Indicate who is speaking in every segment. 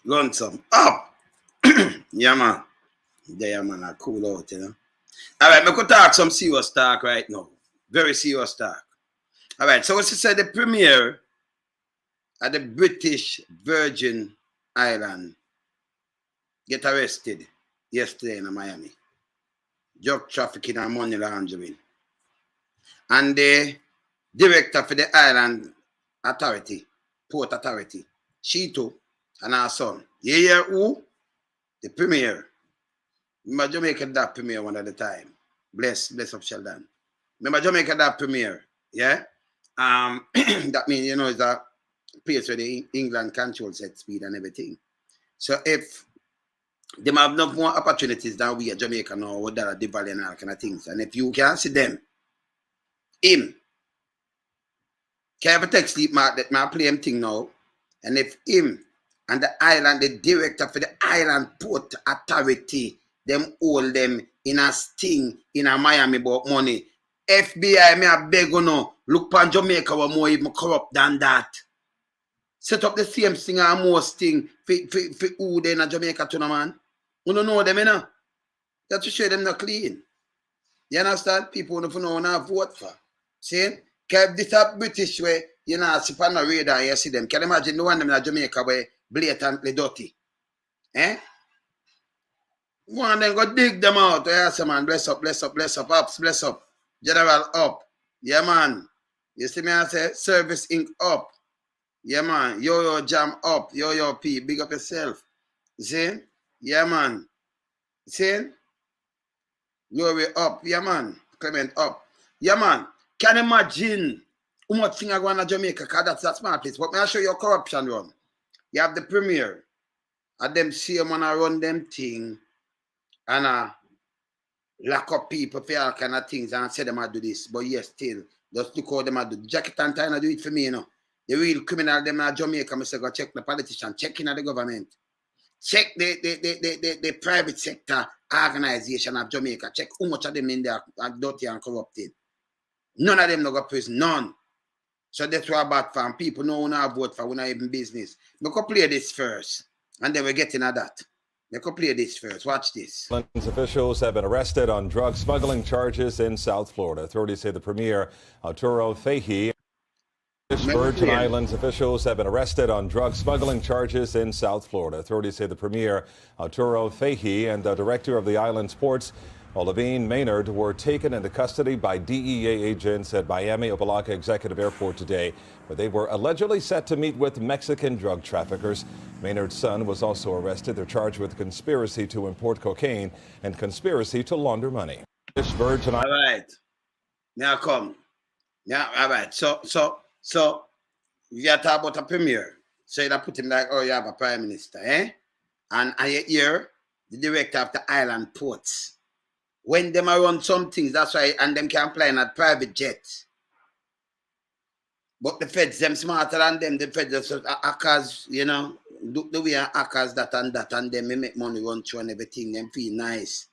Speaker 1: Run some up. Yeah, man. There, man, I cool out, you know. All right, we could talk some serious talk right now. Very serious talk. All right, so as I said, the premier at the British Virgin Island get arrested yesterday in Miami. Drug trafficking and money laundering. And the director for the island authority, port authority, she too, and her son. You hear who? The premier. Remember Jamaica that premier one at the time. Bless up Sheldon. Remember Jamaica that premier, yeah? That means, you know, it's a place where the England controls set speed and everything. So if they have no more opportunities than we at Jamaica now, with that, the valley and all kind of things. And if you can see them, him, can have a text sleep mark that I play him thing now. And if him and the island, the director for the island port authority, them hold them in a sting in a Miami about money. FBI, me a beg you know, look pan Jamaica were more even corrupt than that. Set up the same thing and more sting for who they in a Jamaica too, man. You don't know them, you know. That to show them not clean. You understand? People don't know what to vote for. See? Because this a British way, you know, see on the radar, you see them. Can you imagine the one them in Jamaica where blatantly dirty? Eh? One them go dig them out. Yes, man. Bless up, ups, bless up. General up. Yeah, man. You see me, I say, Service Inc. up. Yeah, man. Yo, Jam up. Yo, P. Big up yourself. You see? Yeah, man. You see? Glory up. Yeah, man. Clement up. Yeah, man. Can you imagine how much thing are going on in Jamaica? Because that's a smart place. But may I show you corruption run? You have the premier. And them see man run them thing. And lock up people for all kind of things and say them do this. But yes, still, just look how them do. Jacket and tie do it for me, you know. The real criminal them in Jamaica, I say go check the politician, check in the government. Check the private sector organization of Jamaica. Check how much of them in there are dirty and corrupted. None of them no go prison. None. So that's why bad for people know who not vote for, we're not even business. We could play this first. And then we're getting at that. We could play this first. Watch this.
Speaker 2: Islands officials have been arrested on drug smuggling charges in South Florida. Authorities say the premier, Andrew Fashie, Virgin Islands officials have been arrested on drug smuggling charges in South Florida. Authorities say the premier, Andrew Fashie, and the director of the island's ports, Oleane Maynard, were taken into custody by DEA agents at Miami Opelika Executive Airport today, where they were allegedly set to meet with Mexican drug traffickers. Maynard's son was also arrested. They're charged with conspiracy to import cocaine and conspiracy to launder money. Virgin
Speaker 1: All right. Now come. Yeah, all right. So you talk about a premier. So you put him like, oh, you have a prime minister, eh? And I hear the director of the island ports. When them run some things, that's why, and them can fly in a private jet. But the feds, them smarter than them. The feds are hackers, you know, the way hackers that, and them make money run through and everything. Them feel nice.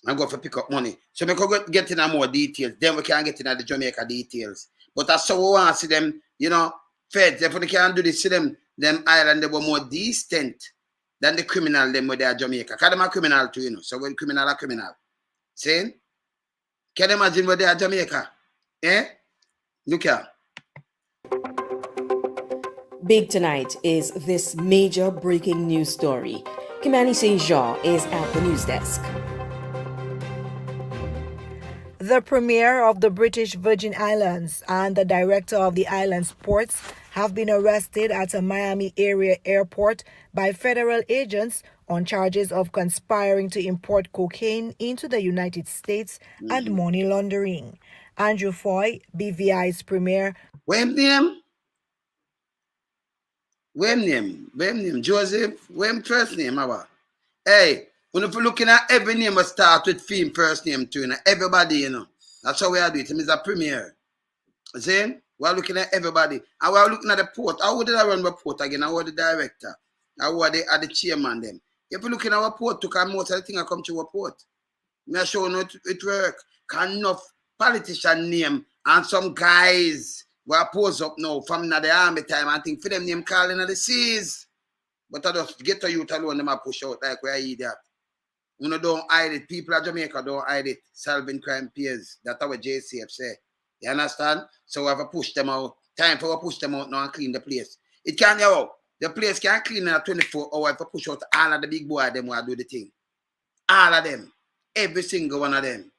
Speaker 1: And go for pick up money. So we can get into more details. Then we can get into the Jamaica details. But that's so we want to see them, you know, feds, if they can do this, see them island, they were more distant than the criminal them where they are Jamaica. Because them are criminal too, you know. So when criminal are criminal. See? Can you imagine where they are Jamaica? Eh? Look here.
Speaker 3: Big tonight is this major breaking news story. Kimani St. Jean is at the news desk.
Speaker 4: The Premier of the British Virgin Islands and the Director of the island's ports have been arrested at a Miami area airport by federal agents on charges of conspiring to import cocaine into the United States and money laundering. Andrew Fashie, BVI's Premier.
Speaker 1: When name? Joseph? When first name? Hey, when if you're looking at every name, we start with film first name too. You know? Everybody, you know. That's how we are doing it. He's a premier. See? We're looking at everybody. And we're looking at the port. How did I run the port again? How the director? How are the chairman them? If you look in our port, to come most of the things that come to our port. I'm sure it work. Can enough politician name and some guys who are pose up now from the army time and think for them name calling at the seas. But I just get to youth alone, them a push out like where I eat that. You know, don't hide it. People of Jamaica don't hide it. Solving crime peers. That's what JCF say. You understand? So we have to push them out. Time for to push them out now and clean the place. It can't go. The place can't clean in 24 hours to push out all of the big boy them who do the thing. All of them. Every single one of them.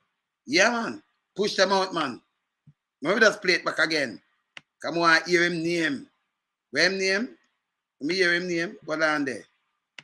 Speaker 1: Yeah, man. Push them out, man. Maybe just play it back again. Come on, hear him name. Where him name? Let me hear him name. Go down there.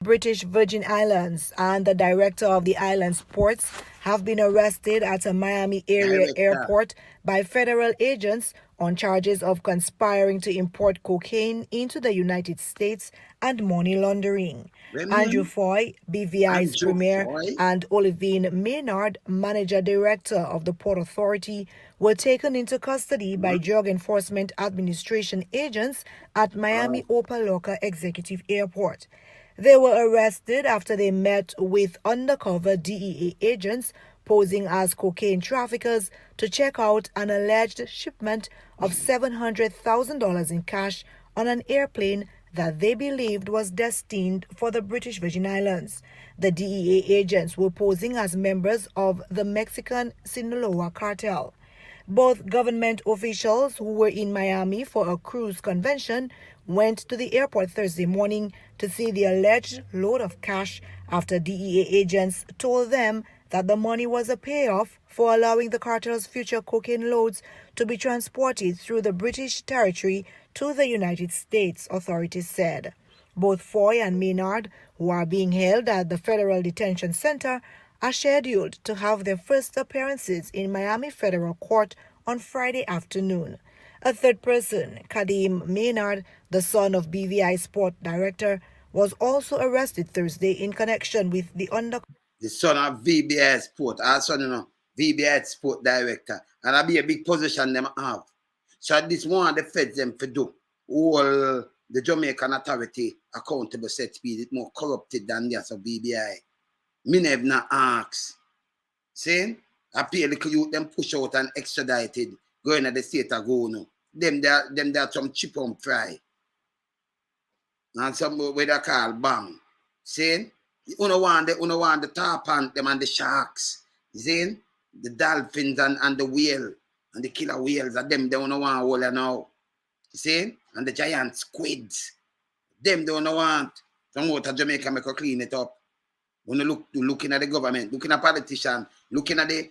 Speaker 4: British Virgin Islands and the director of the island's ports have been arrested at a Miami area airport by federal agents on charges of conspiring to import cocaine into the United States and money laundering. Andrew Fashie, BVI's premier, and Oleane Maynard, manager-director of the Port Authority, were taken into custody by Drug Enforcement Administration agents at Miami Opa-locka Executive Airport. They were arrested after they met with undercover DEA agents posing as cocaine traffickers to check out an alleged shipment of $700,000 in cash on an airplane that they believed was destined for the British Virgin Islands. The DEA agents were posing as members of the Mexican Sinaloa cartel. Both government officials who were in Miami for a cruise convention went to the airport Thursday morning to see the alleged load of cash after DEA agents told them that the money was a payoff for allowing the cartel's future cocaine loads to be transported through the British territory to the United States, authorities said. Both Fashie and Maynard, who are being held at the Federal Detention Center, are scheduled to have their first appearances in Miami Federal Court on Friday afternoon. A third person, Kadeem Maynard, the son of BVI Sport Director, was also arrested Thursday in connection with the
Speaker 1: son of VBI Sport, also VBI Sport Director, and that'll be a big position them have. So this one the feds them for do all the Jamaican authority accountable set speed it more corrupted than the of VBI. Me never not ask. See? I pay the youth them push out and extradited, going to the state of go now. Them there some chip on fry. And some what they call bang. See? You don't want the tarpon them and the sharks. See? The dolphins and the whale and the killer whales are them they don't want all now. See? And the giant squids. Them don't want. Some water Jamaica make a clean it up. When you looking at the government, looking at politicians, looking at the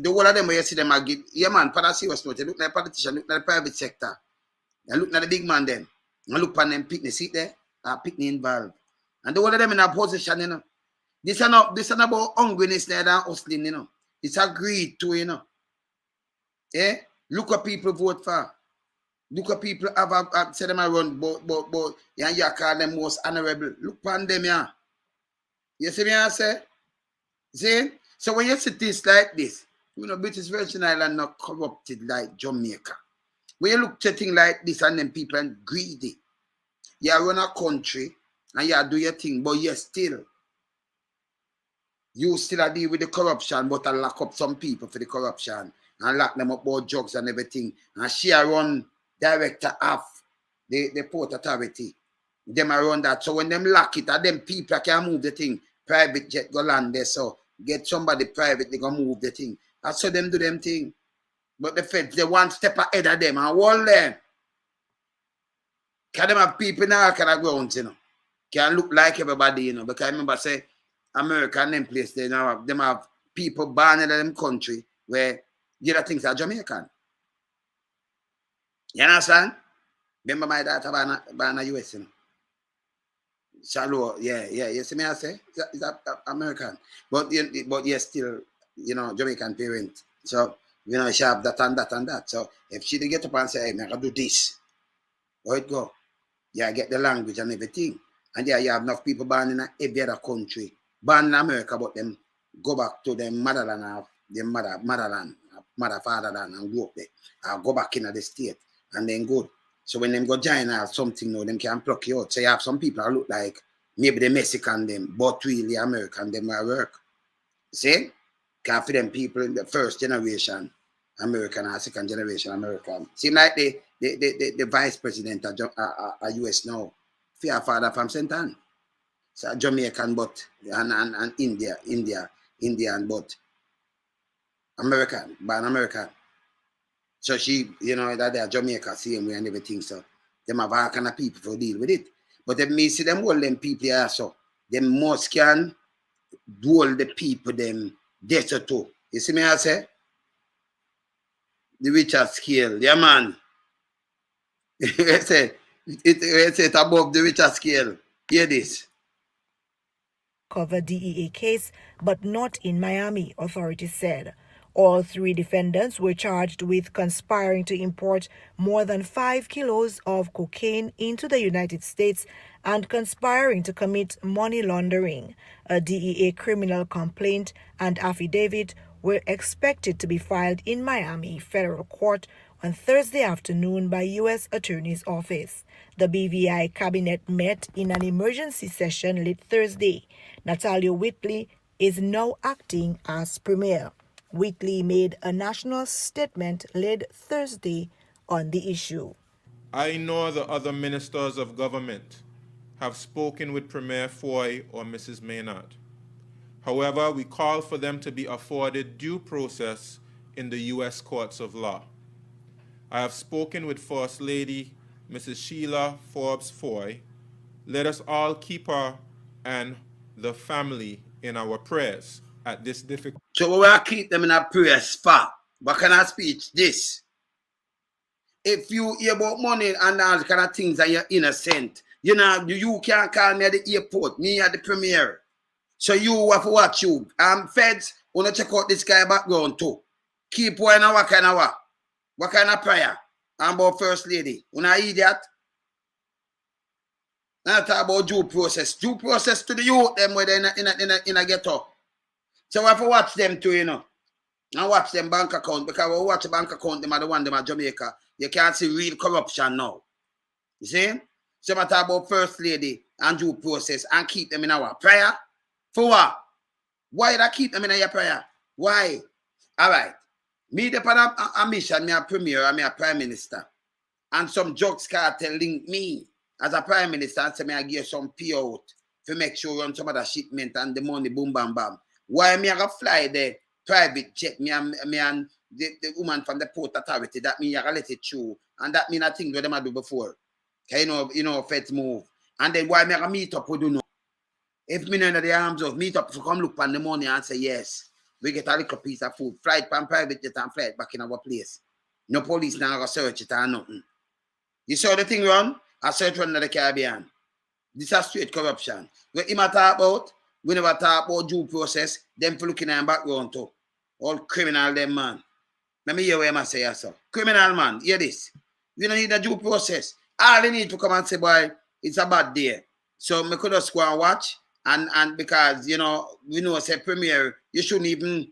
Speaker 1: whole of them where you see them again. Yeah man, policy was not. Look at the politician, look at the private sector. And look at the big man them. And look at them picnic seat there, picnic involved. And the whole of them in a position, you know. This is not about hungriness there than hustling, you know. It's a greed too, you know. Yeah? Look what people vote for. Look at people have said them I run, but yeah, you call them most honorable. Look upon them, yeah. You see me I say? See? So when you see this like this, you know, British Virgin Island not corrupted like Jamaica. When you look at things like this and then people are greedy, you run a country and you do your thing, but you still deal with the corruption, but I lock up some people for the corruption and lock them up about drugs and everything. And she run director of the Port Authority. Them around that. So when them lock it, them people can move the thing. Private jet go land there. So get somebody private, they go move the thing. I saw them do them thing. But the feds, they one step ahead of them and hold them. Can them have people in all kind of grounds, you know. Can look like everybody, you know. Because I remember say America and them place, they now have people born in them country where the other things are Jamaican. You understand? Remember my daughter born in the US, you know. Shallow, yeah. You see me I say? It's American. But yes, still, you know, Jamaican parent. So, you know, she have that and that and that. So if she get up and say, hey, man, I gotta do this. Where it go? Yeah, get the language and everything. And yeah, you have enough people born in every other country. Born in America, but them go back to their motherland, their fatherland, and go up there. Or go back in the state and then go. So when them go join or something, no, them can pluck you out. So you have some people that look like maybe the Mexican them, but really American them will work. See? Because for them people in the first generation, American or second generation American. Seem like the vice president of US now, fear father from St. Anne. So Jamaican but and Indian but American, born American. So she, that they're Jamaica same way and everything. So them have all kind of people to deal with it. But if me see them all them people here, so them must can do all the people them death too. You see me I say? The Richard scale, yeah man. It's above the Richard scale. Hear this.
Speaker 4: Cover DEA case, but not in Miami, authorities said. All 3 defendants were charged with conspiring to import more than 5 kilos of cocaine into the United States and conspiring to commit money laundering. A DEA criminal complaint and affidavit were expected to be filed in Miami federal court on Thursday afternoon by U.S. Attorney's Office. The BVI cabinet met in an emergency session late Thursday. Natalia Whitley is now acting as premier. Whitley made a national statement late Thursday on the issue.
Speaker 5: I nor the other ministers of government have spoken with Premier Foy or Mrs. Maynard. However, we call for them to be afforded due process in the U.S. courts of law. I have spoken with First Lady Mrs. Sheila Forbes Foy. Let us all keep her and the family in our prayers at this difficult.
Speaker 1: So we will keep them in a prayer spot. What kind of speech? This. If you hear about money and all kind of things and you're innocent, you can't call me at the airport, me at the premier. So you have to watch you. Feds, wanna check out this guy background too. Keep one what kind of prayer? I'm about First Lady. Una idiot. Not talk about due process. Due process to the youth them where they in a ghetto. So we have to watch them too, and watch them bank account, because we watch the bank account, them are the one them at Jamaica. You can't see real corruption now. You see? So we talk about First Lady and due process and keep them in our prayer. For what? Why did I keep them in your prayer? Why? All right. Me depend on a mission, me a premier and me a prime minister. And some drugs cartel link me as a prime minister and say me I give some payout to make sure run some of the shipment and the money boom bam bam. Why me I go fly the private jet, me and the woman from the port authority, that mean I let it through. And that mean I think what them I do before. Okay, feds move. And then why me I meet up with you know? If me know the arms of meet up to come look on the money and say yes, we get a little piece of food, flight from private jet and flight back in our place. No police now go search it or nothing. You saw the thing run? I search run in the Caribbean. This is straight corruption. What him talk about? We never talk about due process. Them for looking at background too. All criminal them man. Let me hear what I say so. Criminal man, hear this. You don't need a due process. All you need to come and say, boy, it's a bad day. So me could just go and watch. And because, we know, say, premier, you shouldn't even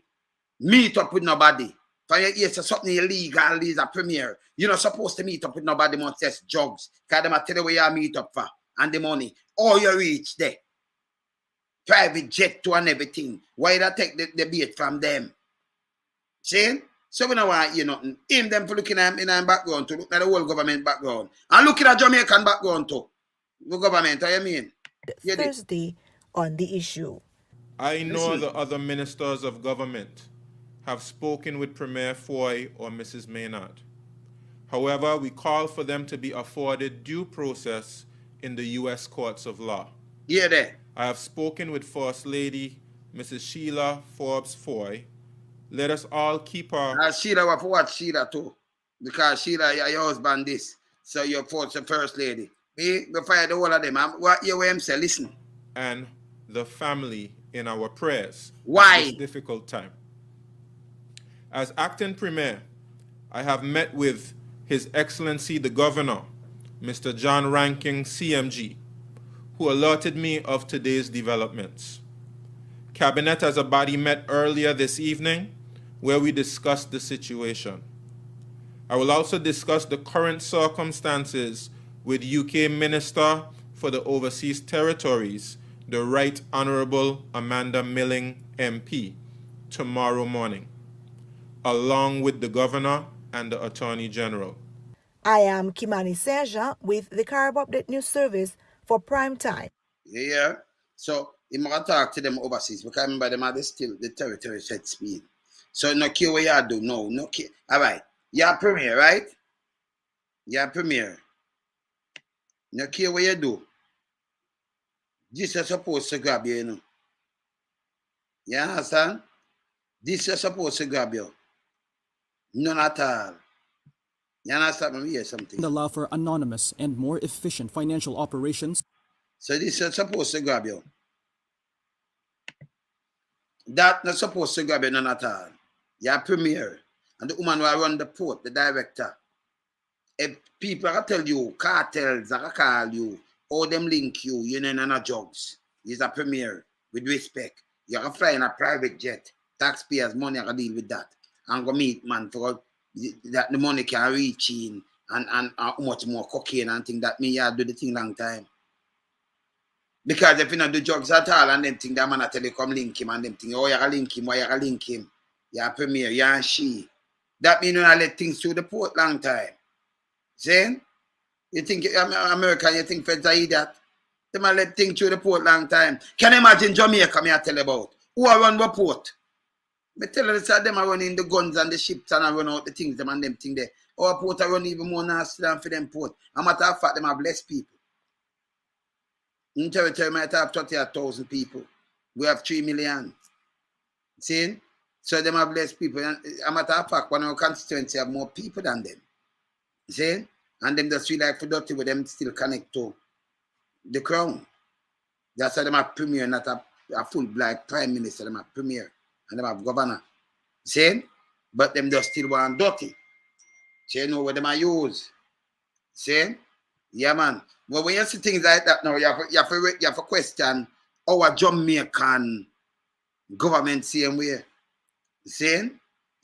Speaker 1: meet up with nobody. For you say something illegal is a premier. You're not supposed to meet up with nobody once there's drugs. Because they tell you where you meet up for and the money. Or you reach there. Private jet to and everything. Why they take the bait from them? See? So we don't want nothing. Aim them for looking at in our background to look at the whole government background. And looking at Jamaican background too. The government, what you mean?
Speaker 4: Thursday on the issue.
Speaker 5: I nor the other ministers of government have spoken with Premier Foy or Mrs. Maynard. However, we call for them to be afforded due process in the U.S. courts of law.
Speaker 1: Yeah, there.
Speaker 5: I have spoken with First Lady Mrs. Sheila Forbes Foy. Let us all keep her.
Speaker 1: Sheila, we have to watch Sheila too. Because Sheila, your husband this. So you're the First Lady. We fire the whole of them. What you hear him say, listen.
Speaker 5: And the family in our prayers.
Speaker 1: Why?
Speaker 5: At this difficult time. As acting premier, I have met with His Excellency the Governor, Mr. John Ranking, CMG, who alerted me of today's developments. Cabinet as a body met earlier this evening, where we discussed the situation. I will also discuss the current circumstances with UK Minister for the Overseas Territories, the Right Honourable Amanda Milling, MP, tomorrow morning. along with the governor and the attorney general.
Speaker 4: I am Kimani Seja with the Carib Update News Service for Prime Time.
Speaker 1: Yeah. So you must talk to them overseas because remember them are still the territory set speed. So no care what you do, no care. All right. You're premier, right? You're premier. No care what you do. This is supposed to grab you, you know. You understand? This is supposed to grab you. None at all. You understand me? Hear something.
Speaker 6: Allow for anonymous and more efficient financial operations.
Speaker 1: So this is supposed to grab you. That not supposed to grab you none at all. You're premier. And the woman who run the port, the director. If people are tell you, cartels are call you, or them link you, you know, no jobs. He's a premier, with respect. You're going to fly in a private jet. Taxpayers' money are going to deal with that. And go meet man for that the money can reach in and how much more cocaine and things that mean you do the thing long time. Because if you don't do drugs at all and them think that man tell you come link him and them think, oh, you're going to link him, why you're going to link him? You're a premier, you're a she. That means you don't let things through the port long time. See? You think America, you think feds are idiot? They might let things through the port long time. Can you imagine Jamaica, me I tell you about? Who are run the port? Me tell you that them are running the guns and the ships and I run out the things, them and them thing there. Our port are run even more nasty than for them port. A matter of fact, them are blessed people. In territory, might have 30,000 people. We have 3 million. See? So them are blessed people. And a matter of fact, one of our constituency have more people than them. See? And them just feel like for dirty with them still connect to the crown. That's why them have premier, not a full black prime minister. Them have premier and them have governor. See? But them just still want dirty. So you know what them are use. See? Yeah, man. Well, when you see things like that now, you have to question our Jamaican government same way. See?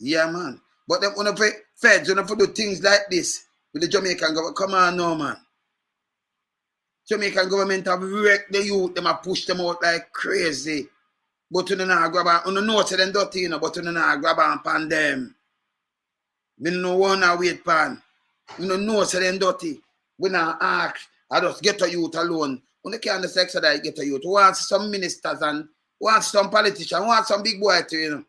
Speaker 1: Yeah, man. But them when the feds when do things like this with the Jamaican government, come on now, man. Jamaican government have wrecked the youth, them have pushed them out like crazy. But you know grab on, you know say them dirty, you know, but you know grab on pan them. We no wanna wait pan. You know say them dirty. We not ask, I just get a youth alone. When they can't sex that I get a youth. Want some ministers and want some politicians, want some big boy too, you know.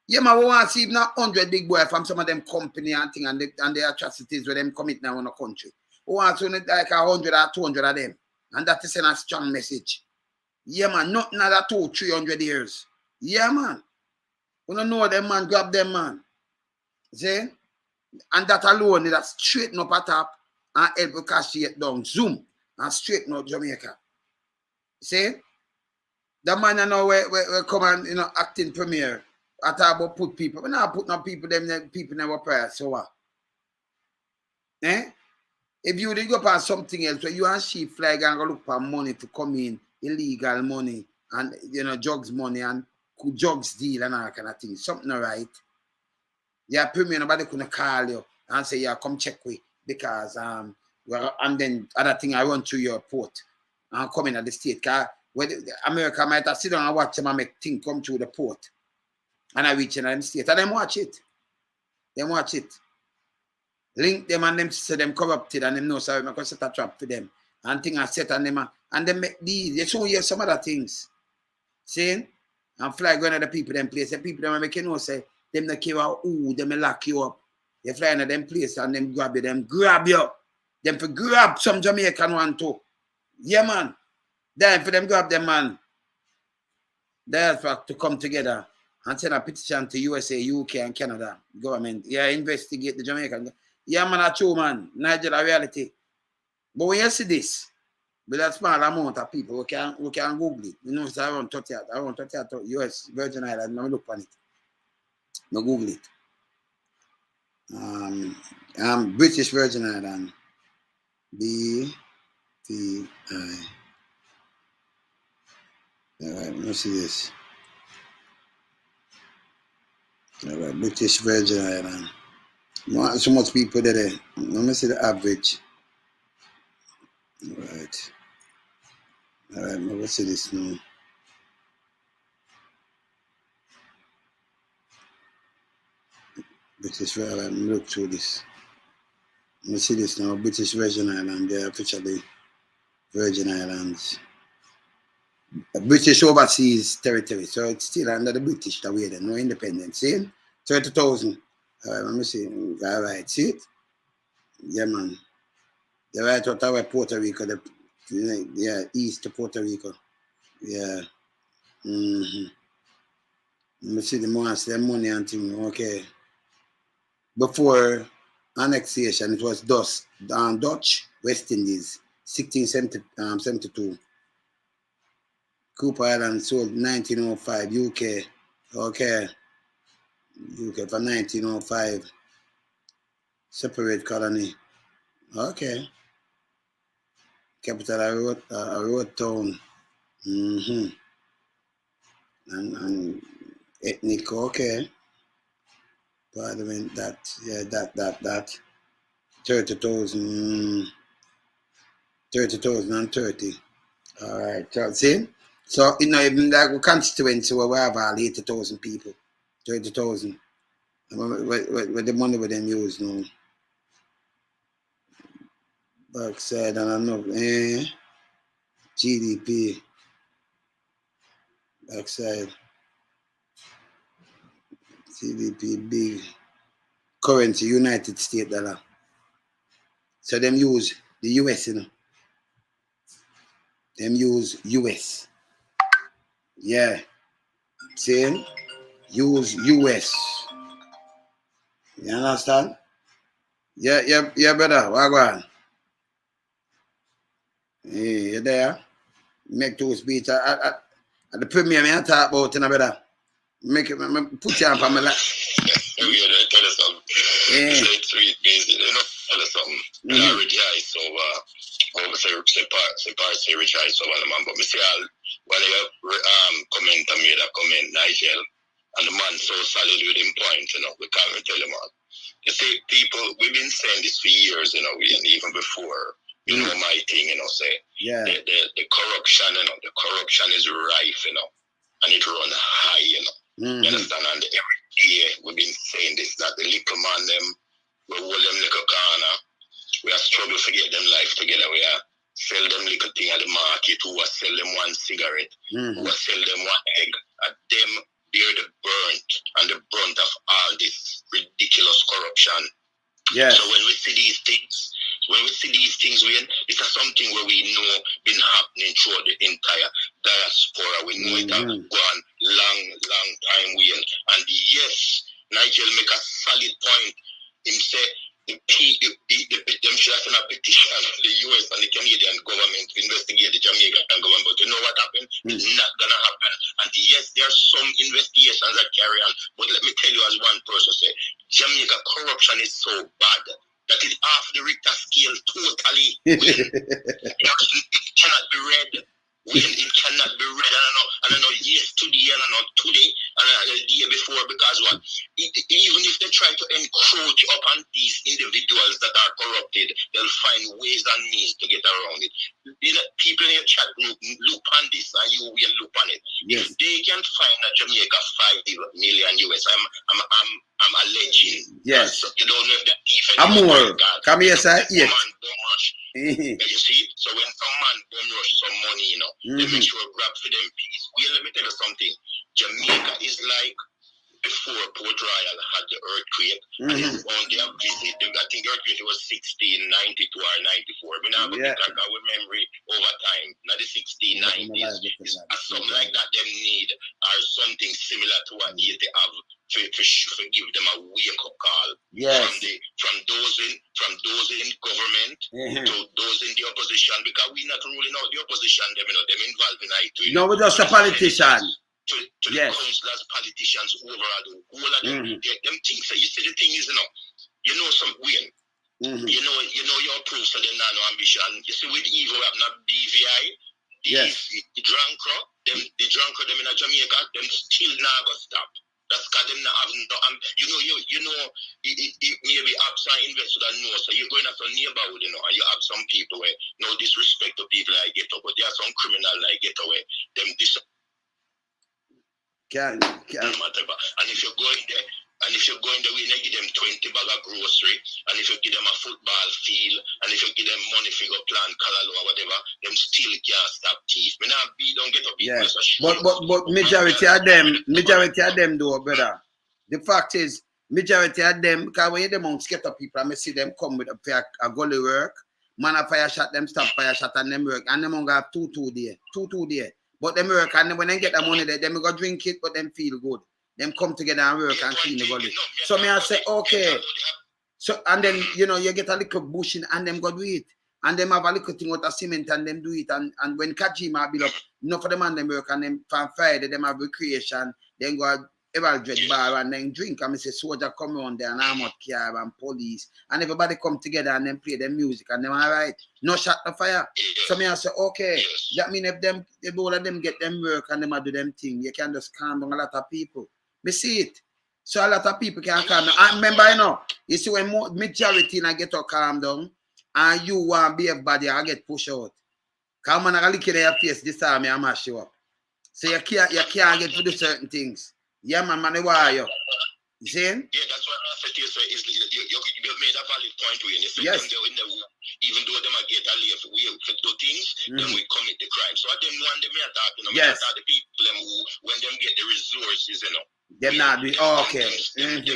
Speaker 1: Yeah, man, we want to see not 100 big boy from some of them company and thing and the atrocities where them commit now in the country. We want to like 100 or 200 of them. And that is a strong message. Yeah, man, not another 200-300 years. Yeah, man. We don't know them, man, grab them, man. See? And that alone is that straighten up at top and help to cash it down. Zoom and straighten up Jamaica. See? The man I know we come and, you know, acting premier. I talk about put people. We not put no people, them people never pray. So what? Eh? If you did go for something else, where you and she flag and go look for money to come in, illegal money, and you know, drugs money and drugs deal and all kind of things. Something all right. Yeah, premier, nobody could call you and say, yeah, come check with because well, and then other thing I run through your port and come in at the state. Cause America might have sit down and watch them and make things come through the port. And I reach in them state. And them watch it. Them watch it. Link them and them say them corrupted and them know so I'm going to set a trap for them. And things are set on them and them make these. They show you some other things. See? And fly going to the people them place. The people them make you know say them not care who them lock you up. You fly into them place and them grab you. Them grab you. Them for grab some Jamaican one too. Yeah, man. Then for them grab them, man. That's for to come together and send a petition to USA, UK, and Canada government. Yeah, investigate the Jamaican. Yeah, man, that's true, man. Nigeria reality. But when you see this, with that small amount of people, we can Google it. You know, it's around 30 US Virgin Islands. Now look on it. Now Google it. British Virgin Island. BVI. All right, let's see this. All right, British Virgin Island. So much people there. Let me see the average. All right. All right, let's see this now. British, let me look through this. Let me see this now. British Virgin Islands, they are officially Virgin Islands. British overseas territory, so it's still under the British the way then, no independence. See? 30,000. Alright, let me see. Alright, see it? Yeah, man. They're right out of Puerto Rico, yeah, east to Puerto Rico. Yeah. Let me see the money and thing. Okay. Before annexation, it was Dutch West Indies, 1672. Cooper Island sold 1905, UK. Okay. UK for 1905. Separate colony. Okay. Capital a road town. And ethnic, okay. Parliament, that, yeah, that. 30,000. 30,030. All right, so see? So, you know, even that constituency where we have all 80,000 people, 30,000. Where the money with them use now. Backside, I don't know, GDP. Backside. GDP, big. Currency, United States dollar. So them use the US, you know. Them use US. Yeah. See? Use US. You understand? Yeah, brother. Wagwan. Hey, you there? Make two speech. At the premiere, I talk about it, brother. Make it, put you on for my life.
Speaker 7: Tell us something.
Speaker 1: Yeah.
Speaker 7: Say sweet, basically, you know, tell us something. And I rejoice over, say rejoice over the man, but me say when you comment and made a comment, Nigel, and the man so solid with him point, you know, we can't tell him all. You see, people, we've been saying this for years, you know, and even before, you know, my thing, you know, say, the corruption, you know, the corruption is rife, you know, and it run high, you know. You understand? And every year we've been saying this, that the little man, them, we hold them little corner, we are struggle to get them life together, we are sell them little thing at the market, who are sell them one cigarette, who are sell them one egg, at them, they're the burnt, and the brunt of all this ridiculous corruption.
Speaker 1: Yes.
Speaker 7: So when we see these things, it's something where we know been happening throughout the entire diaspora. We know it has gone long time wheel. And yes, Nigel make a solid point. Him say them should have sent a petition to the US and the Canadian government to investigate the Jamaican government. But you know what happened? It's not gonna happen. And yes, there are some investigations that carry on. But let me tell you, as one person say, Jamaica corruption is so bad that it's off the Richter scale totally. It cannot be read. It cannot be read. I don't know yesterday, I don't know today, and the day before, because what? Even if they try to encroach upon these individuals that are corrupted, they'll find ways and means to get around it. You know, people in your chat group look on this, and you will look on it.
Speaker 1: Yes.
Speaker 7: If they can find a Jamaica $5 million US, I'm alleging.
Speaker 1: Yes.
Speaker 7: You don't know that even.
Speaker 1: I'm more. Come here, sir. Yes.
Speaker 7: You see, so when some man bum rush some money, you know, they make sure grab for them peace. Well, let me tell you something. Jamaica is like before Port Royal had the earthquake, and it's only a visit. I think the earthquake was 1692 or 94. We now have a with memory over time. Now the 1690s, something like that. Them need or something similar to what they have to give them a wake up call.
Speaker 1: Yes.
Speaker 7: From those in government to those in the opposition, because we're not ruling out the opposition. Them, you know, them involved in it.
Speaker 1: No, we're just a politician.
Speaker 7: To the councillors, politicians, overall, the whole of them, them things. So you see, the thing is, you know some win. You know your proof, so they have no ambition. You see, with Evo, we have not BVI. The drunker, them in Jamaica, them still not gonna stop. That's because them not have no, it maybe absent investors that know. So you're going to some neighborhood, you know, and you have some people where no disrespect to people like get up, but there are some criminal like get away. Them
Speaker 1: Can
Speaker 7: whatever. And if you go in there And if you're going the way, you give them 20 bag of grocery, and if you give them a football field, and if you give them money for go plant callaloo or whatever, them still can't stop thief. Me now be don't get up.
Speaker 1: Yes. But majority of them though, brother. The fact is, majority of them, because when you them on scatter people, I see them come with a gully work, man a fire shot, them stop fire shot and them work, and them on got two there. But them work, and when they get the money, them go drink it, but them feel good. Them come together and work and clean the gully. So me I say, okay. So and then you get a little bushing and them go do it. And them have a little thing with a cement and them do it. And when Kajima build up, enough of them and them work and them from Friday, them have recreation, then go ever dread bar and then drink. And I say soldier come on there and armored car and police. And everybody come together and then play their music and them all right. No shot the fire. So me I say, okay, that mean if all of them get them work and them do them thing, you can just calm down a lot of people. Me see it. So a lot of people can calm down. I remember, you see when majority get to calm down, and you want to be everybody, I get pushed out. Come on, I look at your face this time, I mash you up. So you can't get to do certain things. Yeah, man, why you? You see?
Speaker 7: Yeah, that's what I said to you, sir. You made a valid point when you said
Speaker 1: yes.
Speaker 7: Even though they might get a leave for do things, then we commit the crime. So I didn't want them to talk,
Speaker 1: yes.
Speaker 7: the people who, when them get the resources,
Speaker 1: Them not be okay.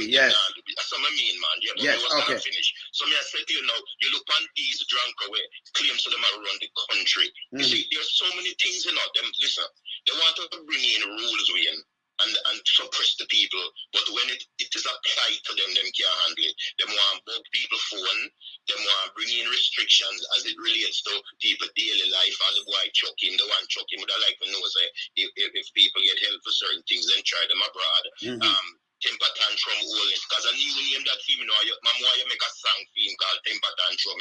Speaker 1: Yes.
Speaker 7: That's what I mean, man. Yeah,
Speaker 1: yes, okay.
Speaker 7: Finish. So me I say to you now, you look on these drunk away claims to them around the country. You see, there's so many things them. Listen, they want to bring in rules and suppress the people, but when it is applied to them can't handle it. Them want to bug people phone, them want to bring in restrictions as it relates to people daily life. All the boy chuck him, the one chuck him, would I like to know say if people get help for certain things, then try them abroad. Temper tantrum holiness, because I knew name that film, Mama, you make a song film called Temper Tantrum,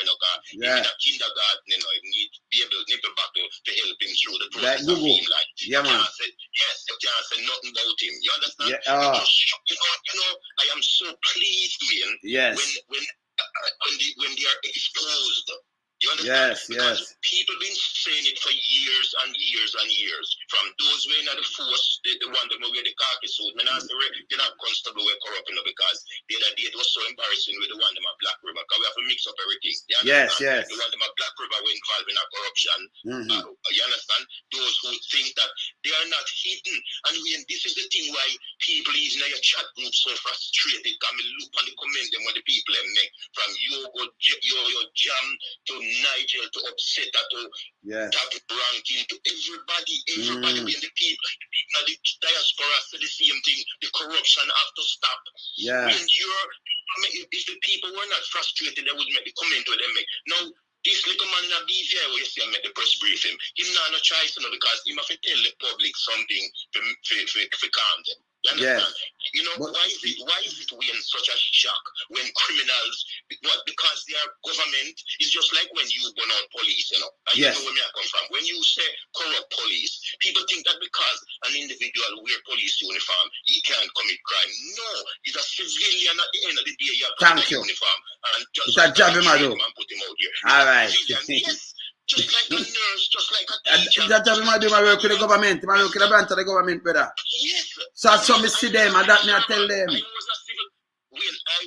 Speaker 7: yeah. In a kindergarten, you need to be able to nipple back to help him through the process of film. Like,
Speaker 1: yeah, man.
Speaker 7: You can't say nothing about him. You understand?
Speaker 1: Yeah.
Speaker 7: I am so pleased when
Speaker 1: yes.
Speaker 7: when they are exposed. You understand?
Speaker 1: Yes.
Speaker 7: People been saying it for years and years and years. From those way in the force, the one that wear the khaki suit, they're not constable were corrupt because the other day it was so embarrassing with the one that my Black River, because we have to mix up everything.
Speaker 1: Yes.
Speaker 7: The one that my Black River were involved in a corruption. You understand? Those who think that they are not hidden. And this is the thing why people even in your chat group so frustrated. Come and look on the comment them what the people make from your jam to Nigel to upset to top ranking to everybody when the people the diaspora say the same thing, the corruption have to stop.
Speaker 1: Yeah.
Speaker 7: If the people were not frustrated, they would make the comment with them make. Now this little man in a BVI where you see I make the press brief him not no choice because he have to tell the public something for calm them. You understand?
Speaker 1: Yes.
Speaker 7: Why is it we in such a shock when criminals, because their government is just like when you burn out police, And
Speaker 1: yes.
Speaker 7: You know where I come from. When you say corrupt police, people think that because an individual wear police uniform, he can't commit crime. No, he's a civilian at the end of the day. You have to put a uniform and just
Speaker 1: it's a job him and put
Speaker 7: him out here.
Speaker 1: All right.
Speaker 7: Yes. Just like a nurse, just like a teacher.
Speaker 1: That's what I do my work with the government. I work with the branch of the government, brother.
Speaker 7: Yes.
Speaker 1: So me see them and that me I tell them.
Speaker 7: I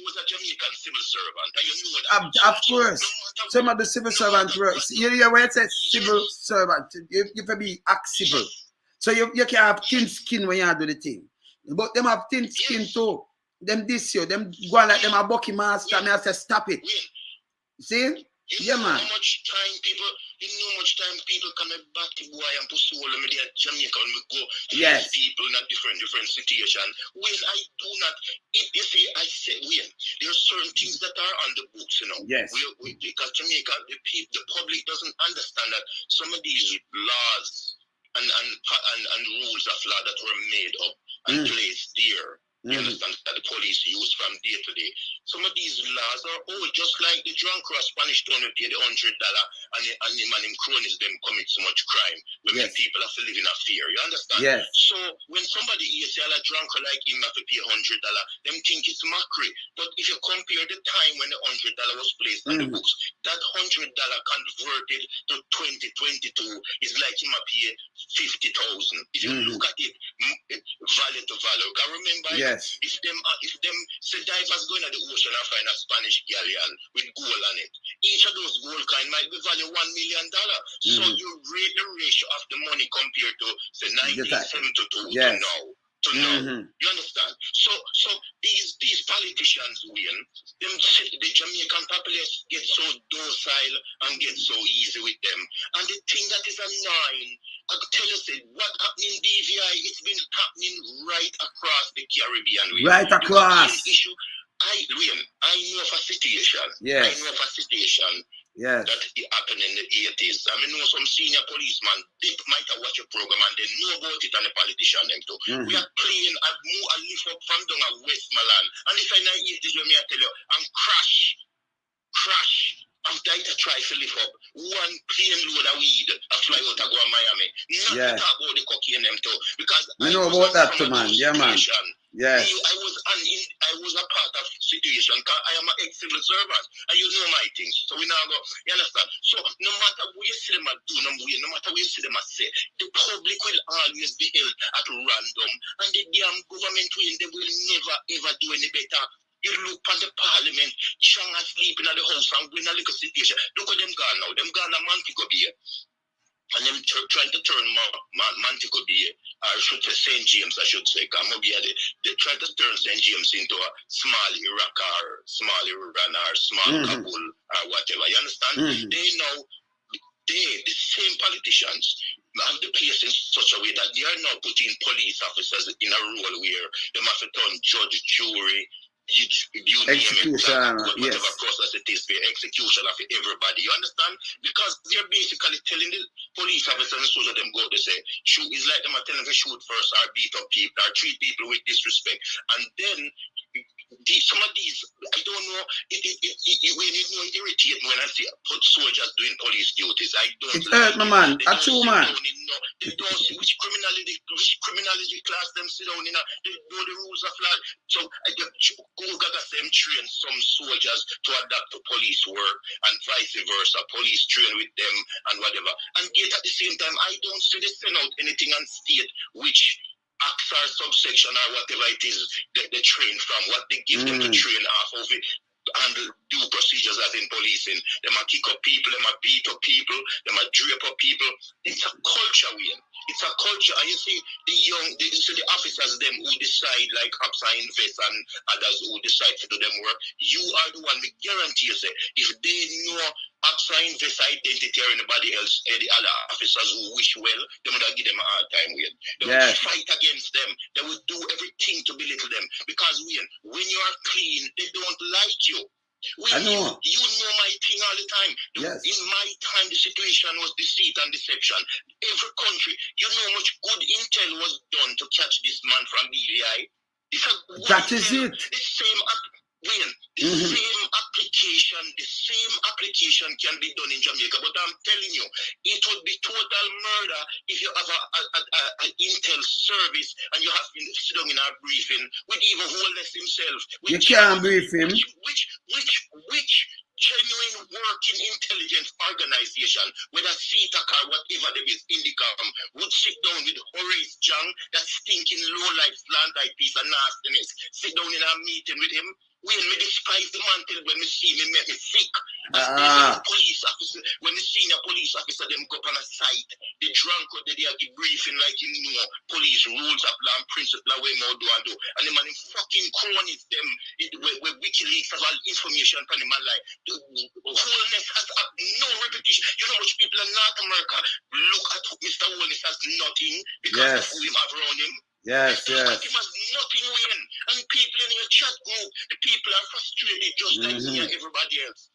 Speaker 7: was a Jamaican civil servant. You know that.
Speaker 1: Of course. Some of the civil servants work. You hear where it says civil servant. You have be act civil. So you can have thin skin when you do the thing. But them have thin skin too. Them this year, them go on like them a bucky master. Me I say stop it. See?
Speaker 7: You know how much time people come back to boy and pursue all of me there Jamaica when we go to people in a different situation. When I do not, you see, I say there are certain things that are on the books,
Speaker 1: Yes.
Speaker 7: Because Jamaica, the public doesn't understand that some of these laws and rules of law that were made up and placed there. You understand that the police use from day to day. Some of these laws are old, just like the drunk cross Spanish town pay the $100 and the man in cronies them commit so much crime. When people have to live in a fear. You understand?
Speaker 1: Yes.
Speaker 7: So when somebody hears a drunk like him have to pay $100, them think it's mockery. But if you compare the time when the $100 was placed on the books, that $100 converted to 2022 is like him a pay 50,000. If you look at it, value to value. Because remember,
Speaker 1: Yes.
Speaker 7: If them say divers going to the ocean and find a Spanish galleon with gold on it, each of those gold coin might be valued $1 million. So you rate the ratio of the money compared to say 1972
Speaker 1: yes.
Speaker 7: to now. You understand? So these politicians win. The Jamaican populace get so docile and get so easy with them. And the thing that is annoying, I could tell you, say, what happened in BVI, it's been happening right across the Caribbean.
Speaker 1: Right across.
Speaker 7: I know of a situation.
Speaker 1: Yes.
Speaker 7: I know of a situation.
Speaker 1: Yes.
Speaker 7: That it happened in the 80s. I know some senior policemen, they might have watched a program and they know about it, and the politician them too. We are playing a move and lift up from down at Westmoreland. And if I know 80s, when I tell you, and crash. After I try to lift up one plane load of weed, I fly out to go to Miami. Not to talk about the cocaine them too. Because
Speaker 1: I know about that too, man. Yeah, man. Yes.
Speaker 7: I was a part of the situation because I am an ex-civil servant and you know my things. So we now go, you understand? So no matter what you see them do, no matter what you see them say, the public will always be held at random, and the damn government they will never ever do any better. You look at the parliament, Chang sleeping at the house and win a little situation. Look at them gone now. Them gone a Montego Bay. And them trying to turn Montego Bay, or should say St. James, I should say, because they try to turn St. James into a small Iraq or small Iran or small Kabul or whatever. You understand? They know, the same politicians have the place in such a way that they are now putting police officers in a role where they have to turn judge, jury,
Speaker 1: execution,
Speaker 7: whatever process it is for execution of everybody. You understand? Because they're basically telling the police officers and so that them go to say, shoot, it's like them are telling them to shoot first or beat up people or treat people with disrespect. And then some of these, I don't know, when you know, it irritates me when I see put soldiers doing police duties. I don't
Speaker 1: it hurt my man.
Speaker 7: They don't see which criminality class them sit down in. They know the rules of law. So I get them train some soldiers to adapt to police work and vice versa. Police train with them and whatever. And yet at the same time, I don't see they send out anything and state which acts or subsection or whatever it is that they train from, what they give them to train off of it, and do procedures as in policing. They might kick up people, they might beat up people, they might drape up people. It's a culture, Wayne. It's a culture. And you see the officers them who decide, like Absa Invest and others who decide to do them work, you are the one, we guarantee you, say, if they know Absa Invest identity or anybody else, the other officers who wish well, they would give them a hard time, Wayne. They would fight against them. They would do everything to belittle them. Because, Wayne, when you are clean, they don't like you. I know. You know my thing all the time.
Speaker 1: Yes.
Speaker 7: In my time, the situation was deceit and deception. Every country, you know how much good intel was done to catch this man from BVI.
Speaker 1: That is it.
Speaker 7: The same application can be done in Jamaica, but I'm telling you, it would be total murder if you have an intel service and you have been sitting in a briefing with even Holness himself.
Speaker 1: You can't brief him.
Speaker 7: Which genuine working intelligence organization, whether CTAC or whatever there is, Indicom, would sit down with Horace Jang, that stinking low-life, slant-eyed piece of nastiness, sit down in a meeting with him? When me despise the man till when me see me make me sick. Police officer, when the senior police officer them go up on a site, the drunk or they give briefing like you know police rules of law and principle way more do and do. And the man fucking cronies them where WikiLeaks have all information from the man like the Holness has no repetition. You know how much people in North America look at Mr. Holness as nothing because of who him have around him.
Speaker 1: Yes.
Speaker 7: It has nothing win. And people in your chat group, the people are frustrated just like me and everybody else.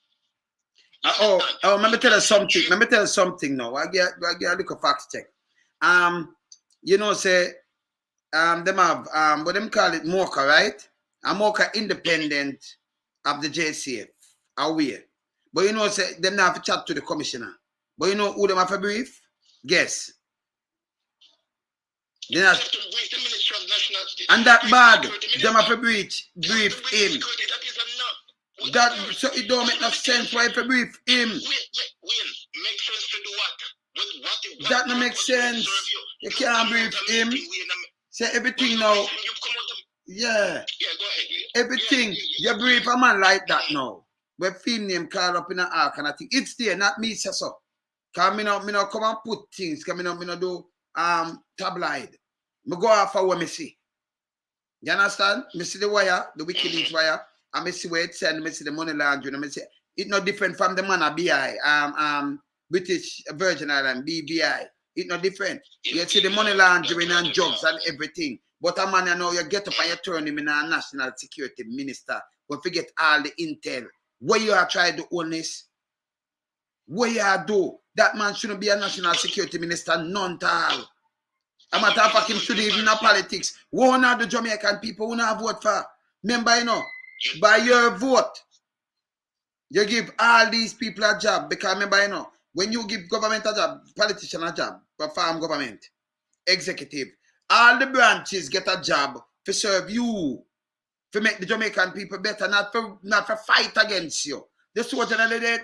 Speaker 1: Let me tell you something now. I get a little fact check. You know, say them have what them call it Mocha, right? And Mocha independent of the JCF. Aware. But you know, say them not have to chat to the commissioner. But you know who them have to brief? Guess. And that bad, them have to brief him. That so it don't make no sense why if you brief him.
Speaker 7: Make sense to do what?
Speaker 1: That don't make sense. You can't brief him. Say everything now. Yeah.
Speaker 7: Yeah, go ahead.
Speaker 1: Everything. You brief a man like that now. Where film name call up in an arc and I think it's there, not me say so. Cause me no come and put things, cause me no do tabloid. Me go off for what me see. You understand? Me see the wire, the WikiLeaks wire, and me see where it send, me see the money laundering, and me see it no different from the man of BI, British Virgin Island, BVI. It no different. You see the money laundering and drugs and everything. But a man, you know, you get up and you turn him in a national security minister, but forget all the intel. What you are trying to own this? What you are do? That man shouldn't be a national security minister, none at all. A matter of fact, him should even in politics. One of the Jamaican people who not vote for. Remember, you know, by your vote, you give all these people a job. Because remember, you know, when you give government a job, politician a job, farm government, executive, all the branches get a job to serve you, to make the Jamaican people better, not for fight against you. The soldiers,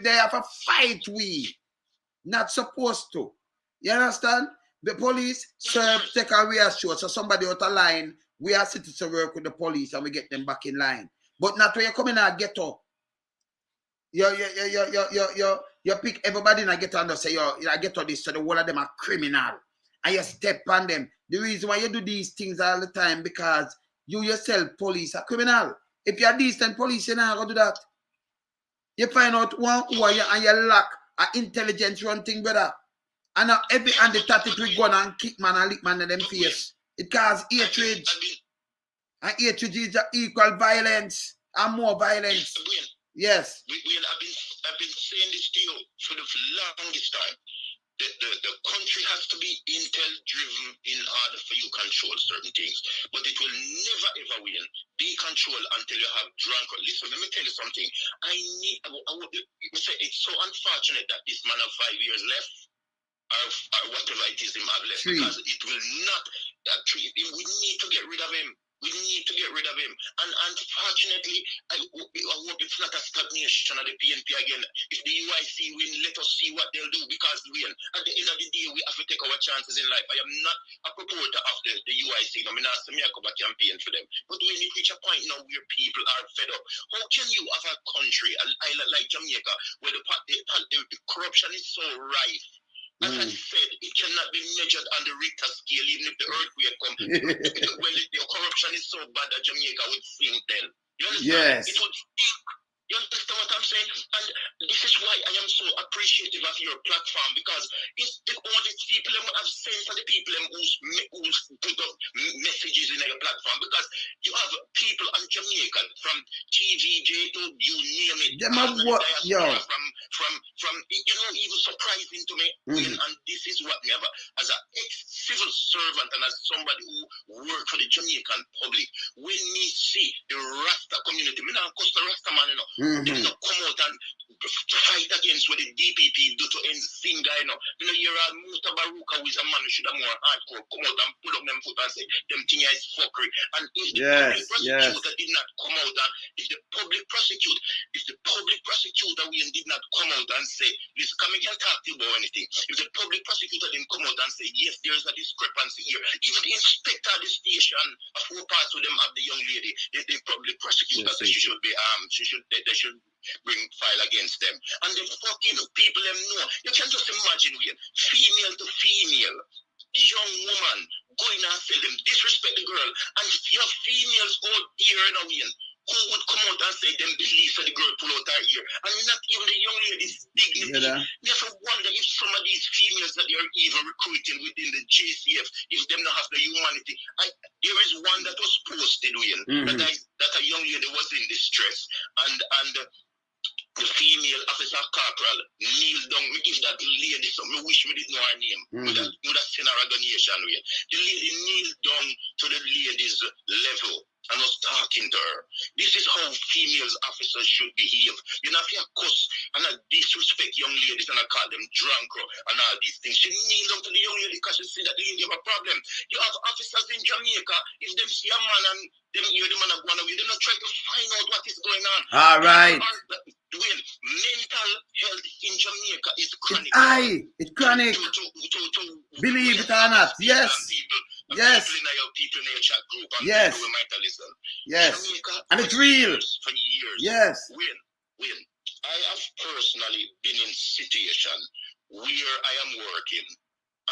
Speaker 1: they have to fight we. Not supposed to. You understand? The police serve, take a reassure, so somebody out of line, we are citizens work with the police and we get them back in line. But not when you come in and get up. You pick everybody in a ghetto and say, I get all this, so the whole of them are criminal. And you step on them. The reason why you do these things all the time, because you yourself, police, are criminal. If you're decent police, you're not going to do that. You find out one who are you and you lack an intelligence run thing, brother. And now every and the tactic we go and kick man and lick man in them face. It causes hatred. And hatred is equal violence and more violence. Yes.
Speaker 7: I've been saying this to you for the longest time. The country has to be intel-driven in order for you to control certain things. But it will never ever win. Be controlled until you have drunk. Listen, let me tell you something. It's so unfortunate that this man of 5 years left, or whatever it is him have left, because it will not treat him. We need to get rid of him. We need to get rid of him. And unfortunately, I hope it's not a stagnation of the PNP again. If the UIC win, let us see what they'll do, because at the end of the day, we have to take our chances in life. I am not a promoter of the UIC. I mean, I come back campaign for them. But when it reach a point now where people are fed up, how can you have a country, an island like Jamaica, where the corruption is so rife? As I said, it cannot be measured on the Richter scale, even if the earthquake comes. Well, the corruption is so bad that Jamaica would sink then. You understand?
Speaker 1: Yes.
Speaker 7: It would sink. You understand what I'm saying? And this is why I am so appreciative of your platform, because it's all these people have sense of the people who put up messages in your platform, because you have people on Jamaica from TVJ to you name it.
Speaker 1: Them have what, yo?
Speaker 7: From you know, even surprising to me. And this is what me have as an ex-civil servant and as somebody who worked for the Jamaican public. When me see the Rasta community, me not cuss the Rasta man, you know. They not come out and fight against what the DPP do to end singer, you know. You know, you're a Muta Baruka, who is a man who should have more hardcore, come out and pull up them foot and say, them thing is fuckery. And if the public prosecutor did not come out and if the public prosecutor did not come out and say, listen, come and talk to you about anything. If the public prosecutor didn't come out and say, yes, there is a discrepancy here. Even the inspector of the station, of who parts of them have the young lady, the public prosecutor said she should be they should bring file against them. And the fucking people them know. You can just imagine female to female, young woman going and tell them disrespect the girl, and your females out here in a way who would come out and say them believe that the girl pull out her ear, and not even the young lady's dignity. You have to wonder if some of these females that they are even recruiting within the JCF, if them not have the humanity. And there is one that was posted that a young lady was in distress, and the female officer corporal kneel down. We give that lady something. I wish we didn't know her name. Would have seen her a donation. The lady kneeled down to the lady's level and was talking to her. This is how females officers should behave. You know, if you cuss and disrespect young ladies and I call them drunk and all these things, she kneel down to the young lady because she see that the lady have a problem. You have officers in Jamaica, if they see a man and them hear the man have gone away, they're not trying to find out what is going on.
Speaker 1: All right.
Speaker 7: Mental health in Jamaica is chronic.
Speaker 1: It's chronic. Believe it or not, yes. Yes.
Speaker 7: People in your chat group and
Speaker 1: Yes.
Speaker 7: people might listen.
Speaker 1: Yes.
Speaker 7: Jamaica,
Speaker 1: And it's real.
Speaker 7: For years.
Speaker 1: Yes.
Speaker 7: When I have personally been in situation where I am working,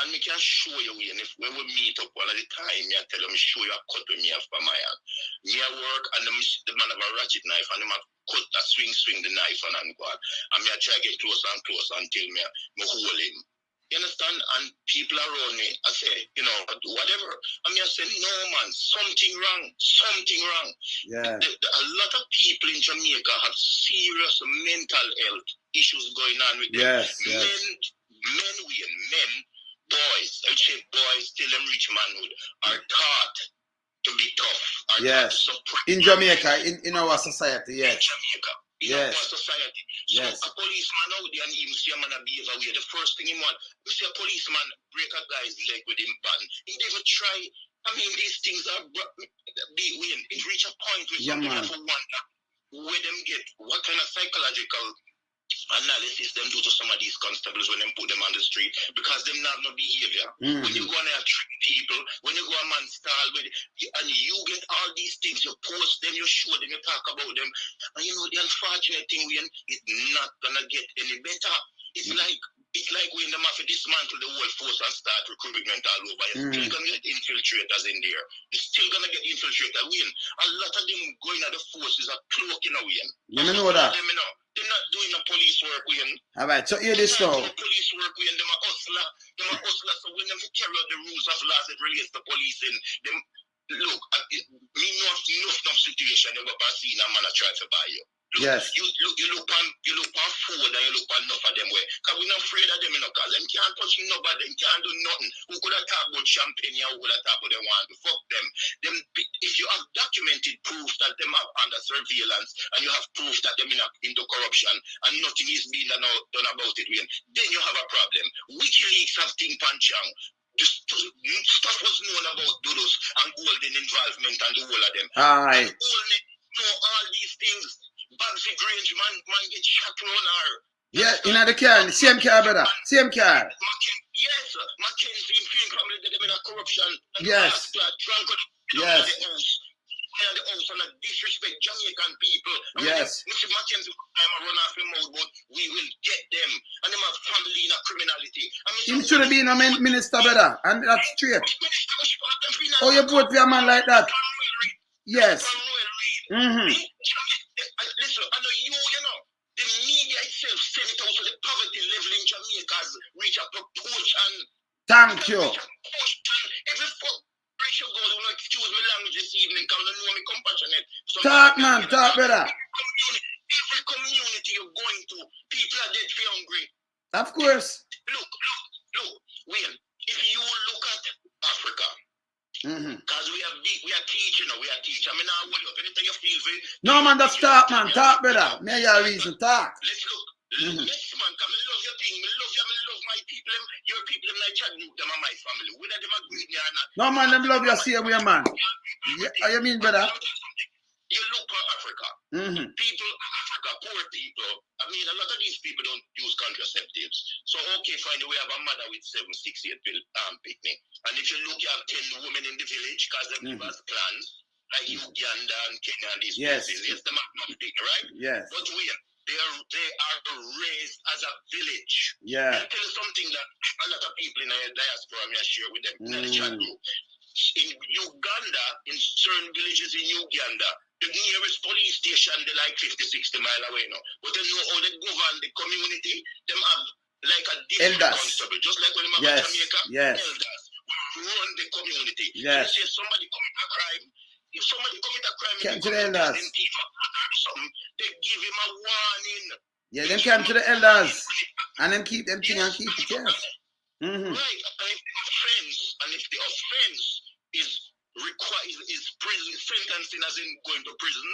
Speaker 7: and me can show you when we meet up one of the time, me I tell them show you a cut with me for my hand. Me I work and the man have a ratchet knife and him cut that swing the knife and go on. And me I try to get closer and closer until me hold him. You understand? And people around me, I say, whatever. And me I say, no man, something wrong.
Speaker 1: Yeah.
Speaker 7: A lot of people in Jamaica have serious mental health issues going on with them.
Speaker 1: Yes.
Speaker 7: Men, boys, I would say boys till them reach manhood, are taught to be tough.
Speaker 1: Yes. In Jamaica, in our society, yes.
Speaker 7: In Jamaica. In our society. So
Speaker 1: yes.
Speaker 7: a policeman out there and even see a man behave away. The first thing he want, we see a policeman break a guy's leg with him button. He never try. I mean, these things are it reach a point where somebody have to wonder where them get what kind of psychological analysis them do to some of these constables when them put them on the street, because them have no behavior. When you go on there trick people, when you go a man style with and you get all these things, you post them, you show them, you talk about them, and the unfortunate thing when it's not gonna get any better. It's like when them have to dismantle the whole force and start recruitment all over. You're still gonna get infiltrators in there. You're still gonna get infiltrators. A lot of them going at the forces are cloaking away.
Speaker 1: You know that.
Speaker 7: They're not doing the police work,
Speaker 1: All right, so hear this now.
Speaker 7: Police work, them a hustler. So when them carry out the rules of laws that relates to policing, them look. Me know enough situation. You go past see a man a try to buy you. Look,
Speaker 1: yes.
Speaker 7: You look on food and you look on enough of them way. Because we're not afraid of them, because them can't touch nobody, them can't do nothing. Who could have talked about champagne, who could have talked about them want to fuck them. If you have documented proof that them are under surveillance and you have proof that them into corruption and nothing is being done about it, then you have a problem. WikiLeaks have think panchang. The stuff was known about Dodos and Golden involvement and the whole of them.
Speaker 1: Aye.
Speaker 7: And all these things. Bagsy Grange, man get shot on her.
Speaker 1: Yeah, in the car, same car, brother. Same car.
Speaker 7: Yes, Mackenzie, probably them in a corruption.
Speaker 1: Yes. Yes.
Speaker 7: The house and disrespect Jamaican people.
Speaker 1: Yes.
Speaker 7: Mr. Mackenzie, I'm run off him out, but we will get them. And them have family in a criminality.
Speaker 1: He should have been a minister, brother. And that's straight. Oh, you vote for a man like that? Yes.
Speaker 7: Listen, I know the media itself sent it out to the poverty level in Jamaica has reached a proportion.
Speaker 1: Thank you.
Speaker 7: Every place you go, do not excuse me language this evening, because I know me compassionate.
Speaker 1: Talk, man, talk, brother.
Speaker 7: Every community you're going to, people are dead for hungry.
Speaker 1: Of course.
Speaker 7: Look, Wayne, if you look at Africa, because we are teaching. I mean, now what up? Anything you feel very.
Speaker 1: No, man, just talk, man. Talk, brother. Me have reason. Talk.
Speaker 7: Let's look. Yes, man, because I love your thing. I love my people. Your people, them like chat group, them are my family. Whether them agree with me or not.
Speaker 1: No, man, them love your same way, man. How you mean, brother?
Speaker 7: You look at Africa. People, Africa, poor people. I mean, a lot of these people don't use contraceptives. So, okay, fine, we have a mother with 7, 6, 8 picnic. And if you look, you have 10 women in the village, because they give us clans, like Uganda and Kenya and these places. Yes, they have no big, right? Yes. But they are raised as a village.
Speaker 1: Yeah.
Speaker 7: I'll tell you something that a lot of people in the diaspora may share with them in the chat group. In Uganda, in certain villages in Uganda, the nearest police station, they're like 50, 60 miles away now. But they know how they govern the community. Them have like a different constable, just like when they have Jamaica. Elders run the community.
Speaker 1: Yes.
Speaker 7: So if somebody commit a crime,
Speaker 1: Come to the elders.
Speaker 7: They give him a warning.
Speaker 1: Yeah, them come to the elders. And then keep them thing and keep it, yes.
Speaker 7: Right. And if the offense is prison sentencing, as in going to prison,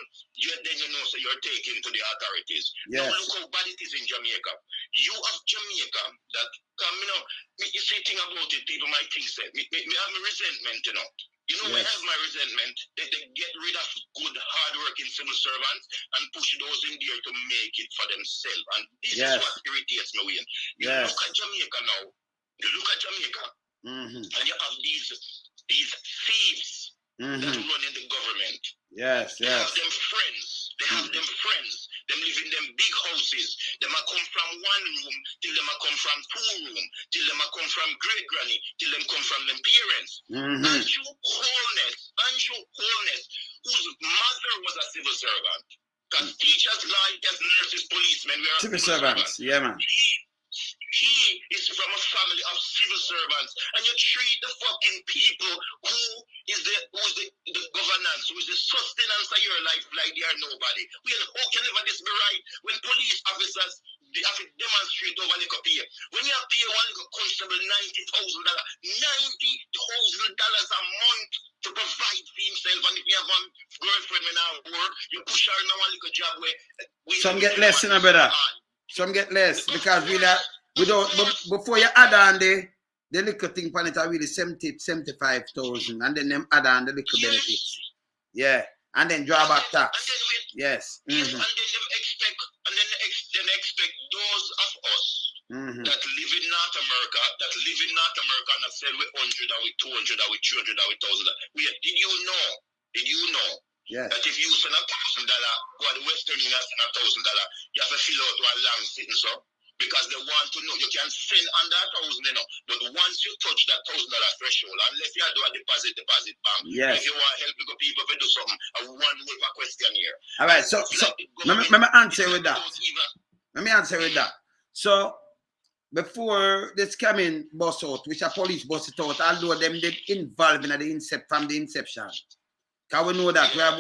Speaker 7: then so you're taken to the authorities.
Speaker 1: Yes.
Speaker 7: Now look how bad it is in Jamaica. You have Jamaica that you see thing about it, people might think say, me have my resentment, I have my resentment. They get rid of good, hard-working civil servants and push those in there to make it for themselves. And this is what irritates me, Wayne. You look at Jamaica now. And you have these these thieves that run in the government.
Speaker 1: Yes,
Speaker 7: They have them friends. They have them friends. Them live in them big houses. Them a come from one room till them a come from two room till them a come from great granny till them come from them parents. Andrew Holness, whose mother was a civil servant. Because teachers, lawyers, nurses, policemen were
Speaker 1: civil servants. Yeah, man.
Speaker 7: He is from a family of civil servants, and you treat the fucking people who is the governance, who is the sustenance of your life like they are nobody. How can ever this be right when police officers they have to demonstrate over liquor pay? When you pay one little constable $90,000 a month to provide for himself, and if you have one girlfriend when I work, you push her in one little job where
Speaker 1: some get less, you know, brother. Some get less because we don't. Before you add on the little thing on it are really 75,000, and then them add on the little benefits. Yeah, and then draw back tax. Yes.
Speaker 7: And then they expect those of us that live in North America, and have said we're 100, or we 200, or we 300, or we 1,000. Did you know?
Speaker 1: Yes.
Speaker 7: That if you send $1,000, go to the Western Union send $1,000, you have to fill out one long sitting, so because they want to know you can send under 1,000, you know. But once you touch that $1,000 threshold, unless you do a deposit bank,
Speaker 1: yes.
Speaker 7: If you want to help the people to do something, one will a question here.
Speaker 1: All right, so let me answer with that. Let me answer with that. So before this coming bus out, which a police bus it out, although them did involved in from the inception. Because we know that we have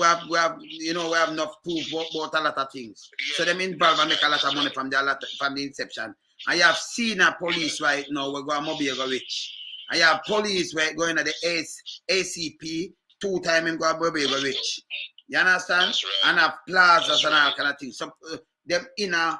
Speaker 1: enough proof about a lot of things. So them involved and make a lot of money from the inception. And you have seen a police right now, we're going to go rich. And you have police right going to the ACP, 2 times him go rich. You understand?
Speaker 7: Right.
Speaker 1: And have plazas and all kind of things. So them in the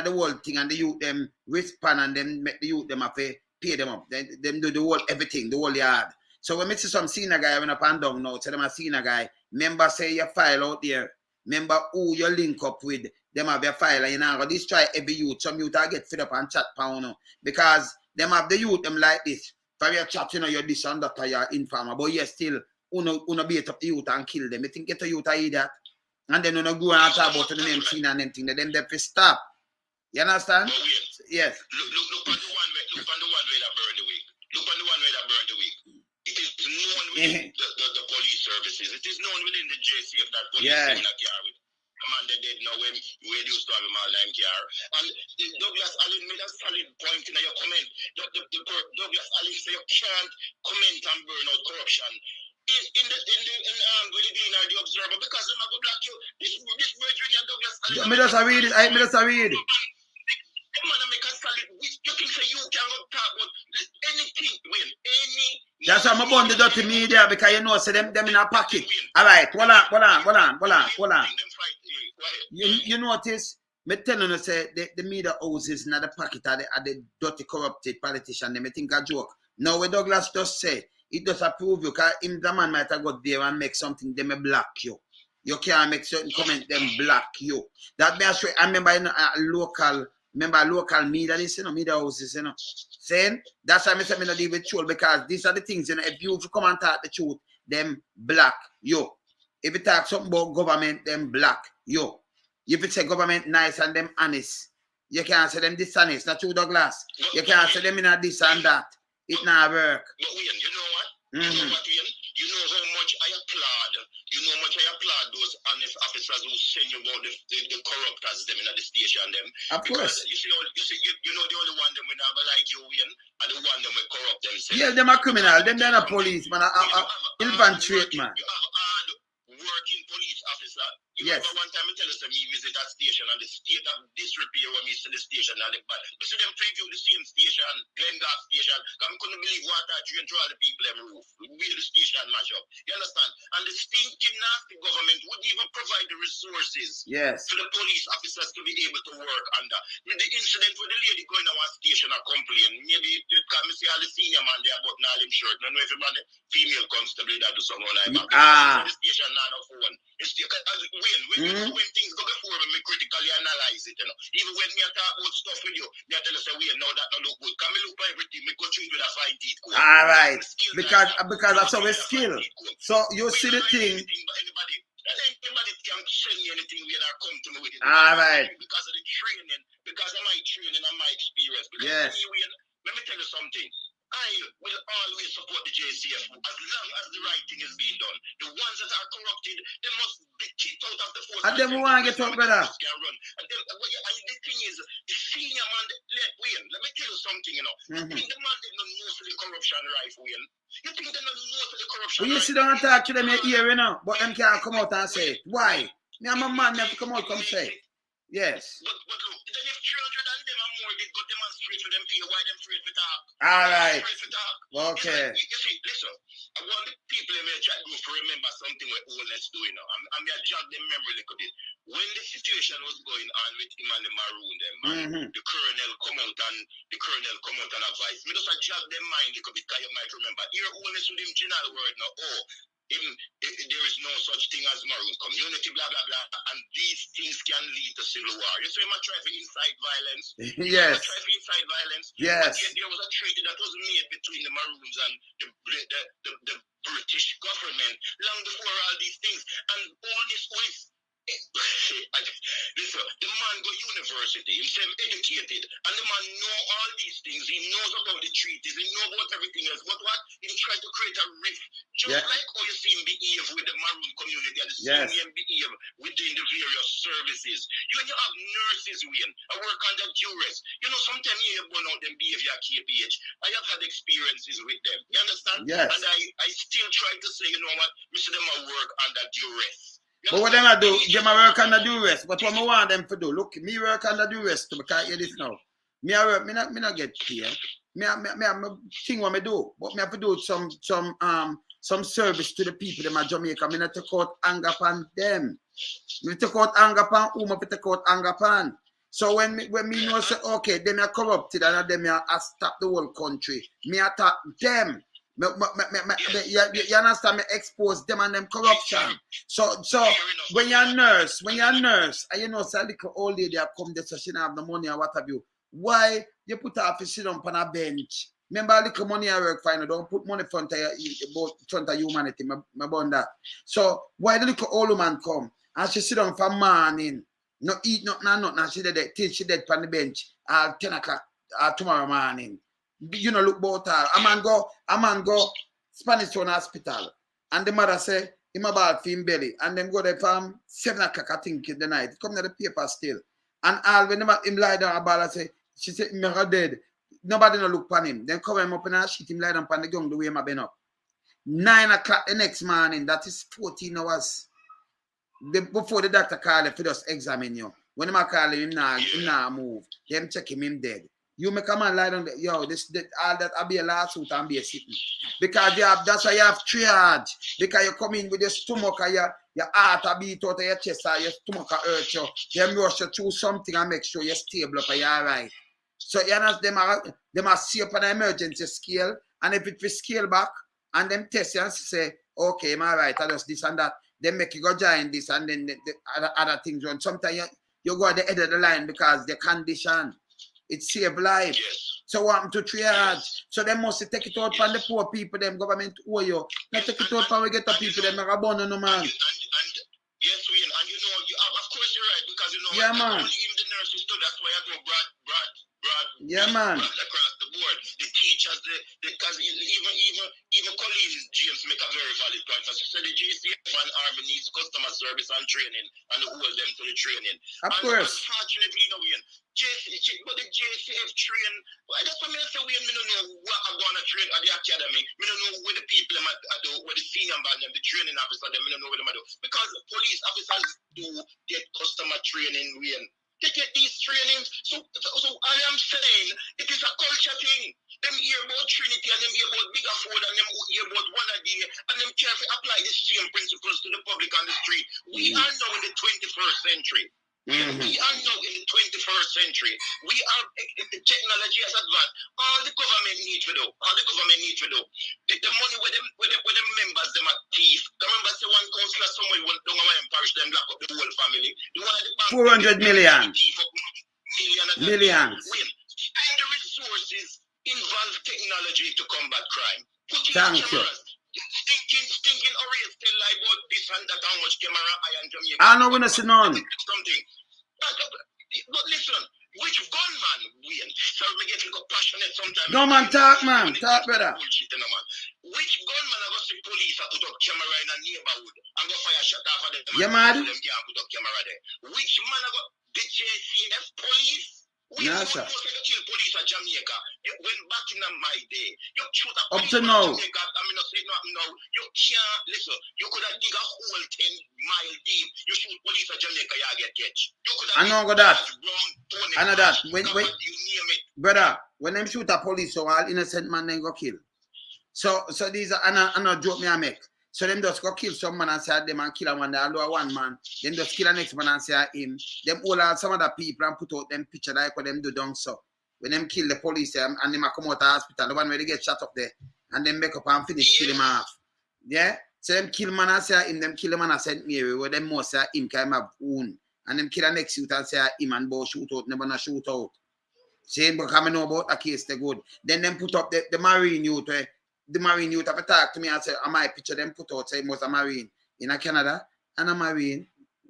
Speaker 1: whole thing, and the youth them respond and then make the youth them have to pay them up. Them do the whole everything, the whole yard. So when I see some senior guy when up and down now, tell them a senior guy, member say your file out there, member who you link up with, them have your file, and you know, destroy every youth. Some youth are get fed up and chat pound now, because them have the youth them like this. For your chat, you know, you're this and that, you're informer, but you still uno beat up the youth and kill them. You think get a youth I that, and then uno go and talk about the name senior and them thing, them they stop. You understand? Yes.
Speaker 7: Look on the one way that burned the week. Look on the one way that burned the week. It is known within the police services. It is known within the JCF that police in that car with commander dead now when we used to have him all time car. And Douglas Allen made a solid point in your comment. Douglas Allen said you can't comment on burnout corruption. In the with the Dean or the Observer, because they're not going to block you. This brethren and Douglas Allen.
Speaker 1: Me just read it. I just read it.
Speaker 7: You think say you can talk about anything,
Speaker 1: That's why I'm about the dirty media, because you know, say them in a pocket. All right, hold on. You notice, me telling you, say the media houses in the pocket are the dirty, corrupted politicians. They may think a joke. Now, what Douglas just say, it does approve you, because him the man might have got there and make something, they may block you. You can't make certain comment, them block you. That may actually, I remember in local media, this, media houses, saying, that's why I say I don't deal with truth, because these are the things, if you come and talk the truth, them block you. If you talk something about government, them block you. If you say government nice and them honest, you can't say them dishonest. Not true, Douglas. You can't say them in a this and that. It not work.
Speaker 7: But Ian, you know what? You know what, Ian? You know how much I applaud. You know how much I applaud those honest officers who send you about the corruptors them in the station them.
Speaker 1: Of course.
Speaker 7: You know the only one them we never like you, Ian, and the one them we corrupt themselves.
Speaker 1: Yeah, them are criminal. Them they're not police, man. Infantry, man.
Speaker 7: You have a hard working police officer. You
Speaker 1: Yes.
Speaker 7: remember one time I tell us that me visit that station and the state of disrepair when we see the station and but you see them preview the same station, Glengard station. I couldn't believe water drain through all the people them roof. We the station mash up. You understand? And and the stinking nasty government wouldn't even provide the resources
Speaker 1: Yes.
Speaker 7: for the police officers to be able to work under. With the incident with the lady going to one station and complain, maybe you can see all the senior man there but now him shirt. I don't know if everybody female constable that do something like that. The station now no phone. It's when things go before me critically analyze it, you know. Even when me talk about stuff with you, me tell you say we know that no look good. Can me look for everything, me go treat with a fine teeth code.
Speaker 1: All right. Because that's our skill. So you see the thing.
Speaker 7: Anybody can send me anything when I come to me with it.
Speaker 1: All right.
Speaker 7: Because of the training, because of my training and my experience. Because
Speaker 1: yes.
Speaker 7: Let me tell you something. I will always support the JCF as long as the right thing is being done. The ones that are corrupted, they must be kicked out of the force.
Speaker 1: And then we want to get up, brother.
Speaker 7: And the thing is, the senior man, let me tell you something, you know. You think the man did not know for the corruption right, Wayne? You think they don't know for the corruption
Speaker 1: right? You sit down and talk to them in your ear, you know, but them can't come out and say it. Why? Me and my man have to come out and say it. Yes.
Speaker 7: But look, then if 300 and them are more, they go demonstrate for them pay. Why them afraid to talk?
Speaker 1: All right.
Speaker 7: Okay. You see, listen, I want the people in my chat group to remember something what Oleane's doing now. I'm going to jog them memory a little bit. When the situation was going on with him and the maroon them, the colonel come out and advise me. Just jog them mind a little bit, because you might remember. Here, Oleane's with him general word now. There is no such thing as maroon community, blah, blah, blah. And these things can lead to civil war. You say, I'm trying to incite violence.
Speaker 1: Yes.
Speaker 7: Trying to incite violence.
Speaker 1: Yes.
Speaker 7: But there was a treaty that was made between the maroons and the British government long before all these things. And all this was... Listen, the man go university, he's educated, and the man know all these things. He knows about the treaties, he knows about everything else. But what? He try to create a rift. Just like how you see him behave with the maroon community and the same him behave within the various services. You have nurses, I work under duress. You know, sometimes you burn out them behavior at KPH. I have had experiences with them. You understand?
Speaker 1: Yes.
Speaker 7: And I still try to say, you know what, Mr. Them I work under duress.
Speaker 1: But what them I do, them I work under duress. But what I want them to do, look, me work under duress too, because hear this now. Me I work, me not get paid. Me thing what me do, but me have to do some service to the people them at Jamaica. Me not take out anger upon them. Me take out anger upon whom I take out anger upon. So when me know say okay, them are corrupted and them are stop the whole country. Me attack them. You understand? Me expose them and them corruption. So when you're a nurse, and you know, say a little old lady come there, so she don't have the money or what have you. Why you put her to sit on a bench? Remember, a little money I work for, don't put money front of humanity. My bond that. So why the little old woman come and she sit down for morning, no eat, nothing, and she dead till she dead on the bench at 10 o'clock tomorrow morning. You know, look about her. A man go Spanish Town Hospital. And the mother say, him about for him belly. And then go there from 7 o'clock, I think, in the night. Come to the paper still. And all when him lie down about her, say, she said, him dead. Nobody no look upon him. Then cover him up in her sheet, him lie down upon the ground the way him have been up. 9 o'clock the next morning, that is 14 hours. Before the doctor call him, for just examine you. When him call him nah move. Them check him dead. You make a man lie down there, yo, all that will be a lawsuit and be a sitting. Because that's why you have triage. Because you come in with your stomach and your heart will beat out of your chest or your stomach will hurt you. Them rush you through something and make sure you're stable up and you're alright. So you know, them are see up on an emergency scale, and if it will scale back and them test you and say, okay, I'm alright, I just this and that, then make you go join this and then the other things run. Sometimes you go at the end of the line because the condition. It save life.
Speaker 7: Yes.
Speaker 1: So what happened to triage? So they must take it out from the poor people, them government owe you. Not take it out from we get the people, them are born no man.
Speaker 7: And yes, Wayne, and you know, of course you're right, because you know,
Speaker 1: yeah, man.
Speaker 7: Only him the nurses too, that's why I go broad
Speaker 1: yeah, man.
Speaker 7: Across the board. The teachers, because even Colleen James make a very valid point. So she said the JCF and Army needs customer service and training and hold them to the training.
Speaker 1: Of course.
Speaker 7: Unfortunately, you know, Wayne, but the JCF train, that's what I say, Wayne, I don't know what I'm going to train at the academy. I don't know where the people do, where the senior man, the training officer, I don't know where they do. Because police officers do get customer training, Wayne. They get these trainings. So I am saying it is a culture thing. Them hear about Trinity and them hear about Bigger Food and them hear about one a day and them try to apply the same principles to the public on the street. We are now in the 21st century. We are now in the 21st century. We are, the technology has advanced. All the government need to do. The money where them members, them are thief. The members say one councillor somewhere went down and parish them lock up the whole family. The one at the bank,
Speaker 1: 400 million.
Speaker 7: Millions. And the resources involve technology to combat crime. Put in
Speaker 1: Thank you.
Speaker 7: cameras. Stinking Orias tell lie about this and that, how much camera I am Jamaica.
Speaker 1: I know we not see none.
Speaker 7: Something. But listen, which gunman win? Sorry, me get a little passionate sometimes.
Speaker 1: No man, talk man, talk brother.
Speaker 7: Which gunman I go see police I put up camera in a neighborhood and go fire shot off of them?
Speaker 1: You mad?
Speaker 7: Them can't put up camera there. Which man I go the JCF police? We
Speaker 1: Nah,
Speaker 7: don't
Speaker 1: sir.
Speaker 7: kill police at Jamaica. When back in my day, you shoot a
Speaker 1: Up
Speaker 7: police
Speaker 1: to
Speaker 7: at
Speaker 1: now.
Speaker 7: Jamaica. I mean, not say nothing now. You can't listen. You could have dig a hole 10 mile deep. You shoot police at Jamaica, you get catch. You could have.
Speaker 1: I know that. I know that.
Speaker 7: When
Speaker 1: When
Speaker 7: you name it.
Speaker 1: brother, when them shoot a police, so all innocent man then go kill. So these are another joke me I make. So them just go kill some man and say them and kill one, they allow one man. Then just kill the next man and say him. Them all are some other people and put out them picture like what them do down so. When them kill the police and them come out of the hospital, the one where they get shot up there, and then make up and finish kill him off. Yeah? So them kill man and say him, them kill the man and St. Mary, where them most say him can have wound. And them kill the next youth and say him and both shoot out, never not shoot out. Saying because I know about the case, they good. Then them put up the Marine youth, the Marine youth have talk to me and say, am I picture them put out, say, was a Marine in a Canada and a Marine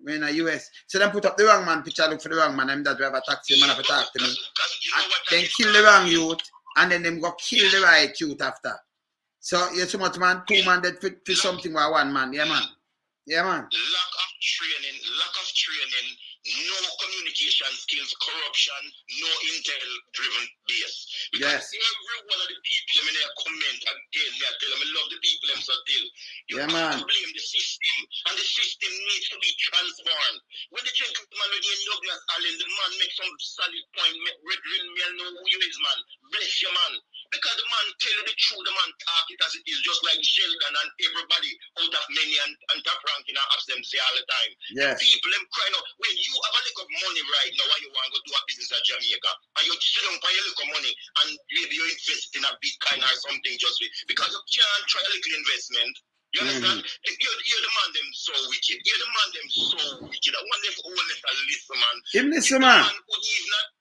Speaker 1: in a US. So them put up the wrong man picture, look for the wrong man, and that drive a taxi, man have to talk to me. And then kill the wrong youth, and then them go kill the right youth after. So, you so much man, 2 man that fit something with 1 man. Yeah, man. Yeah, man.
Speaker 7: Lack of training, no communication skills, corruption, no intel-driven base. Because every one of the people, I comment again, I tell them I love the people, I'm so still. You can't blame the system, and the system needs to be transformed. When the gentleman with the Douglas Allen, the man make some solid point, Red Ring, me know who you is, man. Bless you, man. Because the man tell you the truth, the man talk it as it is, just like Sheldon and everybody out of many and top ranking and apps them say all the time.
Speaker 1: Yes.
Speaker 7: The people them crying out, when you have a little money right now and you want to go do a business at Jamaica, and you sit down for your little money and maybe you invest in a Bitcoin or something just because you can't try a little investment. You understand? You're the man them so wicked. You're the man them so wicked. I wonder if all let a listen, man.
Speaker 1: Listen, man.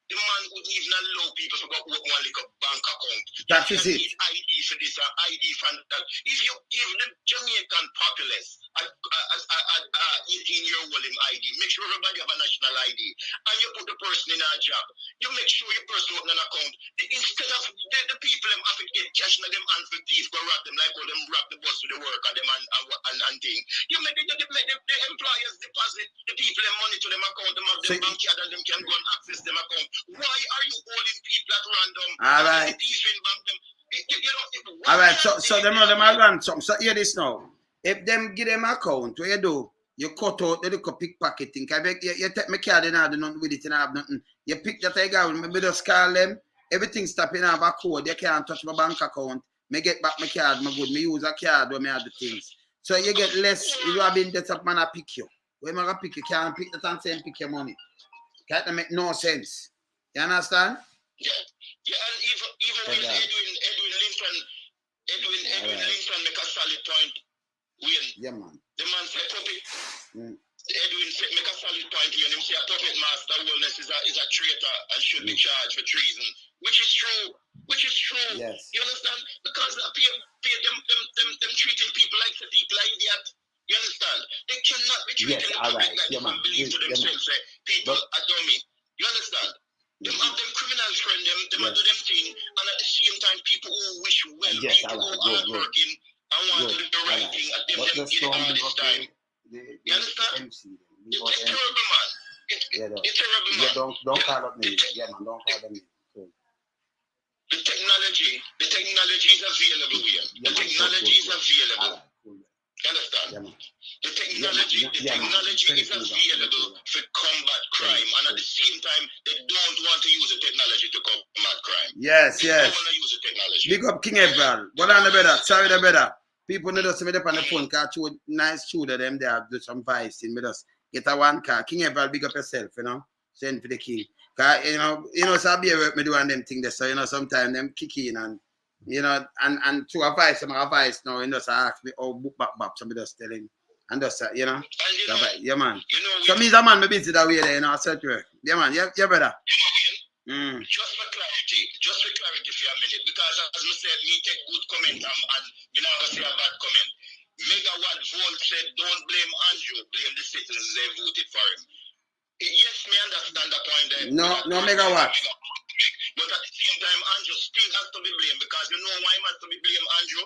Speaker 7: The man wouldn't even allow people to go open one little bank account.
Speaker 1: That is it.
Speaker 7: ID for this, ID for that. If you give the Jamaican populace a 18-year-old ID, make sure everybody have a national ID, and you put the person in a job. You make sure your person open an account. Instead of the people them have to get cash in them hands for thieves, go rob them like all them rob the bus to the work and them and thing. You make the employers deposit the people them money to them account, them have them bank card and them can go and access them account. Why are you holding people at random?
Speaker 1: All right. All right, so them are ransom. So hear this now. If them give them account, what you do? You cut out the little pickpocketing. You take my card and I do nothing with it and I have nothing. You pick that I got, maybe just call them. Everything stopping have a code. You can't touch my bank account. Me get back my card, my good. Me use a card when me have the things. So you get less. You have been that up man I pick you. When I pick you, can't pick that and say and pick your money. Can't make no sense. You understand?
Speaker 7: Yeah, and even when Edwin Lincoln make a solid point,
Speaker 1: yeah, man.
Speaker 7: The man said puppet. Edwin said make a solid point when him say a puppet master wellness is a traitor and should be charged for treason, which is true.
Speaker 1: Yes.
Speaker 7: You understand? Because them treating people like idiot. You understand? They cannot be treating the public like they believe to themselves. People are dummy. You understand? Them have them criminals friend them do them thing, and at the same time people who wish well, people who are hardworking and want to do the right thing, and them get it all this time. You understand? It's terrible, man. It's terrible, man.
Speaker 1: Don't call up me. Yeah, man, don't call me.
Speaker 7: The technology is available here. The technology is available. You understand? The technology is available for combat crime, and at the same time, they don't want to use the technology to combat crime.
Speaker 1: Yes.
Speaker 7: They don't want to use the technology.
Speaker 1: Big up King Edward. What on the better? Sorry, the better. People need us to me up on the phone car, nice shooter them there, do some vice in with us. Get a one car. King ever big up yourself, you know. Send for the king. Cause you know, so I be work me doing them things there. So, you know, sometimes them kick in and you know, and to advice, some advice now, you know, so ask me, oh, book back, somebody just tell him. And just, you know, yeah, man. So, me, a man, me busy that way there, you know, I said to her, yeah, man, yeah, brother.
Speaker 7: Just for clarity for a minute, because as I said, me take good comment and you know, I say a bad comment. Megawatt Volt said, don't blame Andrew, blame the citizens, they voted for him. Yes, me understand the point there.
Speaker 1: No Megawatt.
Speaker 7: But at the same time, Andrew still has to be blamed, because you know why he has to be blamed, Andrew?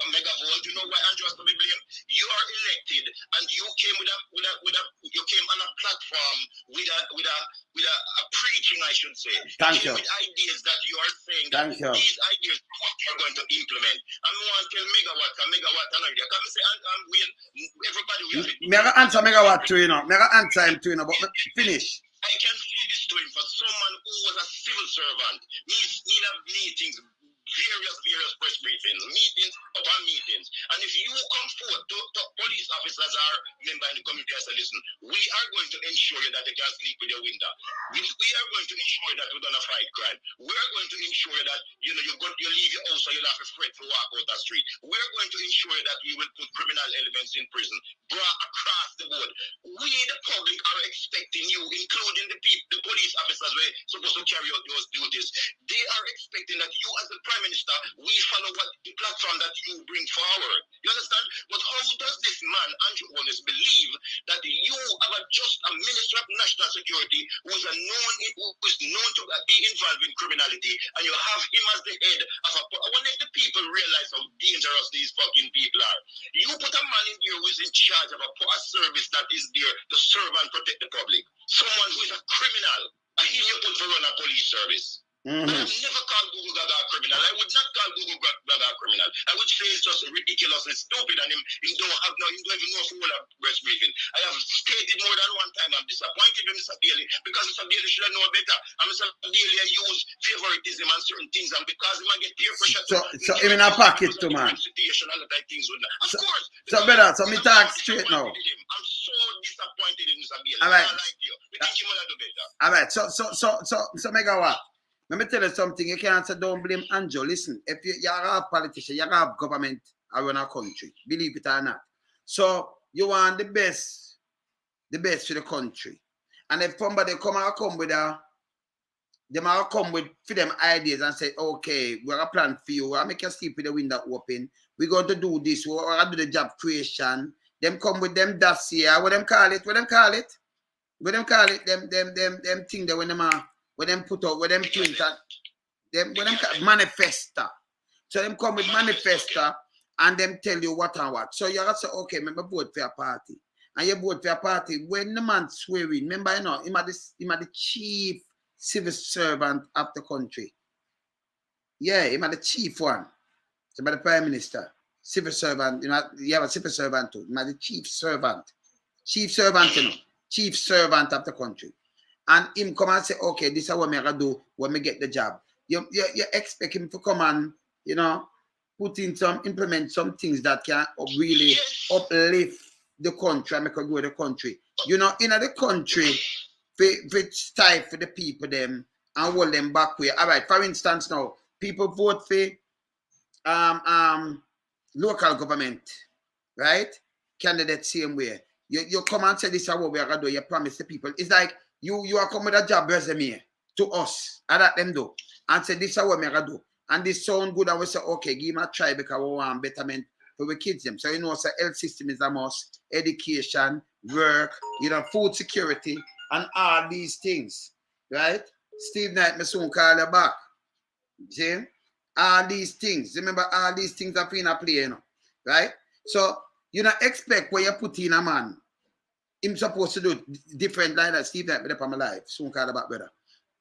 Speaker 7: Megavolt, you know why Andrew has to be blamed? You are elected, and you came you came on a platform with a preaching, I should say.
Speaker 1: Thank you.
Speaker 7: With ideas that you are saying that these ideas are going to implement. And we want to tell Megawatt and idea. Can we say, everybody will be.
Speaker 1: Me answer Megawatt to you know. Me answer him to you know, but finish.
Speaker 7: I can say this to him for someone who was a civil servant. Need have meetings, various press meetings upon meetings. And if you come forward to police officers or members in the community and say, listen, we are going to ensure that they can sleep with your window. We are going to ensure that we're going to fight crime. We are going to ensure that you leave your house so you'll have to fret to walk out the street. We are going to ensure that we will put criminal elements in prison, brought across the board. We, the public, are expecting you, including the police officers who are supposed to carry out those duties. They are expecting that you, as the Prime Minister, we follow what the platform that you bring forward. You understand? But how does this man, Andrew Holness, believe that you have just a Minister of National Security who is known to be involved in criminality, and you have him as the head of a... I wonder if the people realize how dangerous these fucking people are. You put a man in here who is in charge of a service that is there to serve and protect the public. Someone who is a criminal, and he you put to run a police service. I have never called Google Gaga a criminal. I would not call Google Gaga a criminal. I would say it's just ridiculous and stupid, and he don't even know who will have breast briefing. I have stated more than one time I'm disappointed with Mr. Daly, because Mr. Daly should have known better. And Mr. Daly use favoritism and certain things, and because he might get peer pressure.
Speaker 1: So even a packet to man.
Speaker 7: Of course.
Speaker 1: So better, so me talk straight now.
Speaker 7: I'm so disappointed in Mr. Daly.
Speaker 1: All right.
Speaker 7: I like you. We think you might do better.
Speaker 1: All right. So Megawatt. Let me tell you something. You can't say don't blame Andrew. Listen, if you're a politician, you have government around a country. Believe it or not. So you want the best for the country. And if somebody come with for them ideas and say, okay, we have a plan for you. I'll make you sleep with the window open. We're going to do this. We're going to do the job creation. Them come with them dossier. What them call it? Them thing that when them put out, when them print and when them manifesta. So them come with manifesta and them tell you what and what. So you have to say, okay, remember vote for a party. And you vote for a party. When the man swearing, remember, you know, him are the chief civil servant of the country. Yeah, him are the chief one. So by the Prime Minister, civil servant, you have a civil servant too. Him are the chief servant. Chief servant, you know. Chief servant of the country. And him come and say, okay, this is what I'm going to do when we get the job. You expect him to come and, you know, implement some things that can really uplift the country and make a grow the country. You know, in the country, it's time for the people them and hold them back way. All right, for instance now, people vote for local government, right? Candidates same way. You come and say this is what we are going to do. You promise the people. It's like you are coming with a job resume to us. And that them do. And say this is what we are going to do. And this sound good. And we say, okay, give him a try because we want betterment for the kids them. So you know, so health system is a must. Education, work, you know, food security, and all these things. Right? Steve Knight, me soon call you back. See? All these things. Remember, all these things are in a play, you know. Right? So you don't expect when you put in a man, him supposed to do different like that. Steve Knight, me up on my life. Soon call about brother.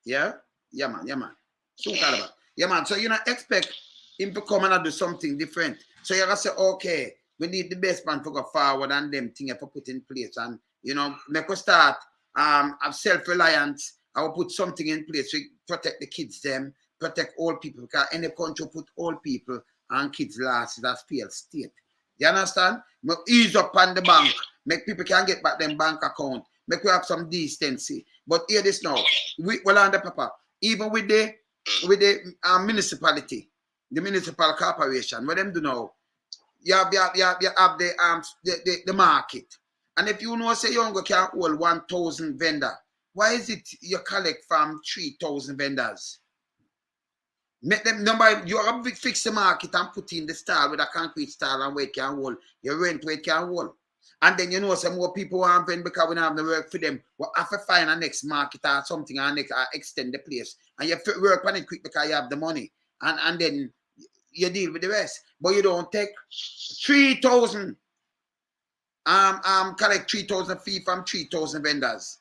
Speaker 1: Yeah? Yeah, man. Soon call about. Yeah, man. So you don't expect him to come and do something different. So you gotta say, okay, we need the best man to go forward and them things to put in place. And you know, make us start have self-reliance. I will put something in place to protect the kids them, protect all people. Because any country put all people and kids last is a failed state. You understand? Ease up on the bank. Make people can get back them bank account. Make we have some decency. But hear this now. Well on the paper. Even with the municipality, the municipal corporation, what them do now, you have the market. And if you know say you only can hold 1,000 vendor, why is it you collect from 3,000 vendors? Make them number you have to fix the market and put in the style with a concrete style and where it can hold. You rent where it can hold. And then you know some more people want vend because we don't have the work for them. We have to find a next market or something and extend the place. And you work on it quick because you have the money. And then you deal with the rest. But you don't take 3,000 collect 3,000 fee from 3,000 vendors.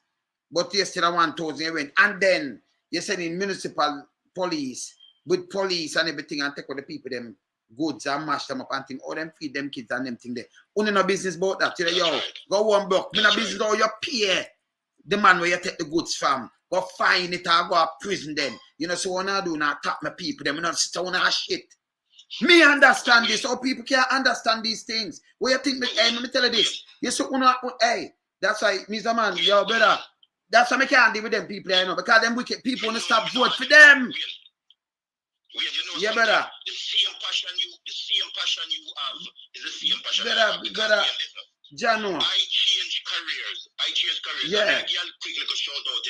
Speaker 1: But you still have 1,000 you rent. And then you send in municipal police with police and everything and take all the people them goods and mash them up and think, oh, them feed them kids and them thing there. Only no business about that. You know, yo, go one block. Me no business how you pay the man where you take the goods from. Go find it or go to prison then. You know, so when I do not attack my people, them not sit on shit. Me understand this. How people can't understand these things. What you think, hey, let me tell you this. You so hey, that's why, Mr. Man, yo, brother. That's why I can't deal with them people, you know, because them wicked people want to stop vote for them. Yeah, brother.
Speaker 7: The same passion you have is the same passion
Speaker 1: brother. Jano.
Speaker 7: I change careers.
Speaker 1: Yeah.
Speaker 7: And I'll quickly go shout out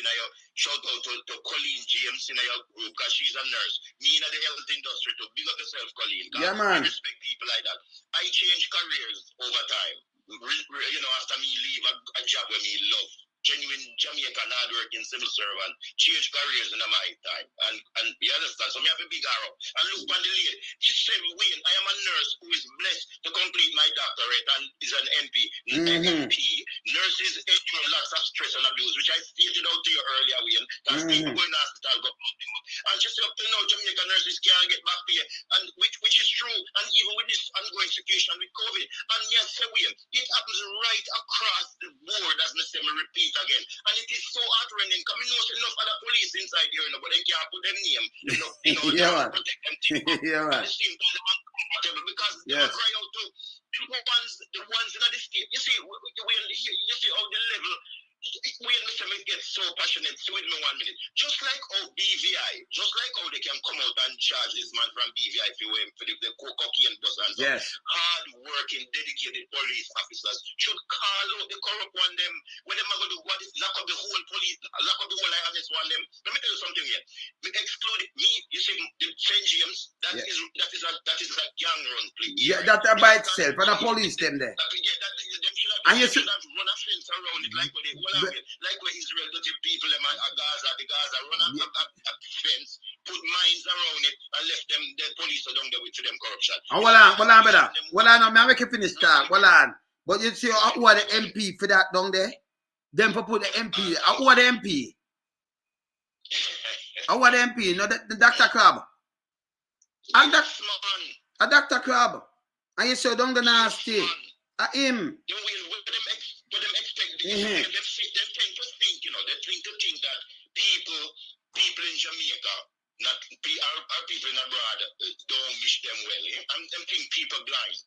Speaker 7: to Colleen James in your group because she's a nurse. Me in the health industry to big up yourself, Colleen.
Speaker 1: Yeah, man.
Speaker 7: I respect people like that. I change careers over time. You know, after me leave a job where me love. Genuine Jamaican hard-working civil servant, change careers in my time. And you understand? So me have a big arrow. And look on the lady. She said, Wayne, I am a nurse who is blessed to complete my doctorate and is an MP. MP. Nurses endure lots of stress and abuse, which I stated out to you earlier, Wayne. That's people going to hospital. And she said, up to now, Jamaican nurses can't get back pay. And which is true. And even with this ongoing situation with COVID. And yes, Wayne, it happens right across the board, as me say, me repeat again. And it is so heartrending because we know enough other police inside here, but they can't put them name.
Speaker 1: Yeah,
Speaker 7: protect them.
Speaker 1: Yeah, right.
Speaker 7: At the same time, uncomfortable because they cry out to the ones in the state. You see, you see how the level. When Mr. Mick gets so passionate, stay with me 1 minute. Just like how BVI, just like how they can come out and charge this man from BVI for the cocaine bus and stuff.
Speaker 1: Yes.
Speaker 7: Hard-working, dedicated police officers should call out the corrupt one them. When they are going to do what is lock up the whole police, lock up the whole INS one them. Let me tell you something here. We exclude me, you see, the St. James, that is a gang run, please.
Speaker 1: Yeah, that by itself, and the police them there.
Speaker 7: Them should have run a fence around it like what they like where Israel does the people them at Gaza, the Gaza run a fence, put mines around it, and left them the police down there with them corruption.
Speaker 1: Hold on, brother. Hold on, now make you finish talk. Hold on. But you see who are the MP for that down there? Them for put the MP. Who are the MP? Who are the MP? No, the Dr. Crab. And that a Dr. Crab. And you say down the nasty. Him.
Speaker 7: What them expect, they tend to think, you know, they tend to think that people in Jamaica, not our people in abroad, don't wish them well. And them think people blind.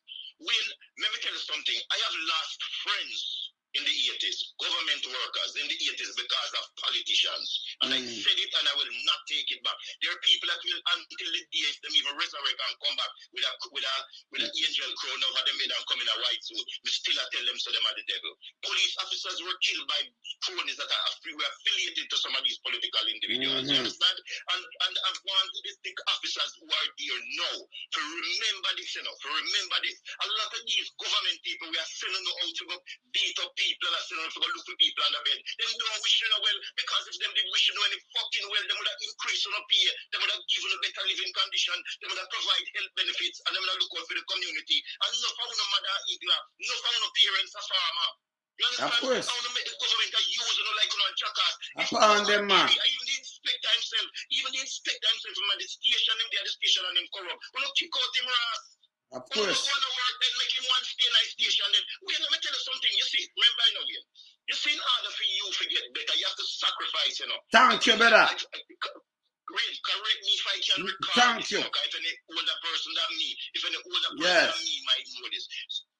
Speaker 7: Well, let me tell you something. I have lost friends in the 80s, government workers in the 80s because of politicians. And I said it and I will not take it back. There are people that will, until the day them even resurrect and come back with an angel crown over them head and come in a white suit. We still tell them so them are the devil. Police officers were killed by cronies that were affiliated to some of these political individuals. You understand? And I want the officers who are there now to remember this, you know, to remember this. A lot of these government people, we are sending them out to go beat up people and sending them to go look for people on the bed. Them don't wish you well because if them did wish you any fucking well, they would have increased on a pay, they would have given a better living condition, they would have provided health benefits, and they would have looked out for the community. And no for no mother Igla, no for no parents a farmer. You understand?
Speaker 1: Of course.
Speaker 7: I want to make the government use like jackass.
Speaker 1: Upon them, man.
Speaker 7: Even the inspector himself, from the station, the station and him corrupt. We don't kick out him ass.
Speaker 1: Of course.
Speaker 7: We want to work then make him one stay nice station then. Wait, let me tell you something. You see, remember I know you. You see, in order for you to get better, you have to sacrifice, you know.
Speaker 1: Thank you, brother.
Speaker 7: Correct me if I can recall.
Speaker 1: Thank you.
Speaker 7: If any older person than me, if any older person
Speaker 1: Yes.
Speaker 7: than me might know this.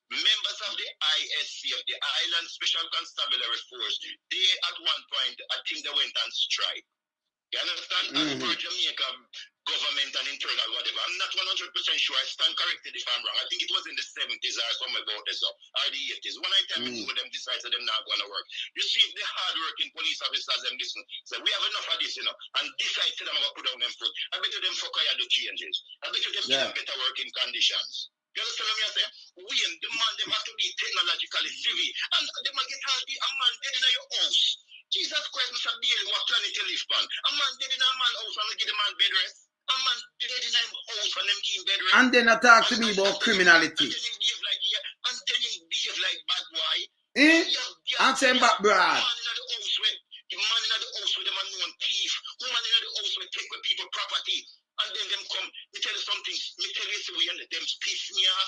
Speaker 7: Members of the ISCF, the Island Special Constabulary Force, they at one point, I think they went on strike. You understand? As per Jamaica government and internal whatever. I'm not 100% sure. I stand corrected if I'm wrong. I think it was in the 70s or somewhere about this, or the 80s. When I tell me who them decide that them not going to work. You see, if the hard-working police officers them listen, say we have enough of this, you know, and decide to them going to put down them foot. I bet you them fuck the changes. I bet you them give them better working conditions. You understand what I say? We and the man, them have to be technologically savvy. And them get hard be a man dead in your house. Jesus Christ, Mr. Bailey, what planet you live on? A man dead in a man's house and give the man bed rest. A man dead in a house and them give bed rest.
Speaker 1: And then talk to me about criminality.
Speaker 7: And then him behave like bad boy.
Speaker 1: And send back broad.
Speaker 7: The man in the house with them unknown thief. Woman in the house with take with people property. And then them come, me tell you something, me tell you them piss me off,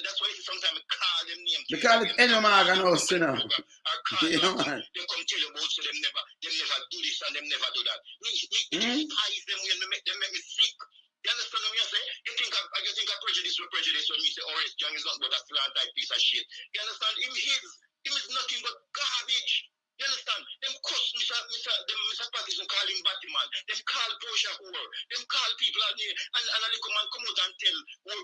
Speaker 7: That's why sometimes I call them names.
Speaker 1: Because it's any man can house, you know.
Speaker 7: They come tell you about so them never do this and them never do that. Me despise them when they make me sick. You understand what I say? You think I prejudice with prejudice when me say Orange Young is not but a slant type piece of shit. You understand? Him is nothing but garbage. You understand? Them cuss Mr. Patterson call him Batman. Them call Portia whore. Them call people out there and a little man come out and tell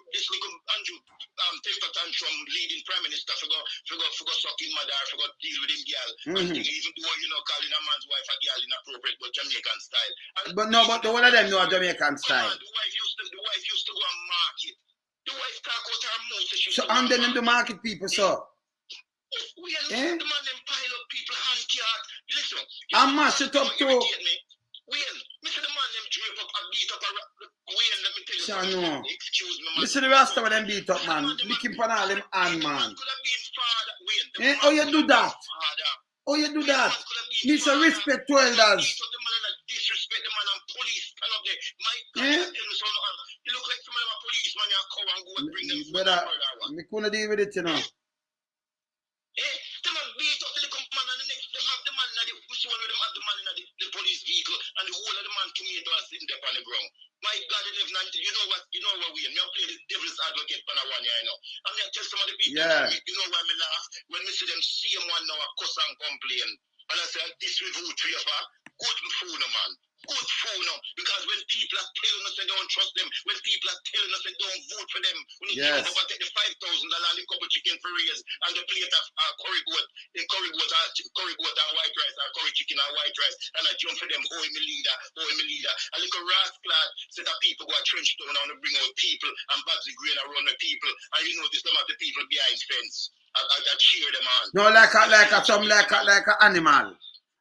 Speaker 7: this little Andrew temper tantrum leading prime minister forgot sucking mother, forgot deal with him girl. And even though calling a man's wife a girl inappropriate but Jamaican style. And
Speaker 1: but the one of them know a Jamaican style.
Speaker 7: The wife used to go and market. The wife talk out her mouth.
Speaker 1: So and then them the market people so.
Speaker 7: We are the man them pile up people hand cart. Listen.
Speaker 1: I'm mash it up too.
Speaker 7: Mr. The man them drape up and beat up a let me tell you something. Excuse me, man.
Speaker 1: Listen the rest of them beat up, man. Lick him for all them hand, man. Oh, you do that? Oh, you do that? Need to respect to elders.
Speaker 7: Disrespect the man and police stand up there. My God, you look like some of them policeman you come and go and bring them food.
Speaker 1: Brother, me couldn't deal with it, you know.
Speaker 7: Them man beat up the little man and the next them have the man in which one of them have the man in the police vehicle and the whole of the man tomato are sitting there on the ground. My God, you know what we are. Me play the devil's advocate for one year, you know. I'm going to tell some of the people, you know why me laugh? When me see them see one now, I cuss and complain. And I say, this will vote for you, good food, man. Good food, no. Because when people are telling us they don't trust them, when people are telling us they don't vote for them, we need to take the $5,000 and the couple chicken for raise and the plate of curry goat and white rice, or curry chicken and white rice, and I jump for them, oh, me leader. A little rascal set of people go a trench down and bring out people and Babsy Green around the people, and you notice some of the people behind fence. I cheer them on.
Speaker 1: No, like an animal.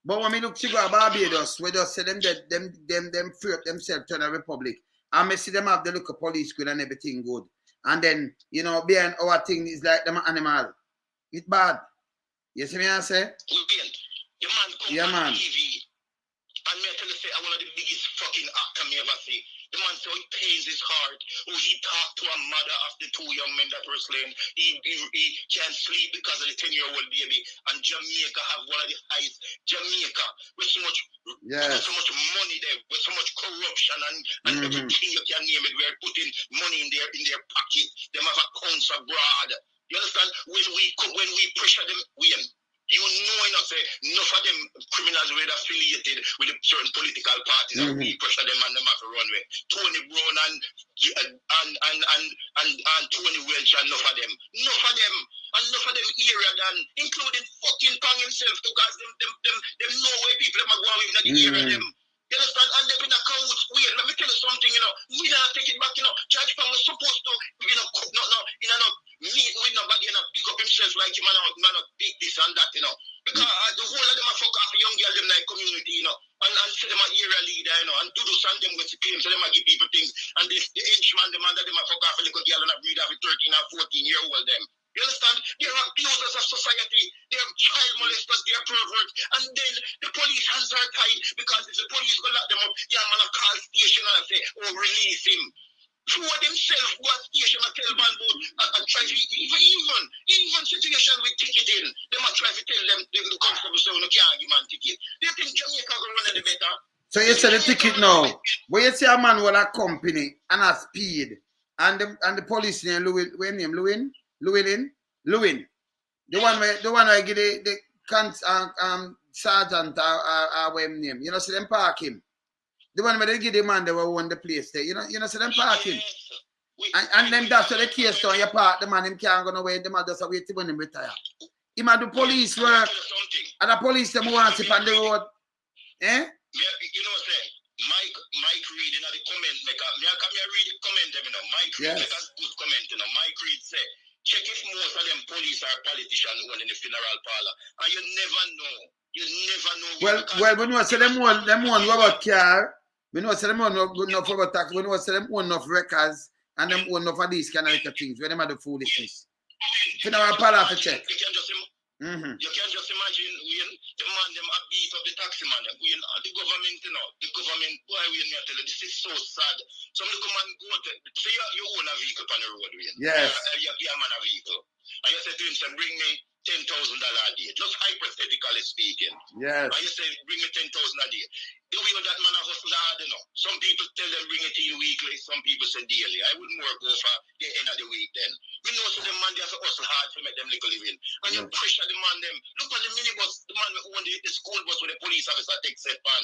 Speaker 1: But when we look to go Barbados, we just say them free up themselves to the republic. And we see them have the look of police good and everything good. And then, behind our thing is like them animal. It's bad. You see me I say?
Speaker 7: Your man come on TV. And me I tell you say, I'm one of the biggest fucking actor me ever see. The man said he pains his heart. Oh, he talked to a mother of the two young men that were slain. He can't sleep because of the 10-year-old baby. And Jamaica have one of the highest. Jamaica with so much money there, with so much corruption and everything you can name it. We're putting money in their pocket. Them have accounts abroad. You understand? When we pressure them, you know enough, enough of them criminals were affiliated with certain political parties and we pressure them and them have to run with. Tony Brown and Tony Welch and enough of them. Enough of them area than including fucking Pang himself because them know where people are going with the area them. You understand? And they've been account weird. Let me tell you something, we don't take it back, Judge Pang was supposed to, meet with nobody and pick up himself like him and not big this and that, Because the whole of them are fuck off young girls in like community, and say them are area leader, and do those and them with the claim, so them are give people things. And the henchman demand that them are fuck off a little girl and a breed of a 13 or 14-year-old them. You understand? They're abusers of society. They're child molesters. They're perverts. And then the police hands are tied because if the police go lock them up, man a call station and say, oh, release him. Through themselves go to station and tell man about and try to even situation with ticketing. They might try to tell them the constable so no can't give man ticket. They think Jamaica go run any better.
Speaker 1: So you say the ticket now. When you see a man with a company and a speed And the police name Lewin. The one where give the sergeant our name. You know, see them park him. The one where they give the man they were on the place there. You know, see them park him. And then that's the case so you park the man him can't go nowhere, the man just wait when him retire. He might do police work. And the police them want to on the road. Eh?
Speaker 7: You know what Mike Reed in the comment maker. Me come here read the comment them, you know. Mike Reed make a good comment, you know. Mike Reed say, check if most of them police are politicians who are in the funeral parlor. And you never know. You never know.
Speaker 1: Well, when you say them one about car, when you say them one enough about tax, when you say them one enough records, and them one enough of these kind of things, when them are the foolishness. Funeral parlor to check. You can just imagine when the man them beat up the taxi man. When the government, you know, why we not tell you this is so sad. Somebody come and go to say you own a vehicle on the road, yes.
Speaker 7: You man a vehicle. And you say to him, say, bring me $10,000 a day. Just hypothetically speaking.
Speaker 1: Yes.
Speaker 7: And you say, bring me $10,000 a day. The way that man a hustle hard, you know. Some people tell them bring it to you weekly, some people say daily. I wouldn't more go for the end of the week then. We know so the man they have to hustle hard to make them little living. And you pressure the man them. Look at the minibus, the man who own the school bus with the police officer take set pan.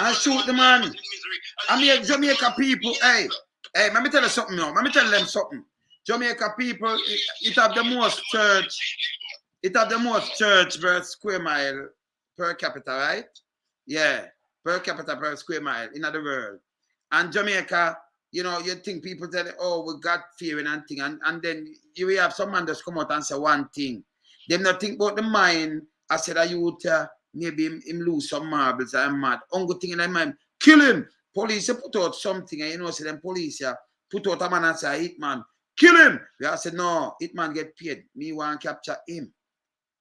Speaker 1: And shoot the man. I mean Jamaica people, hey, let me tell you something now. Let me tell them something. Jamaica people, it have the most church. It have the most church per square mile per capita, right? Yeah, per capita per square mile in the world. And Jamaica, you know, you think people tell, oh, we got fearing and thing, and then you will have some man just come out and say one thing. Them not think about the mind. I said, I youth, maybe him lose some marbles, I'm mad. Only thing in their mind, kill him. Police put out something, and you know, say them police put out a man and say, hit man, kill him. We have said, no, hit man get paid. Me want to capture him.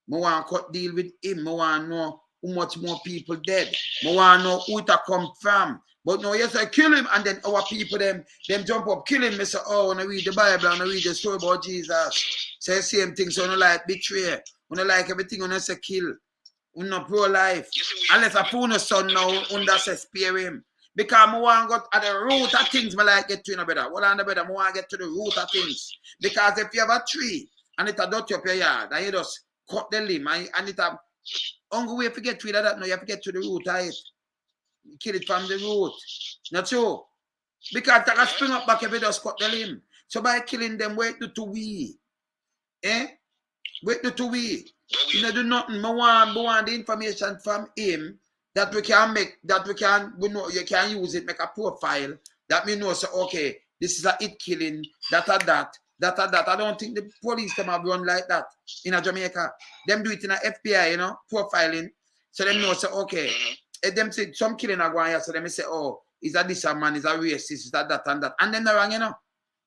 Speaker 1: Me want to cut deal with him. Me want to know how much more people dead. Me want to know who it come from. But no, yes, I kill him, and then our people, them jump up, kill him. They say, oh, when I read the Bible and I read the story about Jesus, say the same thing, so I don't like betray. When I like everything, when I say kill. When not pro-life. Unless I phone a son now, when I say spare him. Because I want to go at the root of things, I like get to, you know, brother. What on the brother, I want to get to the root of things. Because if you have a tree, and it a dot up your yard, and you just cut the limb, and it a only way to get rid of that, no, you have to get to the root of it. Kill it from the root. Not so. Because they can spring up back if you just cut the limb. So by killing them, wait to we. Wait to we. You know, do nothing. I want the information from him that we can make, we know you can use it, make a profile that we know, so okay, this is a hit killing, that. I don't think the police them have run like that in a Jamaica. Them do it in a FBI, you know, profiling. So them know, so okay. If them say some killing are going here, so them say, oh, is that this a man, is a racist, is that and that. And then they're wrong, you know.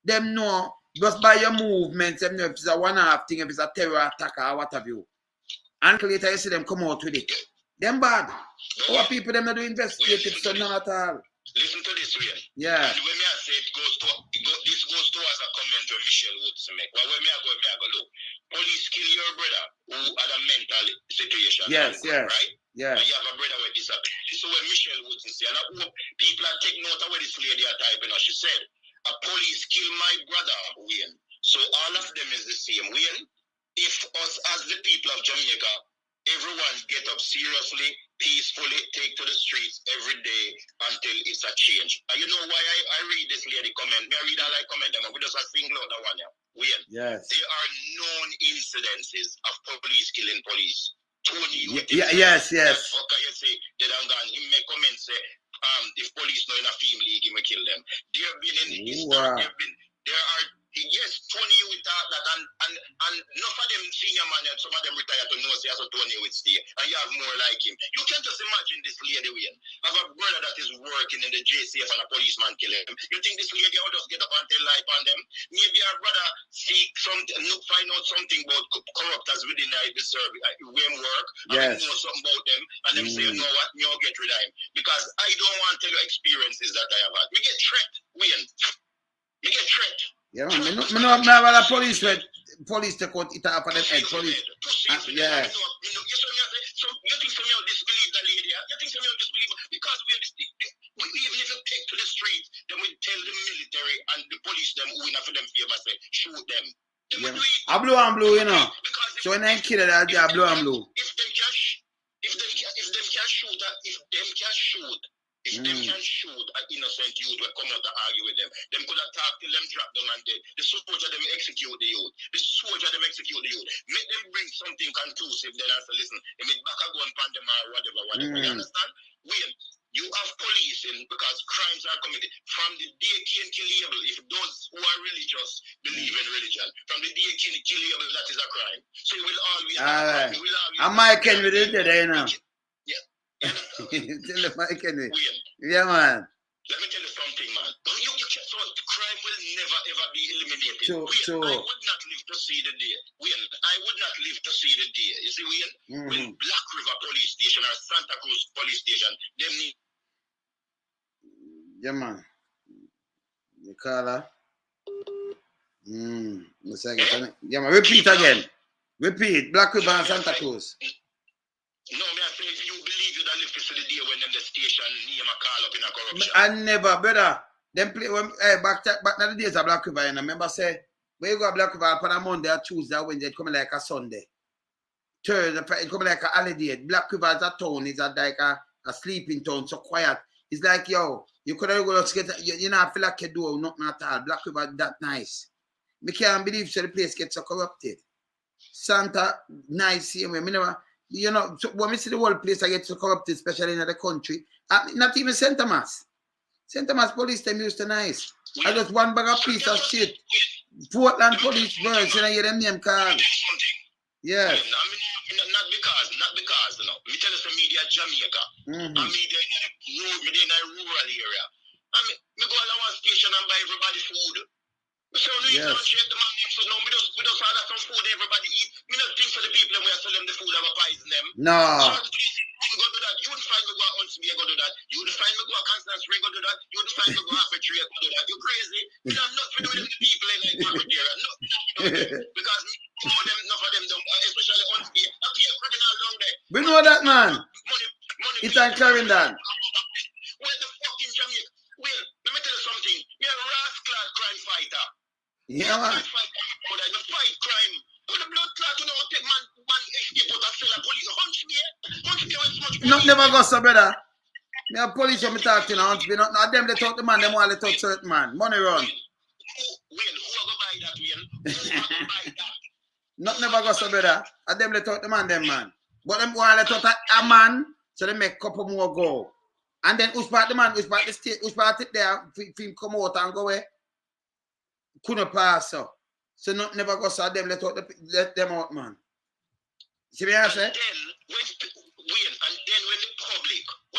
Speaker 1: Them know, just by your movements, them know if it's a one-half thing, if it's a terror attack or what have you. And later you see them come out with it. Them bad. Our people, them not do investigative, so none at all.
Speaker 7: Listen to this way.
Speaker 1: Yeah.
Speaker 7: And when I say this goes to as a comment to Michelle Woods make. Well, when I go, look, police kill your brother who had a mental situation.
Speaker 1: Yes.
Speaker 7: Right?
Speaker 1: Yeah.
Speaker 7: And you have a brother with this. So when Michelle Woods say, and I hope people are taking note of what this lady are typing, she said, a police kill my brother, Wayne. So all of them is the same. Wayne, if us as the people of Jamaica, everyone get up seriously, peacefully, take to the streets every day until it's a change. And you know why I read this lady comment? I read all I comment them, we just a single out the one here. Wayne,
Speaker 1: yes.
Speaker 7: There are known incidences of police killing police. Tony,
Speaker 1: yes.
Speaker 7: Okay, you say, they don't go and he make comments say, if police know in a film league, he may kill them. There have been in history, there are, yes, Tony with that, and enough of them senior man, some of them retired to know, say, so Tony would stay, and you have more like him. You can't just imagine this lady, Wayne. Have a brother that is working in the JCF and a policeman kill him. You think this lady will just get up and tell life on them? Maybe our brother seek something, find out something about corruptors within the service, where work, and know something about them, and them say, you know what, you get rid of him. Because I don't want to tell you experiences that I have had. We get threat, Wayne. We get threat.
Speaker 1: Yeah, man. I know the police take out it off of them head. Police. Yeah.
Speaker 7: So you think some of you disbelieve that lady? You think some of you disbelieve because we even if you take to the street, then we tell the military and the police them who in for them favor say shoot them. They
Speaker 1: Yeah.
Speaker 7: will do it.
Speaker 1: A blue and blue, you know.
Speaker 7: Because
Speaker 1: So when they kill it, they are blue and blue.
Speaker 7: If them can shoot an innocent youth will come out to argue with them. Them could attack till them drop down and dead. The soldier them execute the youth. Make them bring something conclusive then and say, listen, they make back a gun pan them or whatever. You understand? You have policing because crimes are committed. From the day Cain kill label, if those who are religious believe in religion, from the day Cain kill label, that is a crime. So you will always have a crime.
Speaker 1: And Mike Henry did that, you know.
Speaker 7: Yeah.
Speaker 1: Tell the Mike Henry.
Speaker 7: Wayne,
Speaker 1: Yeah, man.
Speaker 7: let me tell you something, man. So crime will never ever be eliminated.
Speaker 1: So,
Speaker 7: I would not live to see the day. I would not live to see the day. You see, when Black River Police Station or Santa Cruz Police Station, them need.
Speaker 1: Yeah, man. You call her? Yeah, man. Repeat again. Repeat. Black River and Santa Cruz.
Speaker 7: No, me I say if you believe you don't live to see the day when them the station name a call up in a corruption.
Speaker 1: I never, brother. Them play when back to the days of Black River, and I remember say when you go to Black River upon a Monday or Tuesday or Wednesday, it come like a Sunday. Thursday, it come like a holiday. Black River is a town, it's like a sleeping town, so quiet. It's like yo, you could have go to get you not feel like you do nothing at all. Black River that nice. Me can't believe so the place gets so corrupted. Santa nice same way. Me never. You know, so when we see the whole place I get so corrupted, especially in the country, not even St. Thomas. St. Thomas police them used to nice. I just one bag of piece of shit. Portland police birds, you know, hear them name called. Yes.
Speaker 7: Not because, you know. Me tell us the media Jamaica. I media in a rural area. Me go along one station and buy everybody food. So we don't share the money, so no, we just order some food everybody eat. We don't think for the people and we are selling them food and we poison them.
Speaker 1: No.
Speaker 7: So you go do that. You wouldn't find me go on Smee, go do that. You wouldn't find me go on Constance Ray, go do that. You wouldn't find me go half a tree, go do that. You're crazy. We don't not for doing it to people in like market area. No, because enough of them don't, especially on Smee. I be a criminal down there.
Speaker 1: We know that, man.
Speaker 7: Money.
Speaker 1: It's on Clarendon.
Speaker 7: Where the fucking Jamaica? Well, let me tell you something. You're a rascal crime fighter.
Speaker 1: Yeah, man.
Speaker 7: Fight crime. Put the blood clot, you know, take man escape out of cell police. Hunch me with much.
Speaker 1: Not never go so, brother. Me a police when me talk to hunch me. Not them they talk the man, them all they talk certain man. Money run.
Speaker 7: Who go buy that, Who go buy that?
Speaker 1: Not never go so, brother. At them they talk the man, them man. But them while they talk a man, so they make couple more go. And then who's part the man, who's part the state, who's part it there, film come out and go away. Couldn't pass so. So not never go so them let them out, man. See what I say?
Speaker 7: And then when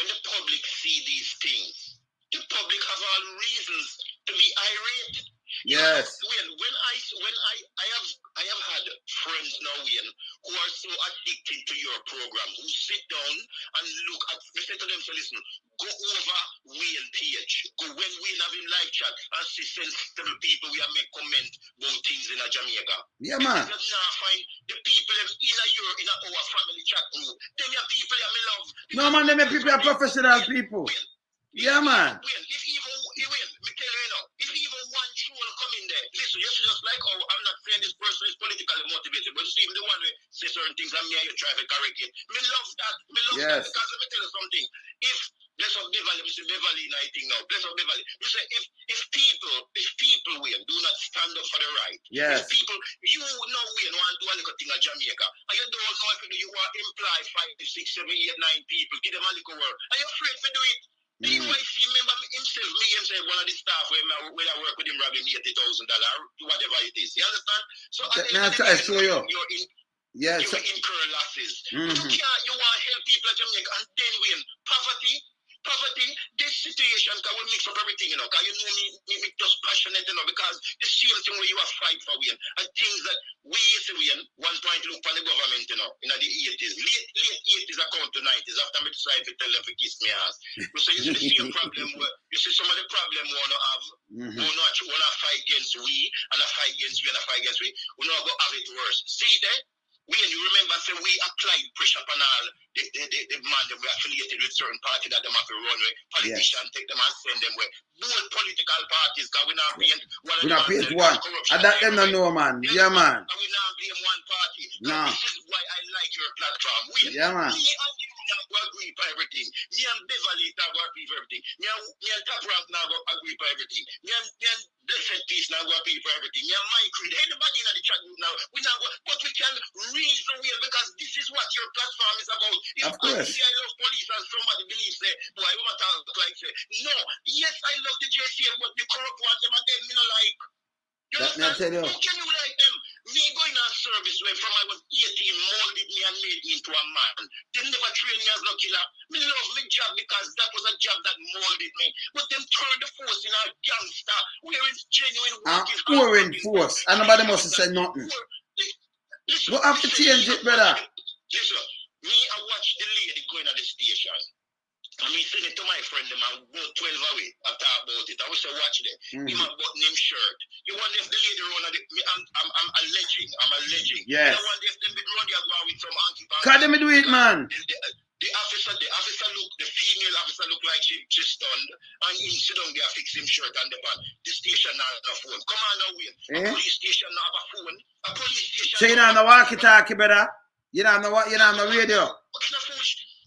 Speaker 7: the public see these things, the public have all reasons to be irate.
Speaker 1: Yes.
Speaker 7: When I have had friends now, who are so addicted to your program, who sit down and look at, we say to them, so listen, go over Wayne page, go when Wayne have him live chat and see sensible people we make comment about things in Jamaica.
Speaker 1: Yeah, man.
Speaker 7: Now find the people in our family chat group. Them are people that me love.
Speaker 1: No, man, them people are professional people. Yeah, man.
Speaker 7: If even one troll come in there, listen, you just like, oh, I'm not saying this person is politically motivated, but you see, the one who say certain things and me and you try to correct it. Me love that. That because let me tell you something. If bless up Beverly, Mr. Beverly, I think now, bless up Beverly. You say if people win, do not stand up for the right.
Speaker 1: Yes.
Speaker 7: If people, you know win, want to do a little thing at Jamaica, and you don't know if you want to imply 5, 6, 7, 8, 9 people, give them a little word, and you're afraid to do it. The UIC remember himself, one of the staff when I work with him, robbing $80,000, whatever it is. You understand? So you're incur losses. You want to help people at Jamaica and then win. Poverty, this situation can we mix up everything, you know, because you know me just passionate, you know, because the same thing where you are fight for win and things that we used to win, one point look for the government, you know, in the 80s, late 80s account to 90s, after I decided to tell them to kiss me ass. So you see the same problem where you see some of the problem we want to have, we want to fight against we, and a fight against we, and a fight against we not go have it worse. See there? When you remember, say we applied pressure upon all the man that we affiliated with certain party that them have to run with. Politicians take them and send them where. Both political parties, because we not paint one.
Speaker 1: We not paint one. And that them don't know, man. Yeah, man.
Speaker 7: And we not blame one party.
Speaker 1: No.
Speaker 7: This is why I like your platform.
Speaker 1: Yeah, man.
Speaker 7: Me and you not go agree for everything. Me and Beverly not go agree for everything. Me and Top Rank not go agree for everything. Me and Blessed Peace not go agree for everything. Me and my creed. Anybody in the chat group now, we not go, but we can reason well because this is what your platform is about. If I say I love police and somebody believes say, boy, I want to talk like say, no, yes, I love the JCM, but the corrupt ones, them and them, me not like. You understand? How can you like them? Me going on service where from I was 18 molded me and made me into a man. They never trained me as no killer. Me love my job because that was a job that molded me. But them turned the force in a gangster where it's genuine working.
Speaker 1: Pouring force. And nobody must have said nothing.
Speaker 7: Listen,
Speaker 1: What have to change it, brother?
Speaker 7: Listen, me I watch the lady going at the station. And me send it to my friend, them and go 12 away. I talk about it. I wish I watch them. Him a button him shirt. You wonder if the lady run at I'm alleging.
Speaker 1: Yes.
Speaker 7: I wonder if them be run there go with some anti-bank.
Speaker 1: Can them do it, man?
Speaker 7: The officer look, the female officer look like she stunned. And he sit down there fix him shirt and the band. The station not have a phone. Come on now, Wayne. A police station not have a phone. A police station.
Speaker 1: So you don't know walkie-talkie, brother? You don't know what? You don't know radio?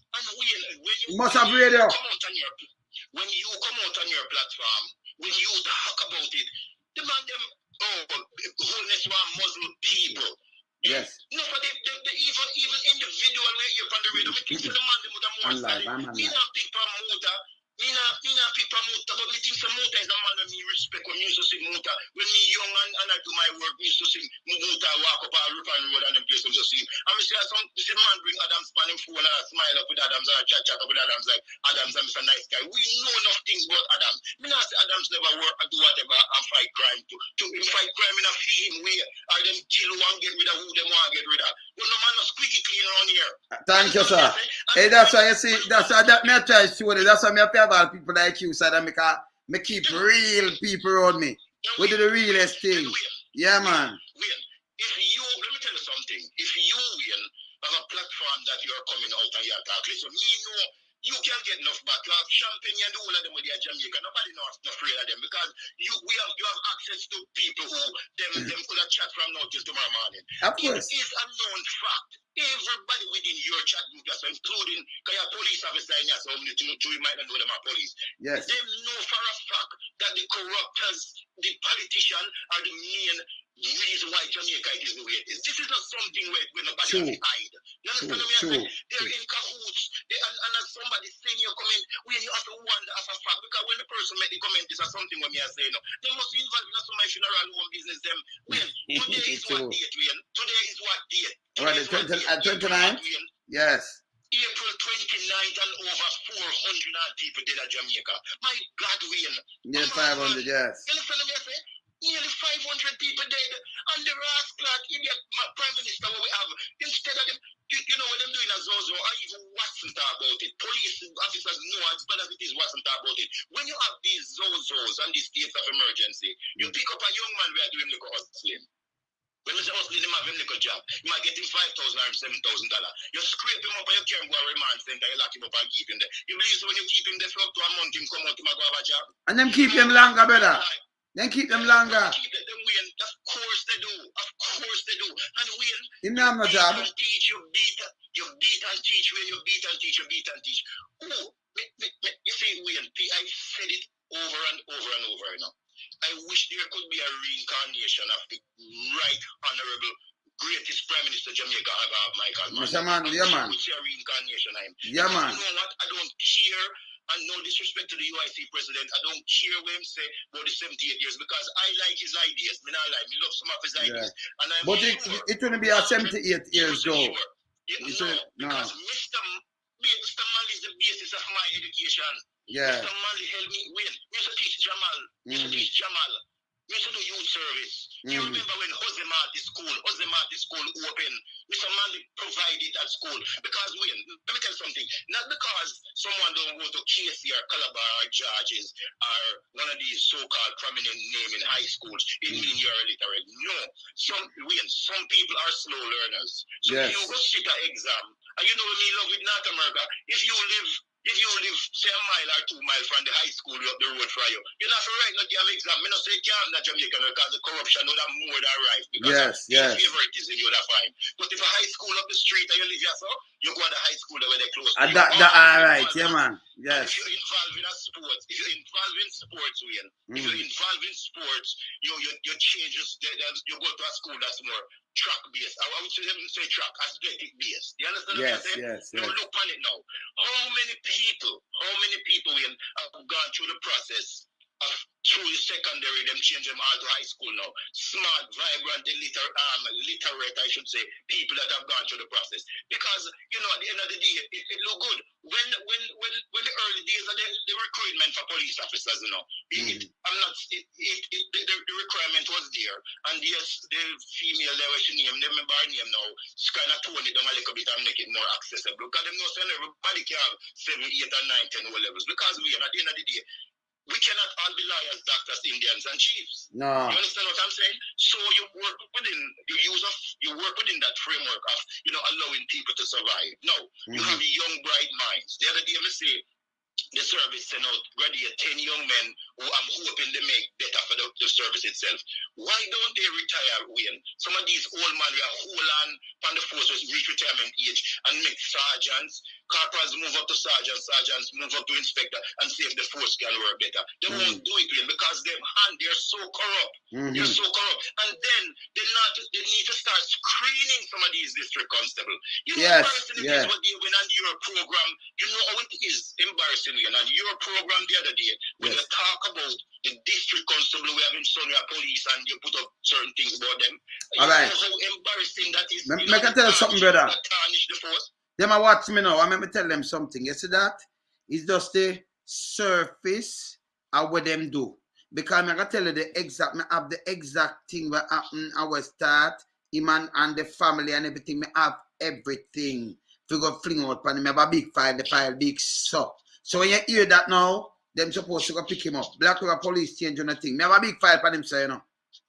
Speaker 7: And when you
Speaker 1: must have radio.
Speaker 7: When you come out on your platform, when you talk about it, the man them wholeness one Muslim people.
Speaker 1: Yes.
Speaker 7: No, but even individual where you're on the radio, me think the man them with a more solid. Me not pick promoter. Me not pick promoter, but me think some motor is a man that me respect when you used to see motor. When me young and I do my work, me used to see motor walk up a roof and road and them place to see. And me see this man bring Adams on him phone and I smile up with Adams and I chat up with Adams like Adams and Mr. Nice Guy. We know enough things about Adams. Me not say Adams never work and do whatever and fight crime to him fight crime in a feel him way or them kill one get rid of who them want get rid of. But no man no squeaky clean around here.
Speaker 1: Thank you, sir. Hey, that's why you see, that's why that me I try to show you. That's why me I about people like you, so that me keep real people around me. We do the realest thing. Yeah, man.
Speaker 7: If you, let me tell you something. If you win have a platform that you are coming out and you talk, listen, me know you can get enough back. You have champagne and all of them with their Jamaica. Nobody knows not afraid of them because you have access to people who them could have chat from now till tomorrow morning.
Speaker 1: Of course.
Speaker 7: It is a known fact. Everybody within your chat group, so including your police officer in your home, you might not know them are police.
Speaker 1: Yes.
Speaker 7: They know for a fact that the corruptors, the politician, are the main reason why Jamaica is the way it is. This is not something where nobody can hide. You understand what I mean? They're in cahoots. And as somebody saying your comment, when you have to wonder as a fact, because when the person made the comment, this is something when me I say no. They must be involved in my funeral home business them. When today is what date, Wayne? Today is what date?
Speaker 1: At 29? Yes.
Speaker 7: April 29th and over 400 people dead at Jamaica. My God, Wayne.
Speaker 1: Yeah, 500, yes.
Speaker 7: You understand what I say? Nearly 500 people dead. And the rascal idiot prime minister what we have, instead of them, you know what them doing as Zozo, or even Watson talk about it. Police officers know as bad as it is Watson talk about it. When you have these Zozos and these states of emergency, you pick up a young man where doing little hustling. When you say hustling, him have him little job. You might get him $5,000 or $7,000. You scrape him up and you carry him to a remand center, you lock him up and keep him there. You believe so when you keep him there for up to a month, him come out, him go have a job.
Speaker 1: And them keep him longer, brother. Then keep them longer.
Speaker 7: Keep them Wayne. Of course they do. Of course they do. And Wayne,
Speaker 1: you know my job.
Speaker 7: You beat and teach. When you beat and teach, you beat and teach. Oh, you see, Wayne, I said it over and over and over now. I wish there could be a reincarnation of the right honorable greatest Prime Minister Jamaica ever have, Michael.
Speaker 1: Mr. Man, yeah, man.
Speaker 7: Which is a reincarnation of him.
Speaker 1: Yeah, man.
Speaker 7: You know what? I don't care. And no disrespect to the UIC president, I don't care what him say about the 78 years because I like his ideas. Me not like, me love some of his ideas. And I'm
Speaker 1: but
Speaker 7: sure
Speaker 1: it will be a 78 years ago.
Speaker 7: Sure. Yeah, because Mr. Manley is the basis of my education.
Speaker 1: Yeah.
Speaker 7: Mr. Manley helped me. Wait, Mr. Teach Jamal. Mr. Teach Jamal. We used to do youth service. You remember when Jose Marti School opened? Mr. Malik provided that school. Because let me tell you something. Not because someone don't go to Casey or Calabar or Georges or one of these so-called prominent name in high schools, it means you're illiterate. No. Some people are slow learners. So if you go sit an exam, and you know me love with North America, if you live say a mile or 2 miles from the high school up the road for you, you're not for right no damn exam. Me not say you can't not Jamaican because the corruption would have more than right. Because favoritism you would have find. But if a high school up the street and you live here, so you go to the high school where they close.
Speaker 1: All right, yeah, man. Yes.
Speaker 7: If you're involved in sports, if you're involved in sports, you change you go to a school that's more track based. I would say track, athletic based. You understand what I'm saying?
Speaker 1: Yes.
Speaker 7: Now look on it now. How many people have gone through the process of through the secondary, them change them all to high school now. Smart, vibrant, literate, I should say, people that have gone through the process. Because, at the end of the day, it look good. When the early days of the recruitment for police officers, the requirement was there. And yes, the female there, what she name, remember her name now, she kind of tone it down a little bit and make it more accessible. Because them know saying everybody can have 7, 8, and 9, 10 O levels. Because at the end of the day, we cannot all be lawyers, doctors, Indians, and chiefs.
Speaker 1: No.
Speaker 7: You understand what I'm saying? So you work within that framework of allowing people to survive. Now, you have young, bright minds. The other day, I say the service sent out graduate 10 young men who I'm hoping they make better for the service itself. Why don't they retire, Wayne? Some of these old men who are hold on the forces reach retirement age and make sergeants. Corporals move up to sergeants move up to inspector and see if the force can work better. They won't do it because they're so corrupt. They're so corrupt. And then they need to start screening some of these district constables. Embarrassing is what they went on your program. You know how it is embarrassing. And on your program the other day, when you talk about the district constable we have in Sonia police and you put up certain things about them.
Speaker 1: All right.
Speaker 7: You know how embarrassing that is.
Speaker 1: Make I tell you something, brother.
Speaker 7: Tarnish the force.
Speaker 1: Them are watch me now. I remember tell them something. You see that? It's just the surface of what them do. Because I can tell you I have the exact thing that happened. I will start, him and the family and everything. I have everything. If you go fling out on him, I have a big file, the file big so. So when you hear that now, them supposed to go pick him up. Black River police change on the thing. I have a big file on him, so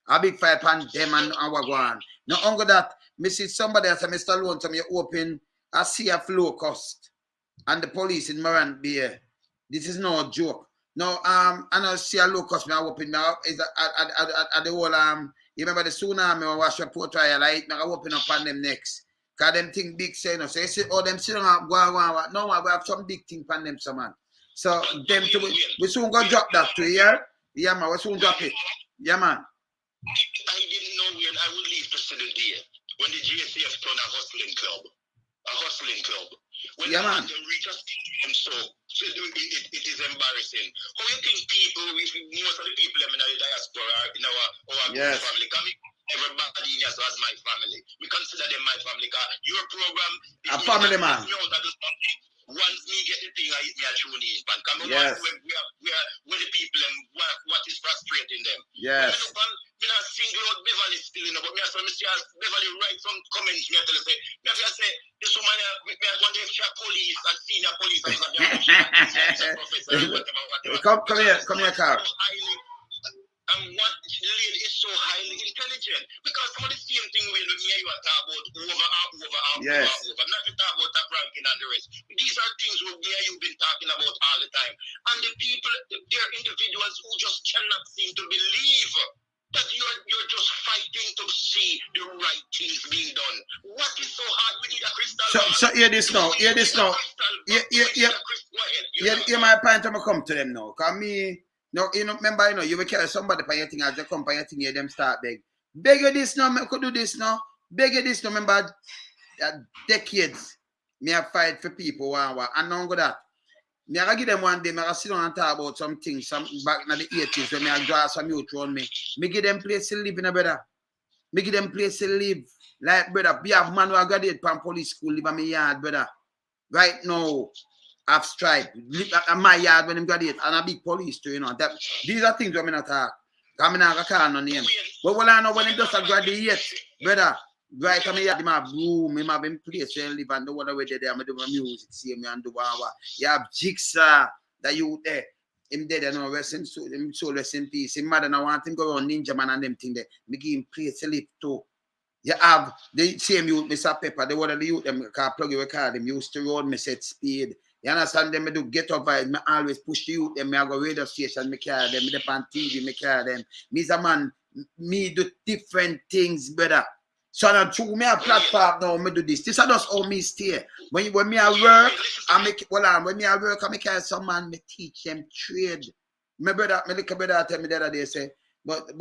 Speaker 1: a big file on them and our go on. Now, under that, I see somebody else, Mr. Loan, so you open a sea of low-cost and the police in Moran Bay. This is no joke. Now, and I see a low-cost me open now is at the whole you remember the tsunami or wash your port trial, I open up on them next. Cause them thing big say no. So you see all them sitting up go. No, we have some big thing on them, so man. So them we soon go drop that to here. Yeah man, we soon drop it. Yeah man.
Speaker 7: I didn't know when I would leave to the day when the GSF turned a hustling club. When
Speaker 1: man.
Speaker 7: They reach us, so it is embarrassing. How you think people, most of the people in the diaspora, in our family, everybody in us as my family. We consider them my family. Your program is
Speaker 1: a family man.
Speaker 7: Once me get the thing, I eat me a tune in. But come on, we are the people and what is frustrating them.
Speaker 1: Yes.
Speaker 7: Me not single out Beverly still, but me say Beverly write some comments. Me tell you say this woman me want to check police and senior police and
Speaker 1: come here, Carl.
Speaker 7: And what the lady is so highly intelligent because some of the same thing we hear you talk about over. Not to talk about that ranking and the rest. These are things you've been talking about all the time. And the people, they're individuals who just cannot seem to believe that you're just fighting to see the right things being done. What is so hard? We need a crystal ball.
Speaker 1: So hear this now. Hear my point. I'm come to them now. Cause me. No, remember, you will carry somebody by your thing as they come by your thing, you them start beg. Beg you this now, I could do this now. Beg you this now, remember, decades, me have fight for people, and now go that. Me I give them one day, I sit down and talk about some things, some back in the 80s, when I draw some youth around me. Me give them place to live in a brother. Me give them place to live. Like, brother, be a man who graduate from police school, live in my yard, brother. Right now, I've stripe, my yard when I'm graduate, and a big police too, that these are things I'm not talk. Come in and call no name. But what I know when him just a graduate, brother, right, I mean, him have room, him have him place where he live and do whatever they there, I do my music, see me and do what. You have Jigsaw, that you there. Him dead and no rest in soul, rest in peace. Him mother now want him go around Ninja Man and them thing there. Me give him place to live too. You have the same youth, Mr. Pepper, the one of the youth, them can plug your car, them used to road, me set speed. You understand them, me do get up vibes, me always push the youth, them, me I go radio station, me carry them, me depend on TV, me carry them. Me's a man, me do different things, brother. So now through me a platform now, me do this. This is just how me stay. When me I work, I make when me I work, I make some man, me teach them trade. My brother, my little brother tell me the other day, say, but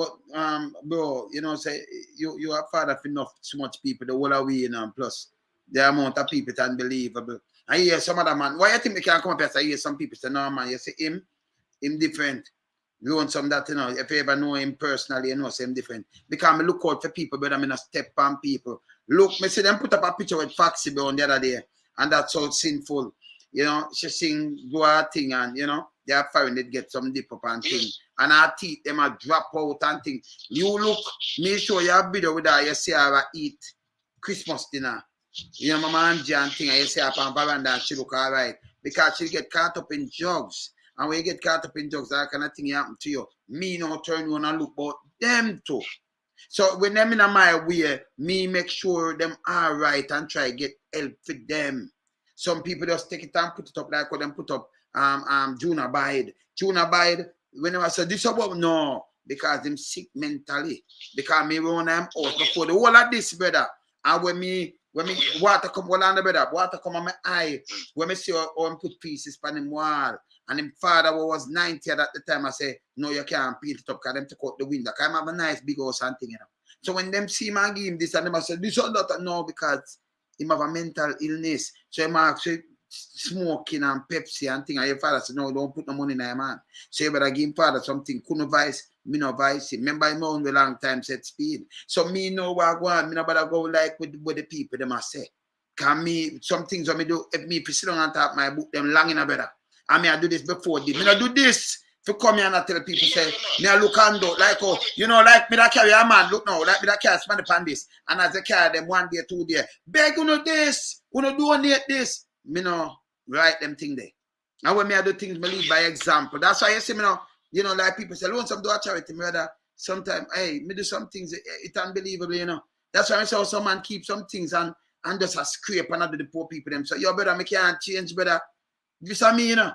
Speaker 1: bro, you know, say you are father of enough so much people the whole away, you know, plus the amount of people it's unbelievable. I hear some other man. Why you think we can't come up here? I hear some people say, no man, you see him different. You want some that, you know, if you ever know him personally, you know, say him different. Because I look out for people, but I'm in a step on people. Look, me see them put up a picture with Foxy on the other day, and that's so sinful. You know, she sing, do her thing, and, you know, they are foreign, they get some dip up and thing. And her teeth, them a drop out and thing. You look, me show you a video with her, you see her eat Christmas dinner. You know, Mama Angie and thing, and you see her on veranda and she look all right. Because she get caught up in drugs. And when you get caught up in drugs, that kind of thing happen to you. Me no turn on and look about them too. So when them in my way, me make sure them are right and try get help for them. Some people just take it and put it up like what them put up June Abide. June Abide, whenever I say this about no, because them sick mentally. Because me run them out before the whole of this, brother. And when me water come on the brother, water come on my eye, when me see how I put pieces on him wall. And him father was 90 at the time, I say, no, you can't paint it up because them take out the window. Because I have a nice big house and thing, you know. So when them see him and give him this, and them I say, this or that, no, because him have a mental illness. So him actually smoking and Pepsi and thing. And your father said, no, don't put no money in your man. So you better give him father something. Couldn't vice, me no vice him. Remember him on the long time set speed. So me know what I go on. Me no better go like with the people them I say. Because me, some things when me do, if me sit down and talk my book, them long in a better. I mean, I do this before. Me I do this to come here and I tell people, say, me I look and do, like, oh, you know, like me that carry a man, look now, like me that carry money upon this. And as I carry them 1 day, 2 day, beg you know this, you know, donate this. Me no write them thing there. And when me I do things, me lead by example. That's why you see me now, you know, like people say, want some do a charity, me rather sometimes, hey, me do some things, it's unbelievable, you know. That's why I say, some man keep some things and just a scrape and do the poor people them. So, yo, brother, me can't change, brother. This is me, you know.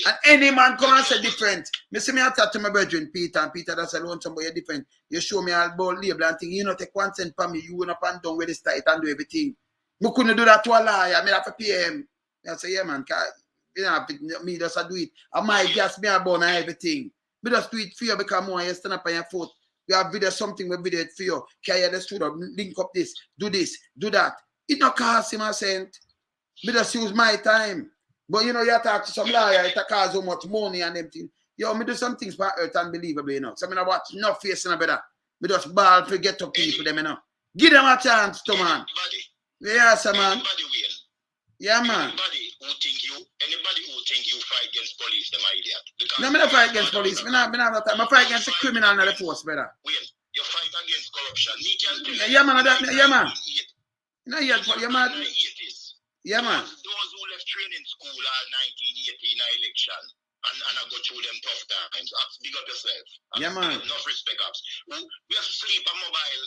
Speaker 1: And any man come and say different. Me see me I talk to my brethren, Peter, and Peter that's alone somebody different. You show me all about label and thing. You know, take 1 cent from me, you went up and down with this tight and do everything. Me couldn't do that to a liar. Me have to pay him. I say, yeah, man, you know, me just do it. I might gas me about and everything. Me just do it for you because more you stand up on your foot. You have video something, we video it for you. Carry the studio, link up this, do that. It not cost him a cent. Me just use my time. But you know, you talk to some lawyer, it costs so much money and everything. Yo, me do some things for earth unbelievable, you know. So I watch no face in a better. Me just ball to get to people, them, you know. Give them a chance to man. Yes, man. Yeah, man.
Speaker 7: Anybody who think you fight against police, them idiot.
Speaker 1: No, me not fight against police. Me not have time. I fight against the criminal and the force, brother.
Speaker 7: You fight against corruption.
Speaker 1: Yeah, man. Yeah, man. No, yeah, man. Yeah, man.
Speaker 7: Those who left training school all 1980 election and I go through them tough times. Big up yourself.
Speaker 1: Yeah, man.
Speaker 7: Enough respect, ups. We have to sleep a mobile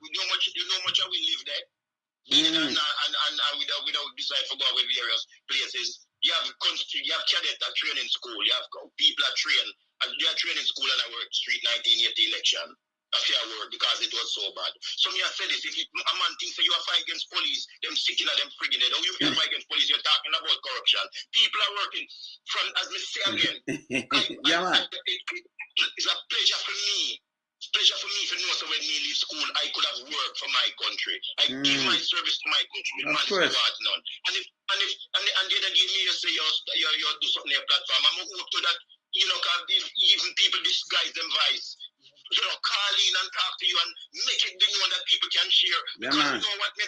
Speaker 7: we know much how we live there. And without decide to go with various places. You have cadet at training school. You have people at train. And you are training school and I work street 1980 election. A fair word because it was so bad. So me I said this, if a man thinks that you are fighting against police, them sick in them frigging it. Or you can fight against police, you're talking about corruption. People are working from, as me say again, it's a pleasure for me. It's a pleasure for me to know so when me leave school, I could have worked for my country. I give my service to my country with money without none. And the other give me, you say you do something on your platform, I'm going to hope to that, you know, because even people disguise them vice. You know, call in and talk to you and make it be known that people can share. Because you know what, we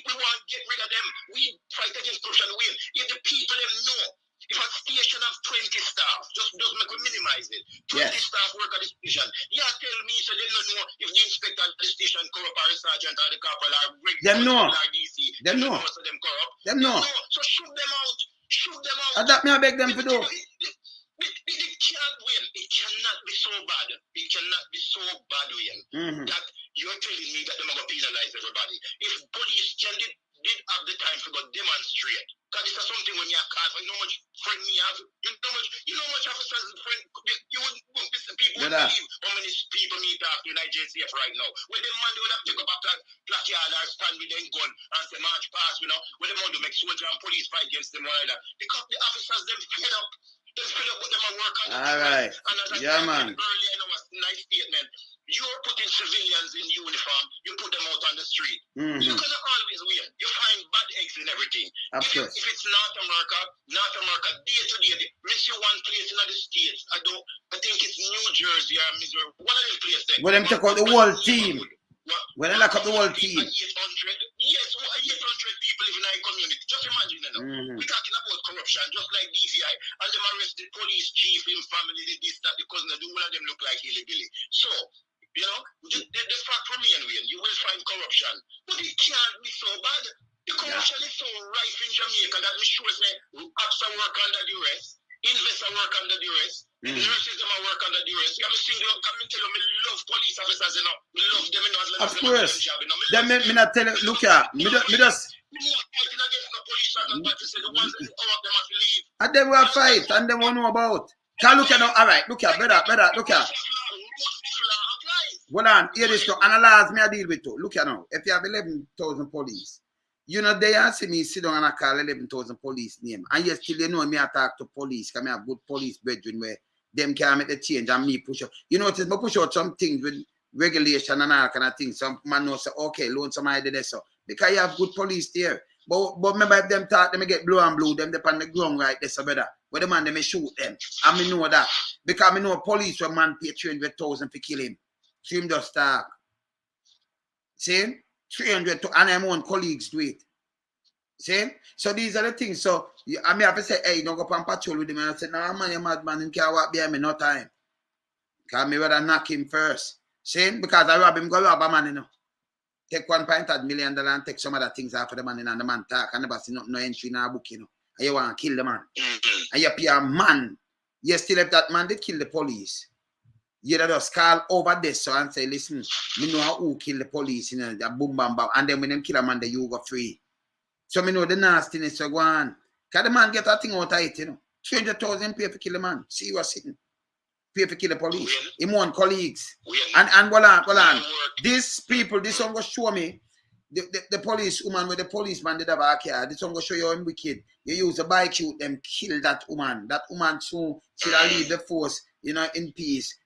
Speaker 7: want to get rid of them. We fight against corruption. If the people them know, If a station have 20 staff, just make we minimize it. 20 staff work at the station. Yeah, tell me, so they don't know if the inspector at the station corrupt or the sergeant or the corporal or
Speaker 1: them know.
Speaker 7: or DC.
Speaker 1: Them know.
Speaker 7: Most of them corrupt.
Speaker 1: Them know.
Speaker 7: So shoot them out. Shoot them out.
Speaker 1: And that me I beg them to do.
Speaker 7: It can't win. It cannot be so bad. It cannot be so bad, Wayne, that you're telling me that they're going to penalize everybody. If police did have the time to go demonstrate, because this is something when you're called, you know how much friend me have, you know how much officers and friend, people wouldn't believe how many people me talk to in IJCF right now. When the man, they would have to take up a placard or stand with them gun and say march past, when the man do make soldier and police fight against them, because the officers, them fed up. They fill up with them and work on it.
Speaker 1: All right.
Speaker 7: And as I
Speaker 1: said
Speaker 7: earlier, I know a nice statement. You're putting civilians in uniform, you put them out on the street. You cannot always win. You find bad eggs in everything. If it's North America, day to day, miss you one place in the States. I think it's New Jersey or Missouri. One of them places.
Speaker 1: When them take out the whole team. When they lock up the whole team.
Speaker 7: 800 people live in our community. Just imagine, we're talking about corruption, just like BVI, and them arrested police chief, him family, this, that, the cousin, all of them look like hillbilly. So, the fact remain, you will find corruption, but it can't be so bad. The corruption is so rife in Jamaica that we sure say, officers work under duress, investors work under duress, nurses them work under duress. I'm single, come and tell you, I love police officers, I love them,
Speaker 1: Of course. Then me not tell you, look here, me just. And then we'll fight, and then we'll know about. Can look at now, all right, look here, brother, look here. Hold on, hear this now, analyze me I deal with you. Look here now, if you have 11,000 police, they ask me sit down and I call 11,000 police name, and yet still me I talk to police, because I have good police brethren where them can make the change and me push out. Notice me push out some things with regulation and all kind of things. Some man know say, okay, loan somebody did this so. Because you have good police there. But remember if them talk, them get blue and blue, them on the ground right there, so brother. Where the man, they may shoot them. And me know that. Because I know police when man pay 300,000 to kill him. So him just talk. See? 300 and my own colleagues do it. See? So these are the things. So I may have to say, hey, don't go up and patrol with him. And I say, no, man, you're mad man, you can't walk behind me no time. Because I rather knock him first. See? Because I rob him, go rob a man, Take $1.5 million and take some other things after the man, and the man talk and never see no entry in our book, And you want to kill the man. And you pay a man. You still have that man, they kill the police. You just call over this so and say, listen, me know who kill the police, the boom, bam, bam. And then when them kill a man, they you go free. So me know the nastiness so go on. Because the man get a thing out of it, 300,000 pay for kill the man. See you are sitting. Pay for kill the police. Him one colleagues. And hold on. These people, this one go show me the police woman with the policeman did have a car. This one go show you how wicked. You use a bike shoot them, kill that woman. That woman soon she'll leave the force, in peace.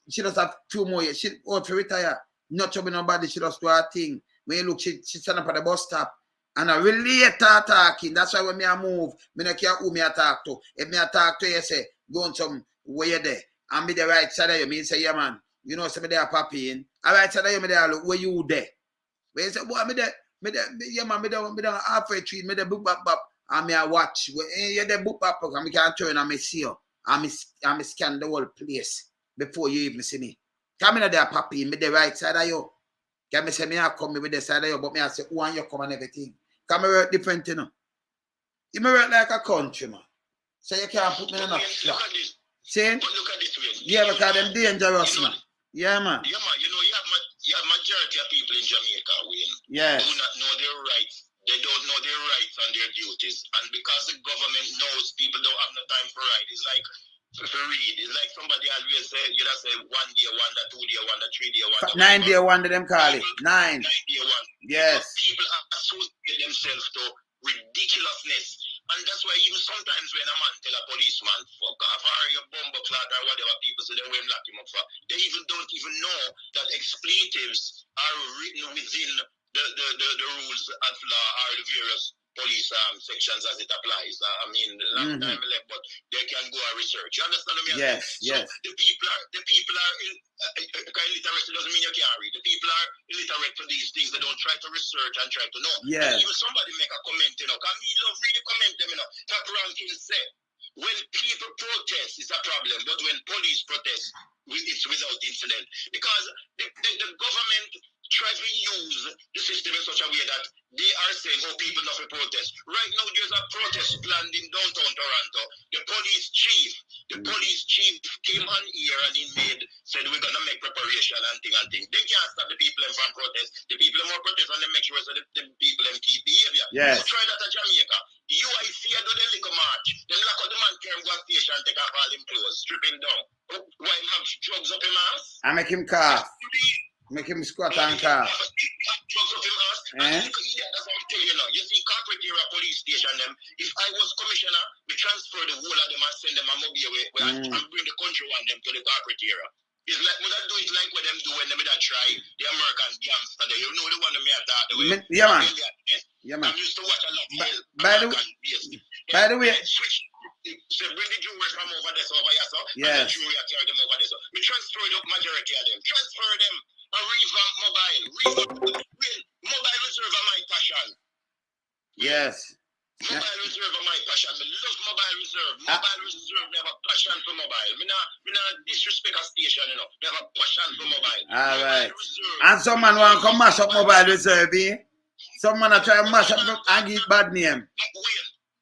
Speaker 1: She does have 2 more years. She ought to retire. Not trouble nobody. She does do her thing. When you look, she stand up at the bus stop. And I relate her talking. That's why when me I move, me not care who me I talk to. If me I talk to you, say, go on some way you there. And me the right side of you, me say, yeah man, say me there papi in. All right side of you, me there look, where you there? Where you say, boy, me there, yeah man, me there halfway tree, me there boop bop bop. And me I watch. You there boop bop bop, and me can turn and me see you. And me scan the whole place before you even see me. Come in there papi in, me the right side of you. Can me say me I come with the side of you, but me I say, who and you come and everything. Come me work different, You me work like a country, man. So you can't put me in a flat. See?
Speaker 7: But look at this way.
Speaker 1: Yeah, because them dangerous, man. Yeah, man.
Speaker 7: Yeah, man. You have majority of people in Jamaica, Wayne.
Speaker 1: Yes.
Speaker 7: Do not know their rights. They don't know their rights and their duties. And because the government knows people don't have no time for right, it's like, if you read, it's like somebody always say, you just say 1 day wonder, 2 day wonder, 3 day wonder.
Speaker 1: 9 day wonder, them call it. 9.
Speaker 7: 9 day wonder.
Speaker 1: Yes.
Speaker 7: People associate themselves to ridiculousness. And that's why even sometimes when a man tell a policeman, fuck off, or you bomber clot or whatever people say, they will lock him up for. They don't even know that expletives are written within the rules of law or the various police sections as it applies. Long time left, but they can go and research. You understand what I mean?
Speaker 1: Yes,
Speaker 7: so the people are illiterate doesn't mean you can't read. The people are illiterate for these things. They don't try to research and try to know.
Speaker 1: Yeah.
Speaker 7: And even somebody make a comment, can me love read the comment them, Top ranking say when people protest, it's a problem, but when police protest, it's without incident. Because the government tries to use the system in such a way that they are saying, oh, people not to protest. Right now, there's a protest planned in downtown Toronto. The police chief came on here and he said, we're going to make preparation and thing. They can't stop the people from protest. The people more protest and they make sure so the people keep behavior.
Speaker 1: Yes.
Speaker 7: You try that at Jamaica. UIC do the liquor march. Then lock out the man carry go to station and take off all him clothes, strip him down. Why him have drugs up him ass?
Speaker 1: I make him cough. Make him squat and cough.
Speaker 7: Drugs up him ass. And that's what I'm telling you now. You see, corporate area police station them. If I was commissioner, we transfer the whole of them and send them a mobile away and bring the country one them to the corporate area. It's like when I do it like what them do when they try the American gangster. You know the one that me attack the way.
Speaker 1: Yeah, man. Yeah, man.
Speaker 7: I used to watch a lot of
Speaker 1: By the way,
Speaker 7: so bring the jewelry from over there, so over here, so
Speaker 1: yes.
Speaker 7: and the jewelry carry them over there. So we transfer the majority of them. Transfer them and revamp mobile. Mobile reserve are my passion.
Speaker 1: Yes.
Speaker 7: Mobile reserve are my passion. I love mobile reserve. Mobile reserve, they have a passion for mobile. Me not disrespect a station, you know. They have a passion for mobile.
Speaker 1: All right.
Speaker 7: Reserve.
Speaker 1: And some man want to come mash up mobile reserve, eh? Some man try to mash up and give bad name.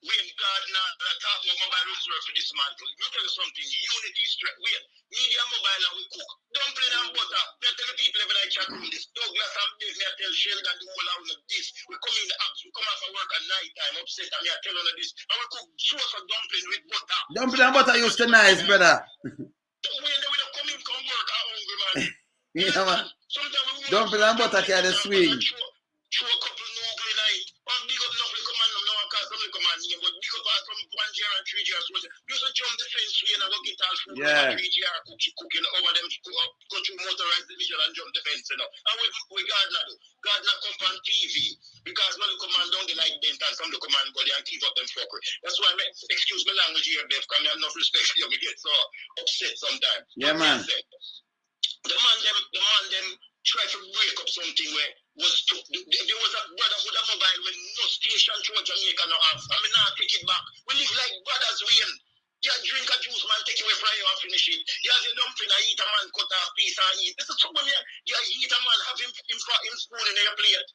Speaker 7: Wayne Gardner, talk about mobile reserve for dismantle. You tell you something, unity strength. Wayne, media mobile and we cook. Dumpling and butter. We tell the people every night chat room this. Douglas and Dave, me tell Sheldon the whole hour of this. We come in the apps, we come after work at night time, upset, and me tell all of this. And we cook sauce of dumpling with butter.
Speaker 1: Dumpling and butter used to nice, brother.
Speaker 7: Wayne, we don't come in, come work at hungry, man.
Speaker 1: Yeah, man.
Speaker 7: Sometimes we
Speaker 1: Dumpling and butter carry the swing.
Speaker 7: Show a couple no ugly night. Big up enough little man, no one call some little man name, but big up from 1 year and 3 years. You used to jump the fence way and I go get all food over 3 years cooking over them, go through motorized division and jump the fence, you know. And we Gardner do. Gardner come on TV because no little man don't they like dent and some little man go there and keep up them fuckery. That's why I excuse my language here, Dave, because I have enough respect for you. We get so upset sometimes.
Speaker 1: Yeah, man.
Speaker 7: The man them try to break up something where there was a brotherhood of mobile when no station through Jamaica no have. I mean, now take it back. We live like brothers, Wayne. You drink a juice, man, take it away from you and finish it. You have your dumpling, I eat a man, cut off piece and eat. This is something you eat a man, have him spoon in your plate.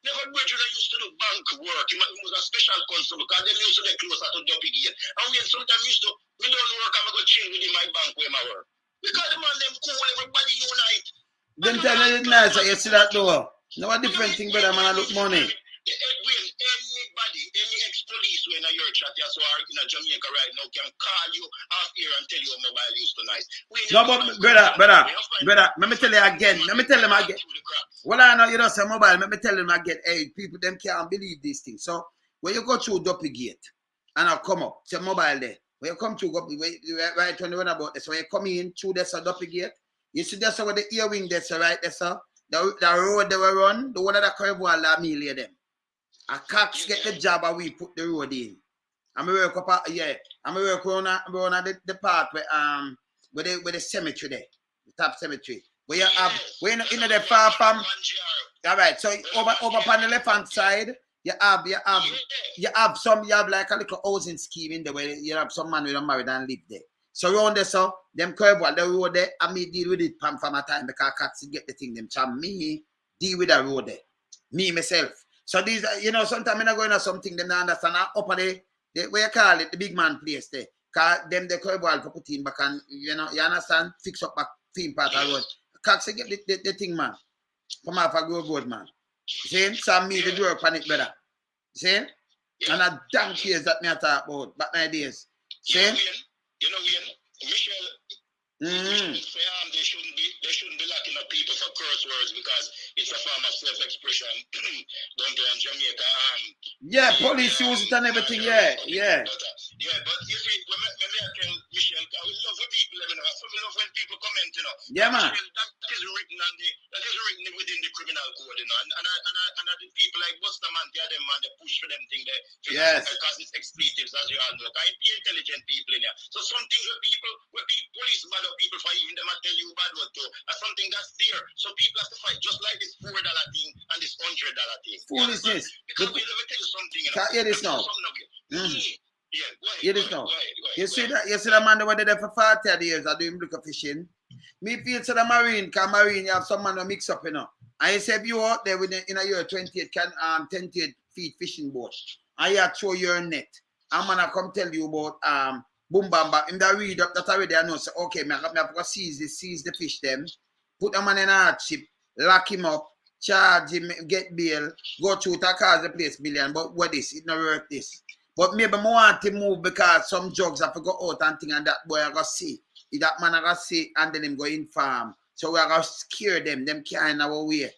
Speaker 7: Never graduate I used to do bank work. He was a special constable because they used to get closer to Duppy Gate. And when sometimes we don't work, I'm going to chill within my bank where I work. Because the man, them cool, everybody unite.
Speaker 1: Them tell you it's nice that you see that door. No a different thing, brother, man, I look money.
Speaker 7: Anybody, any ex-police when a your chat you so are in a Jamaica right now can call you off here and tell you mobile used to nice.
Speaker 1: No, but brother, let me tell you again. Let me tell them again. Well, I know you don't say mobile. Let me tell them again. Hey, people, them can't believe these things. So when you go through Duppy Gate and I'll come up, say mobile there. When you come through, right on the runabout there. So when you come in through this Duppy Gate, you see that's where the earwing that's right there, sir. The road they were run, the one of the curve wall that me them. And Cox get the job and we put the road in. I'm work up I'm work around the part where the cemetery there, the top cemetery. Where you have when in the far from alright, so over on the left hand side, you have like a little housing scheme in there where you have some man with a married and live there. So around there, so them curve wall, the road there, I me deal with it from a time because Cox get the thing them. So me deal with the road there. Me myself. So these, sometimes I'm not going to something them not understand. Up there, where you call it, the big man place there. Because them the curve wall for put in back and, you understand, fix up back theme part of the road. Cox get the thing, man. Come off a Grove Road, man. See? So me the work on it, brother. See? And a damn case that me I talk about back in the days. See?
Speaker 7: Michelle, they shouldn't be locking up people for curse words because it's a form of self-expression. Don't they in Jamaica?
Speaker 1: Police use it and everything,
Speaker 7: But you see, when I tell Michelle, we love when people, so we love when people comment,
Speaker 1: Yeah, man.
Speaker 7: That is written within the criminal code, and the people like Bustamante, them man, they push for them thing there.
Speaker 1: Yes.
Speaker 7: Because it's expletives, as you all know. Because it's intelligent people in here. So some things where police bad up people for even them tell you bad word too. And something that's there. So people have to fight just like this $4 thing and this $100 thing.
Speaker 1: Foolishness.
Speaker 7: Because let me tell you something.
Speaker 1: Can't hear this now.
Speaker 7: Yeah, go ahead.
Speaker 1: Hear this now. You see that man that was there for 40 years are doing liquor fishing. Me feel to the marine, because marine you have some man who mix up, you know. And you say if you out there with in a year 28 feet fishing boat, and you throw your net, I'm gonna come tell you about boom bam bam. In the read up that already I know. So okay, me have to seize the fish them, put a man in a hardship, lock him up, charge him, get bail, go through to cause the place billion. But what is it not worth this? But maybe I want to move because some drugs have to go out and thing and that boy I go see. That man I go see and then him go inform. So we are going to scare them can't in our way.